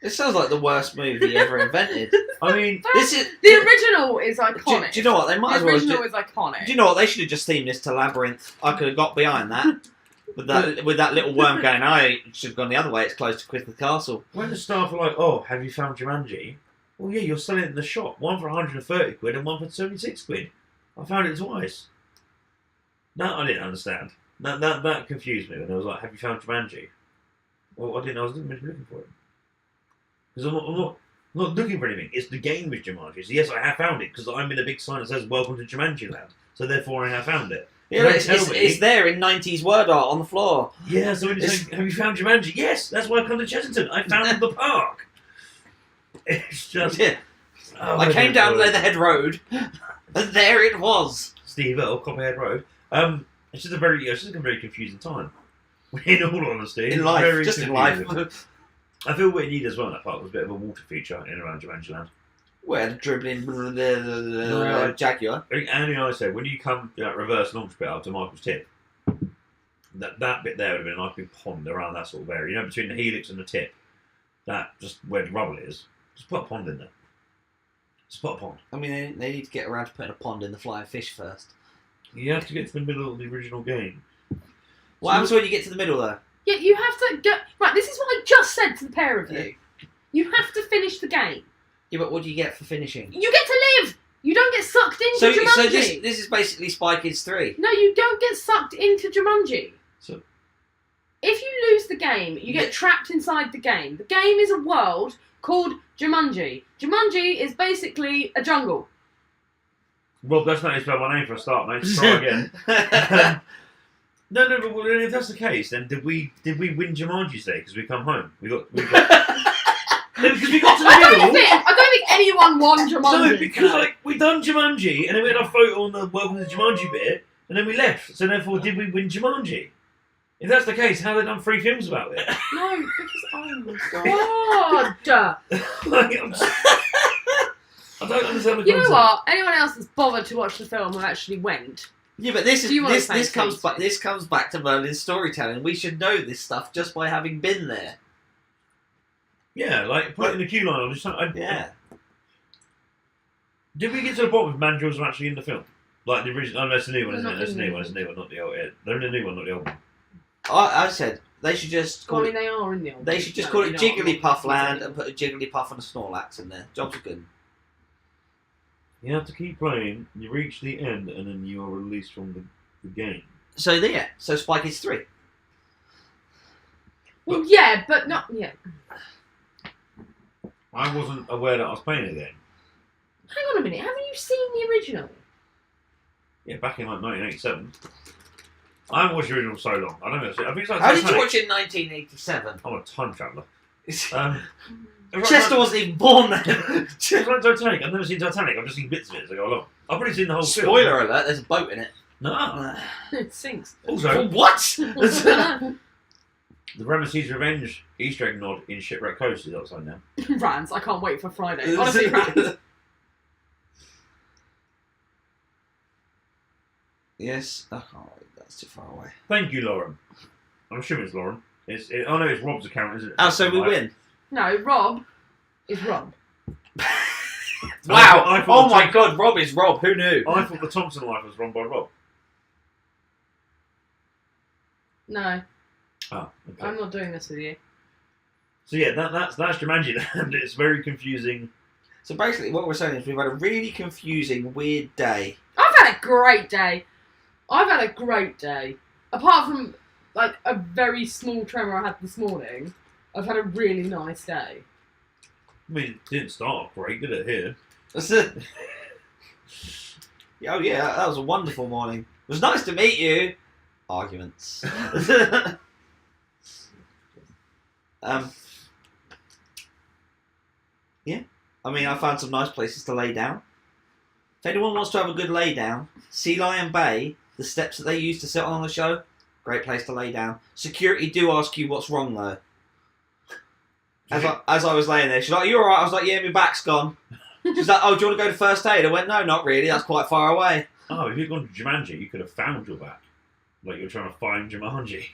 It sounds like the worst movie ever invented. I mean, This is The original is iconic. Do you know what they might The as well? original is iconic. Do you know what they should have just themed this to Labyrinth? I could have got behind that. With that little worm going, I should have gone the other way. It's close to Quithworth Castle. when the staff are like, oh, have you found Jumanji? Well, yeah, you're selling it in the shop. One for 130 quid and one for 76 quid. I found it twice. That I didn't understand. That confused me when I was like, have you found Jumanji? Well, I didn't. I was looking for it. Because I'm not looking for anything. It's the game with Jumanji. So yes, I have found it because I'm in a big sign that says "Welcome to Jumanji Land." So therefore, I have found it. Yeah, it's there in 90s word art on the floor. Yeah. So when you say, "Have you found Jumanji?" Yes, that's why I come to Chessington. I found the park. It's just. Yeah. Oh, I came down Leatherhead Road, and there it was. Steve Earle, Copperhead Road. It's just a very confusing time. In all honesty, In life, very just in confusing. life. I feel what it needed as well. That part was a bit of a water feature in and around Jumanji Land. Where the dribbling Jaguar. I think Andy and I said when you come that reverse launch bit up to Michael's tip, that bit there would have been a nice big pond around that sort of area. You know, between the helix and the tip, that just where the rubble is. Just put a pond in there. Just put a pond. I mean, they need to get around to putting a pond in the flying fish first. You have to get to the middle of the original game. What happens when you get to the middle there? Yeah, you have to go... Right, this is what I just said to the pair of you. You have to finish the game. Yeah, but what do you get for finishing? You get to live! You don't get sucked into So Jumanji. this is basically Spy Kids 3. No, you don't get sucked into Jumanji. So- If you lose the game, you get trapped inside the game. The game is a world called Jumanji. Jumanji is basically a jungle. Rob, that's not how you spell my name for a start, mate. Try again. No, but well, if that's the case, then did we win Jumanji today? Because we come home. We got. No, because we got to the middle. I don't think anyone won Jumanji. No, because we done Jumanji, and then we had our photo on the Welcome to Jumanji bit, and then we left. So therefore, did we win Jumanji? If that's the case, how have they done 3 films about it? No, because oh my god. I don't understand the You know concept. what? Anyone else that's bothered to watch the film who actually went. Yeah, but this comes back. This comes back to Merlin's storytelling. We should know this stuff just by having been there. Yeah, put it in the queue line. Yeah. Did we get to the bottom if mandrills are actually in the film? Like the original? Oh, that's the new one, isn't They're it? not That's in the the new one. That's the new one, not the old. They're in the new one, not the old one. I said they should just Well, call I it. mean, they are in the old. They should just no, call it they're not. Jigglypuff Land and put a Jigglypuff and a Snorlax in there. Jobs are good. You have to keep playing. You reach the end, and then you are released from the game. So there. So Spy Kids 3. Well, yeah, but not yeah. I wasn't aware that I was playing it then. Hang on a minute. Haven't you seen the original? Yeah, back in 1987. I haven't watched the original so long. I don't know. I think it's like How did you Titanic. watch it in 1987? I'm a time traveller. Chester wasn't even born then. It's like Titanic. I've never seen Titanic. I've just seen bits of it as I go along. I've probably seen the whole film. Spoiler alert: there's a boat in it. No. It sinks. Also, What? the Ramesses Revenge Easter egg nod in Shipwreck Coast is upside down. Rans, I can't wait for Friday. Honestly, Rans. Yes. Oh, that's too far away. Thank you, Lauren. I'm assuming it's Lauren. I know it's Rob's account, isn't it? Oh, so we win. No, Rob is Rob. Wow! I thought Oh the my God, Rob is Rob. Who knew? I thought the Thompson wife was run by Rob. No, Oh, okay. I'm not doing this with you. So yeah, that's Jumanji Land. It's very confusing. So basically, what we're saying is we've had a really confusing, weird day. I've had a great day. Apart from like a very small tremor I had this morning, I've had a really nice day. I mean, it didn't start off great, did it? Here. That's it. Oh yeah, that was a wonderful morning. It was nice to meet you. Arguments. Yeah. I mean, I found some nice places to lay down. If anyone wants to have a good lay down, Sea Lion Bay, the steps that they use to sit on the show, great place to lay down. Security do ask you what's wrong though. As I was laying there, she's like, "Are you alright?" I was like, "Yeah, my back's gone." She's like, "Oh, do you want to go to first aid?" I went, "No, not really. That's quite far away." Oh, if you'd gone to Jumanji, you could have found your back. Like you're trying to find Jumanji.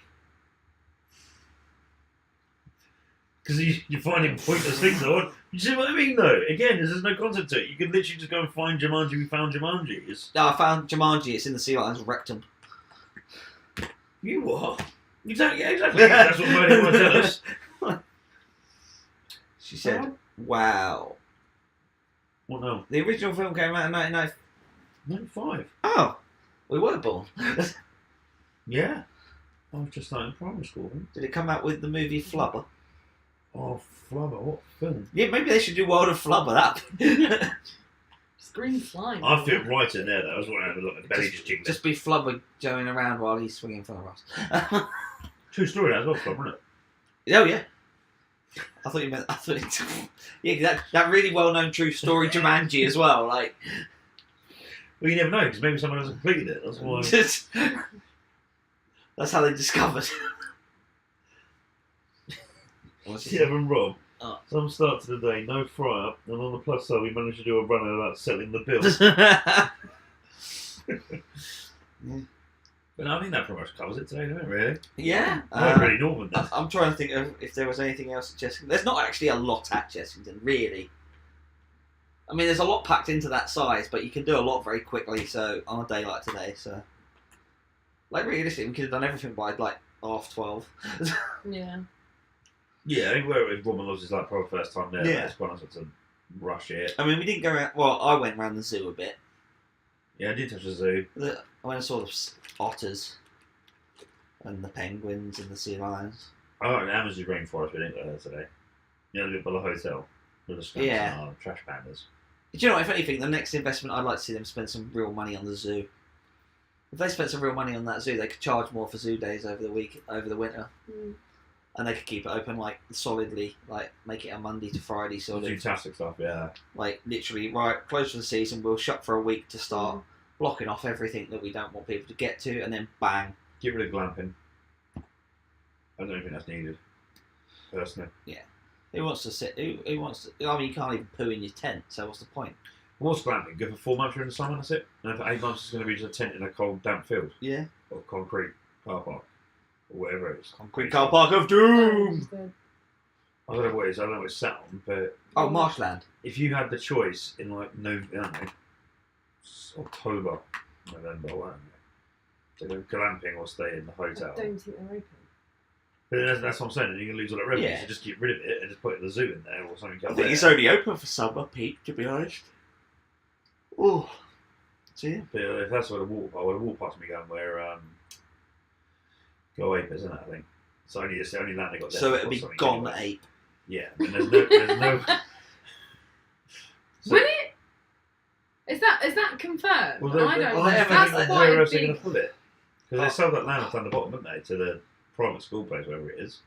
Because you're finding pointless things, though. You see what I mean, though? Again, there's no concept to it. You can literally just go and find Jumanji. We found Jumanji. No, I found Jumanji. It's in the Sea Lion's rectum. You what? Exactly. Yeah, exactly. That's what Moni want to tell us. She said, "Wow." What now? The original film came out in 1995. 95. Oh, we were born. Yeah. I was just starting primary school. Then. Did it come out with the movie Flubber? Oh, Flubber, what film? Yeah, maybe they should do World of Flubber. That. Screen flying. I fit right in there, though. I was wanting to have a look at the belly just jiggling. Just be Flubber going around while he's swinging for the us. True story, that as well, Flubber, isn't it? Oh yeah. I thought you meant. Yeah, that really well-known true story Jumanji as well. Like. Well, you never know, because maybe someone hasn't completed it. That's why. That's how they discovered. Kev and Rob. Oh. Some start to the day, no fry up, and on the plus side, we managed to do a run without settling the bill. Yeah. But no, I think that pretty much covers it today, doesn't it, really? Yeah. Not really Norman then. I'm trying to think of if there was anything else at Chessington. There's not actually a lot at Chessington, really. I mean, there's a lot packed into that size, but you can do a lot very quickly. So on a day like today, so like realistically, we could have done everything by like 12:30. Yeah. Yeah, I think where it was Roman loves is like probably first time there. Yeah. It's quite nice to rush it. I mean, we didn't go around. Well, I went around the zoo a bit. Yeah, I did touch the zoo. I went and saw the otters and the penguins and the sea lions. I like the Amazon rainforest we didn't go there today. Yeah, live by the hotel with the skunks and our trash pandas. Do you know what, if anything, the next investment, I'd like to see them spend some real money on the zoo. If they spent some real money on that zoo, they could charge more for zoo days over the winter. And they could keep it open, like, solidly, like, make it a Monday to Friday sort of. Fantastic stuff, yeah. Like, literally, right, close for the season, we'll shut for a week to start blocking off everything that we don't want people to get to, and then bang. Get rid of glamping. I don't think that's needed, personally. Yeah. Who wants to sit? Who wants to? I mean, you can't even poo in your tent, so what's the point? What's glamping? Go for 4 months during the summer, that's it? And for 8 months, it's going to be just a tent in a cold, damp field. Yeah. Or concrete car park. Or whatever it is. Concrete car park of doom! I don't know what it is, I don't know what it's set on, but... Oh, marshland. If you had the choice in, like, October, November, whatever, to go glamping or stay in the hotel. I don't think they're open. But then that's what I'm saying, you're going to lose all that revenue, Yeah. so just get rid of it and just put the zoo in there or something else. I think it's only open for summer, Pete, to be honest. Oh. So, yeah. But if that's where the water park's going to be going, where Go Ape, isn't it, I think? It's the only land they got there. So it'll be gone anyway. ape. Yeah, and there's no... Will it? Is that confirmed? Well, I don't know. they haven't That's even- quite where a else are they going big... to put it? Because they sell that land up down the bottom, didn't they, to the private school place, wherever it is.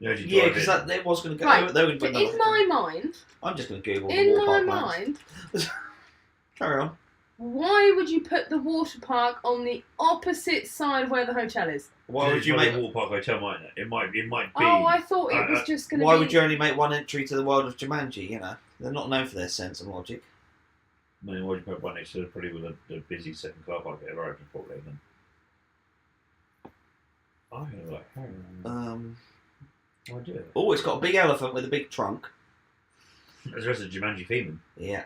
You know, as you Yeah, drive because in. they was going to go. Right, They would but in my mind, I'm just going to Google the in water my park plans. mind, Carry on. why would you put the water park on the opposite side where the hotel is? Why would you make make? a water park hotel? Might it? It might be. Oh, I thought it was just going to be... Why would you only make one entry to the world of Jumanji? You know, they're not known for their sense and logic. I mean, why would you put one next to probably with the busy second car park ever open probably then? I don't know, why do it? Oh, it's got a big elephant with a big trunk. As the rest of Jumanji theming. Yeah.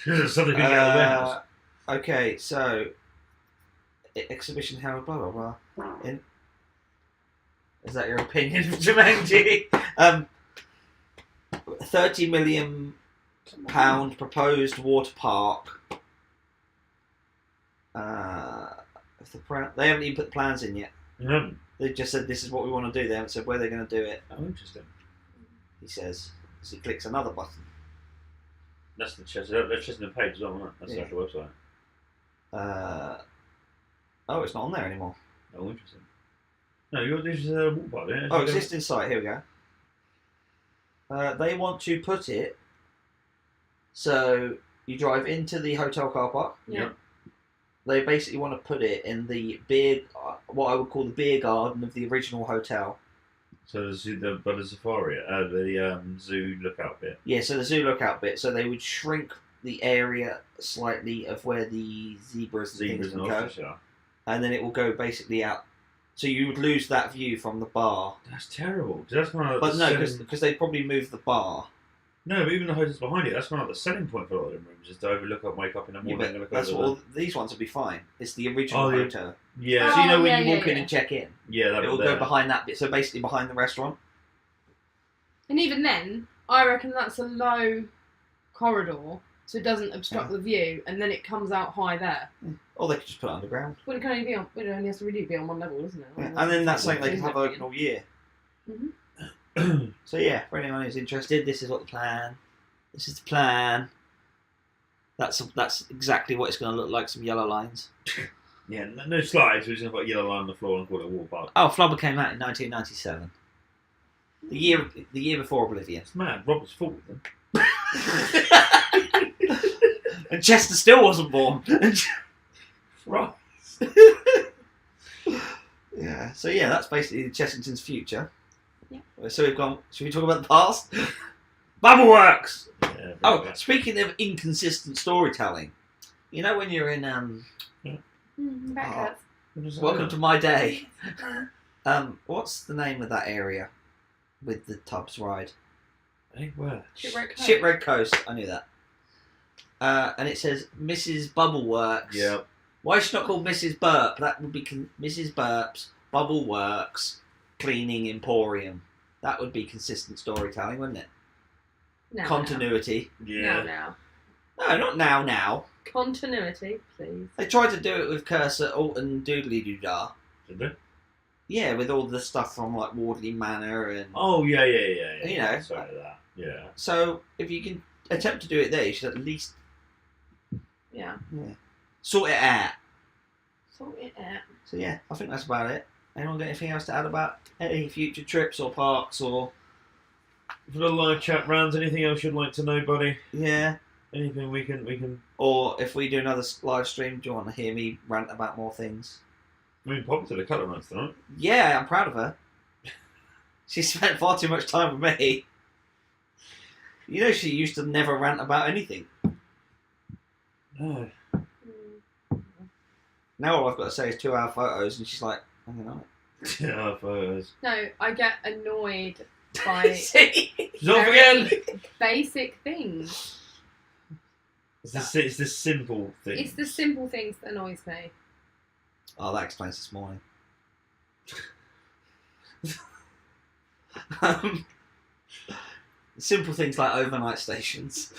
There's something we can get out of the warehouse. Okay, so exhibition held blah blah blah. Is that your opinion of Jumanji? £30 million proposed water park. They haven't even put the plans in yet. They've just said this is what we want to do. They haven't said where they're going to do it. Oh, interesting. He says as he clicks another button. That's the Chessington page as well, isn't it? That's Yeah. the actual website. Oh, it's not on there anymore. Oh, interesting. No, this is a water park, isn't it? Oh, existing site. Here we go. They want to put it so you drive into the hotel car park. Yeah. They basically want to put it in the beer, what I would call the beer garden of the original hotel. So the safari, the zoo lookout bit. Yeah, so the zoo lookout bit. So they would shrink the area slightly of where the zebras and things and would go, ostriches are. and then it will go basically out. So you would lose that view from the bar. That's terrible. 'Cause that's kind of But no, because they probably moved the bar. No, but even the hotels behind it, that's kind of the selling point for a lot of them rooms, is to overlook up, wake up in the Yeah, morning and but look that's over what these ones will be fine. It's the original Oh, yeah. hotel. Yeah, So you know Oh, when yeah, you walk yeah, in yeah. and check in, yeah, that it will was go there. behind that bit. So basically behind the restaurant. And even then, I reckon that's a low corridor, so it doesn't obstruct Yeah. the view, and then it comes out high there. Or they could just put it underground. Well, it can only be on. It only has to really be on one level, isn't it? Yeah. And then that's something they can have open all year. Mhm. So yeah, for anyone who's interested, this is what the plan. This is the plan. That's exactly what it's going to look like. Some yellow lines. Yeah, no slides, we're just going to put a yellow line on the floor and call it a water park. Oh, Flubber came out in 1997. The year before Oblivion. It's mad, Robert's fault with them. And Chester still wasn't born. Right. Yeah. So yeah, that's basically Chessington's future. Yeah. So we've gone. Should we talk about the past? Bubbleworks. Yeah, Oh, speaking of inconsistent storytelling, you know when you're in Back Welcome to My Day. What's the name of that area with the Tubbs ride? Hey, where? Shipwreck Coast. I knew that. And it says Mrs. Bubbleworks. Yeah. Why is she not called Mrs. Burp? That would be Mrs. Burp's Bubbleworks Cleaning Emporium. That would be consistent storytelling, wouldn't it? No, continuity. Yeah. No. No, not now. Continuity, please. They tried to do it with Cursor, Alt, and Doodly Doo-Dah. Did they? Yeah, with all the stuff from like Wardley Manor and. Oh yeah. You know. Sorry that. Yeah. So if you can attempt to do it there, you should at least Yeah. sort it out. Sort it out. So yeah, I think that's about it. Anyone got anything else to add about any future trips or parks or? For the live chat rounds, anything else you'd like to know, buddy? Yeah. Anything we can. Or if we do another live stream, do you want to hear me rant about more things? I mean, Pop did a couple of months tonight. Yeah, I'm proud of her. She spent far too much time with me. You know, she used to never rant about anything. No. Now all I've got to say is 2 hour photos, and she's like, I don't know. Yeah, photos. No, I get annoyed by See? Not again. basic things. It's the simple thing. It's the simple things that annoys me. Oh, that explains this morning. Simple things like overnight stations.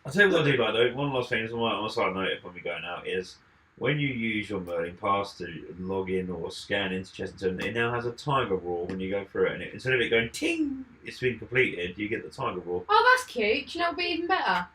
I'll tell you what I do like though. One last thing on a side note when we're going out is when you use your Merlin Pass to log in or scan into Chessington, it now has a tiger roar when you go through it, and instead of it going ting, it's been completed. You get the tiger roar. Oh, that's cute. Do you know what would be even better?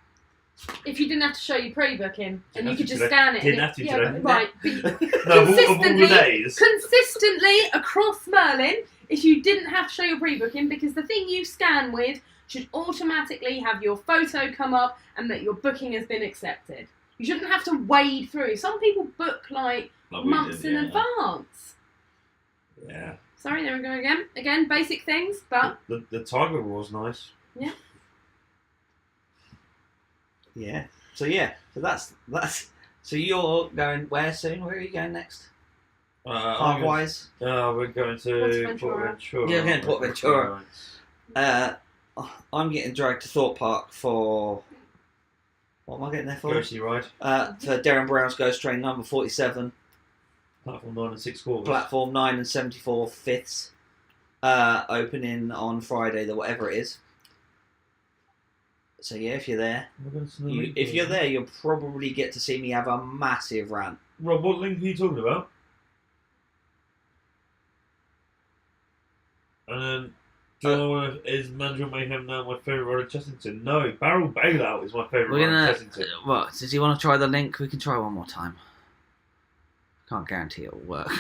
If you didn't have to show your pre-booking and you could just today. scan it. Didn't and have to yeah, today. but- right. But No, of all the days. consistently across Merlin, if you didn't have to show your pre-booking, because the thing you scan with should automatically have your photo come up and that your booking has been accepted. You shouldn't have to wade through. Some people book like Like we months did, in yeah. advance. Yeah. Sorry, there we go again. Again, basic things, but The tiger roar's nice. Yeah. So that's. So you're going where soon? Where are you going next? Park-wise? We're going to Portventura. Portventura. Yeah, we're going to Portventura. I'm getting dragged to Thorpe Park for. What am I getting there for? Ghosty ride. For Darren Brown's Ghost Train number 47, Platform 9 and 6 quarters. platform 9 and 74 fifths, opening on Friday, the whatever it is. So yeah, if you're there, if you're there, you'll probably get to see me have a massive rant. Rob, what link are you talking about? And then, is Manual Mayhem now my favourite ride at Chessington? No, Barrel Bailout is my favourite We're ride at gonna. Chessington. What? Does you want to try the link? We can try one more time. Can't guarantee it'll work.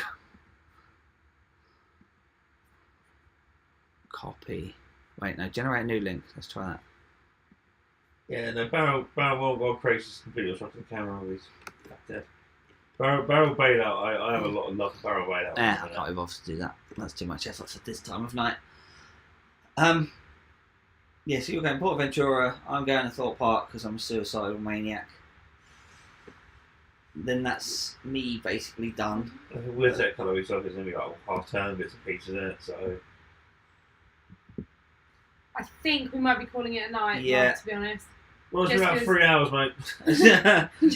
Copy. Wait, no. Generate a new link. Let's try that. Yeah, no, Barrel Wild Craze is completely obstructing the camera with his back there. Barrel Bailout, I have a lot of love for Barrel Bailout. I can't be bothered to do that. That's too much effort at this time of night. Yeah, so you're going to Portventura. I'm going to Thorpe Park because I'm a suicidal maniac. Then that's me basically done. We'll take a couple of weeks off, it's going to be like half term, bits and pieces in it, so. I think we might be calling it a night. Yeah. Rob, to be honest. Well, it's Just about 'cause- 3 hours, mate.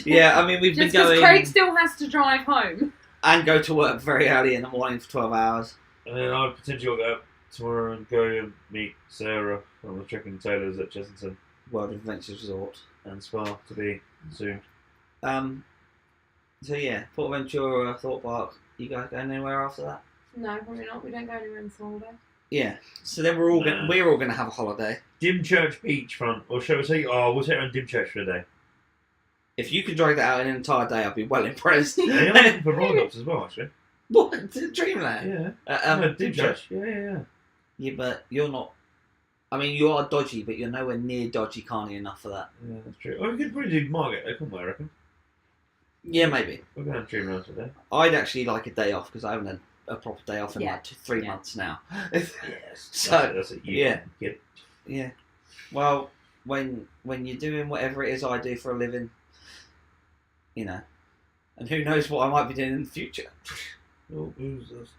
Yeah, I mean, we've been Just because going Craig still has to drive home. and go to work very early in the morning for 12 hours. And then I potentially will go out tomorrow and go and meet Sarah from the Chicken Tailors at Chessington World Adventures Resort. and Spa to be soon. So yeah, Portventura, Thorpe Park. You guys going anywhere after that? No, probably not. We don't go anywhere in holiday. Yeah. So then we're all Nah. gonna have a holiday. Dymchurch Beachfront, or shall we say, we'll take around Dymchurch for a day. If you can drag that out in an entire day, I'll be well impressed. They are looking for roll-ups as well, actually. What? To Dreamland? Yeah. No, Dymchurch. Yeah. Yeah, but you're not. I mean, you are dodgy, but you're nowhere near dodgy carny enough for that. Yeah, that's true. Oh, we could probably do Margate, couldn't we, I reckon? Yeah, maybe. We're going to Dreamland today. I'd actually like a day off because I haven't had a proper day off in Yeah. like 3 Yeah. months now. Yes. So, that's it. yeah. Yeah. Yeah. Well, when you're doing whatever it is I do for a living, you know, and who knows what I might be doing in the future. Oh, who's this?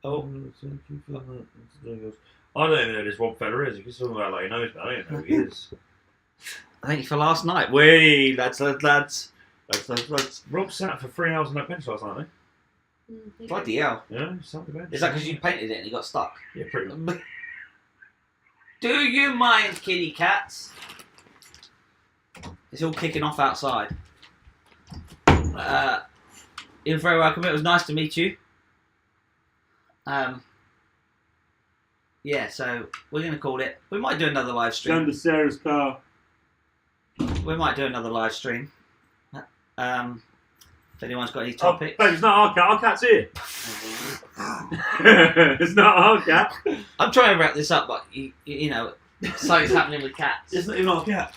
Oh. Thank you for that. I don't even know who this one fella is. You can talk about like he knows, but I don't know who he is. Thank you for last night. Wait, lads. Rob sat for 3 hours on that bench last night, Bloody hell. Yeah, he sat on the bench. Is that because you painted it and you got stuck? Yeah, pretty much. Do you mind, kitty cats? It's all kicking off outside. You're very welcome. It was nice to meet you. Yeah, so we're going to call it. We might do another live stream. Down to Sarah's car. We might do another live stream. If anyone's got any topics. Oh, babe, it's not our cat. Our cat's here. It's not our cat. I'm trying to wrap this up, but you know, something's happening with cats. It's not even our cat.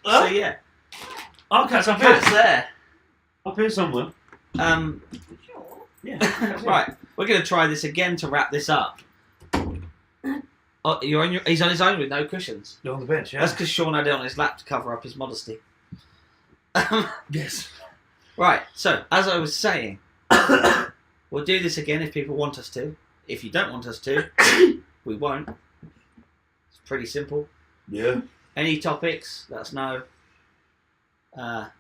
So yeah, Our cat's up here. cat's there. Up here somewhere. Yeah. Right, we're going to try this again to wrap this up. Oh, he's on his own with no cushions. You're on the bench, yeah? That's because Sean had it on his lap to cover up his modesty. Yes. Right, so as I was saying, we'll do this again if people want us to. If you don't want us to, we won't. It's pretty simple. Yeah. Any topics, let us know. I'm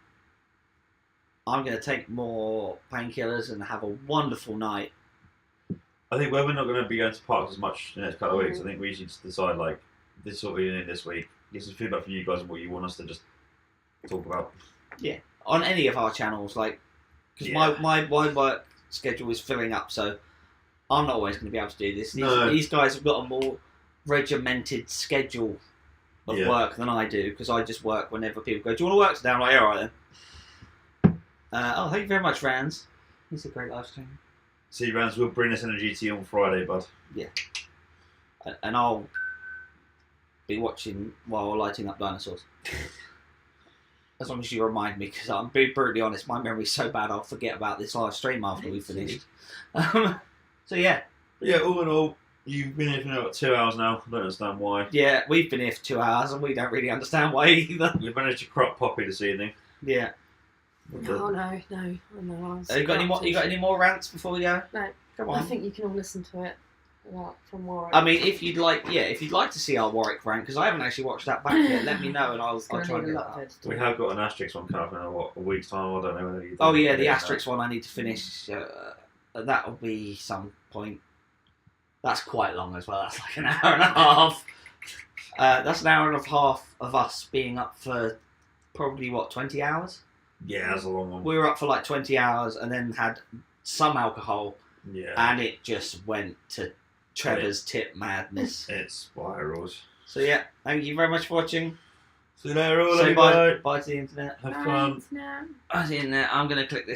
going to take more painkillers and have a wonderful night. I think where we're not going to be going to parks as much in the next couple of weeks, I think we should just decide, like, this is what we're doing this week. Get some feedback from you guys and what you want us to just talk about. Yeah, on any of our channels, like, because my work schedule is filling up, so I'm not always going to be able to do this. These guys have got a more regimented schedule of work than I do, because I just work whenever people go, do you want to work today? I'm like, all right then. Thank you very much, Rans. It's a great live stream. See, Rans, we'll bring this energy to you on Friday, bud. Yeah. And I'll be watching while lighting up dinosaurs. As long as you remind me, because I'm being brutally honest, my memory's so bad I'll forget about this live stream after we've finished. So yeah. Yeah, all in all, you've been here for about 2 hours now. I don't understand why. Yeah, we've been here for 2 hours and we don't really understand why either. We've managed to crop Poppy this evening. Yeah. No. You got any more rants before we go? No. Come on. I think you can all listen to it from Warwick. I mean, if you'd like to see our Warwick rant, because I haven't actually watched that back yet, let me know and I'll try and get that. We have got an asterisk one coming up in a week's time. I don't know whether you. Oh yeah, the asterisk one I need to finish. That'll be some point. That's quite long as well. That's like an hour and a half. That's an hour and a half of us being up for probably 20 hours. Yeah, that's a long one. We were up for like 20 hours and then had some alcohol. Yeah. And it just went to Trevor's tip madness. It spirals. So yeah, thank you very much for watching. See you later, all. Say bye to the internet. Have fun. Now. Bye to the internet. I'm going to click this.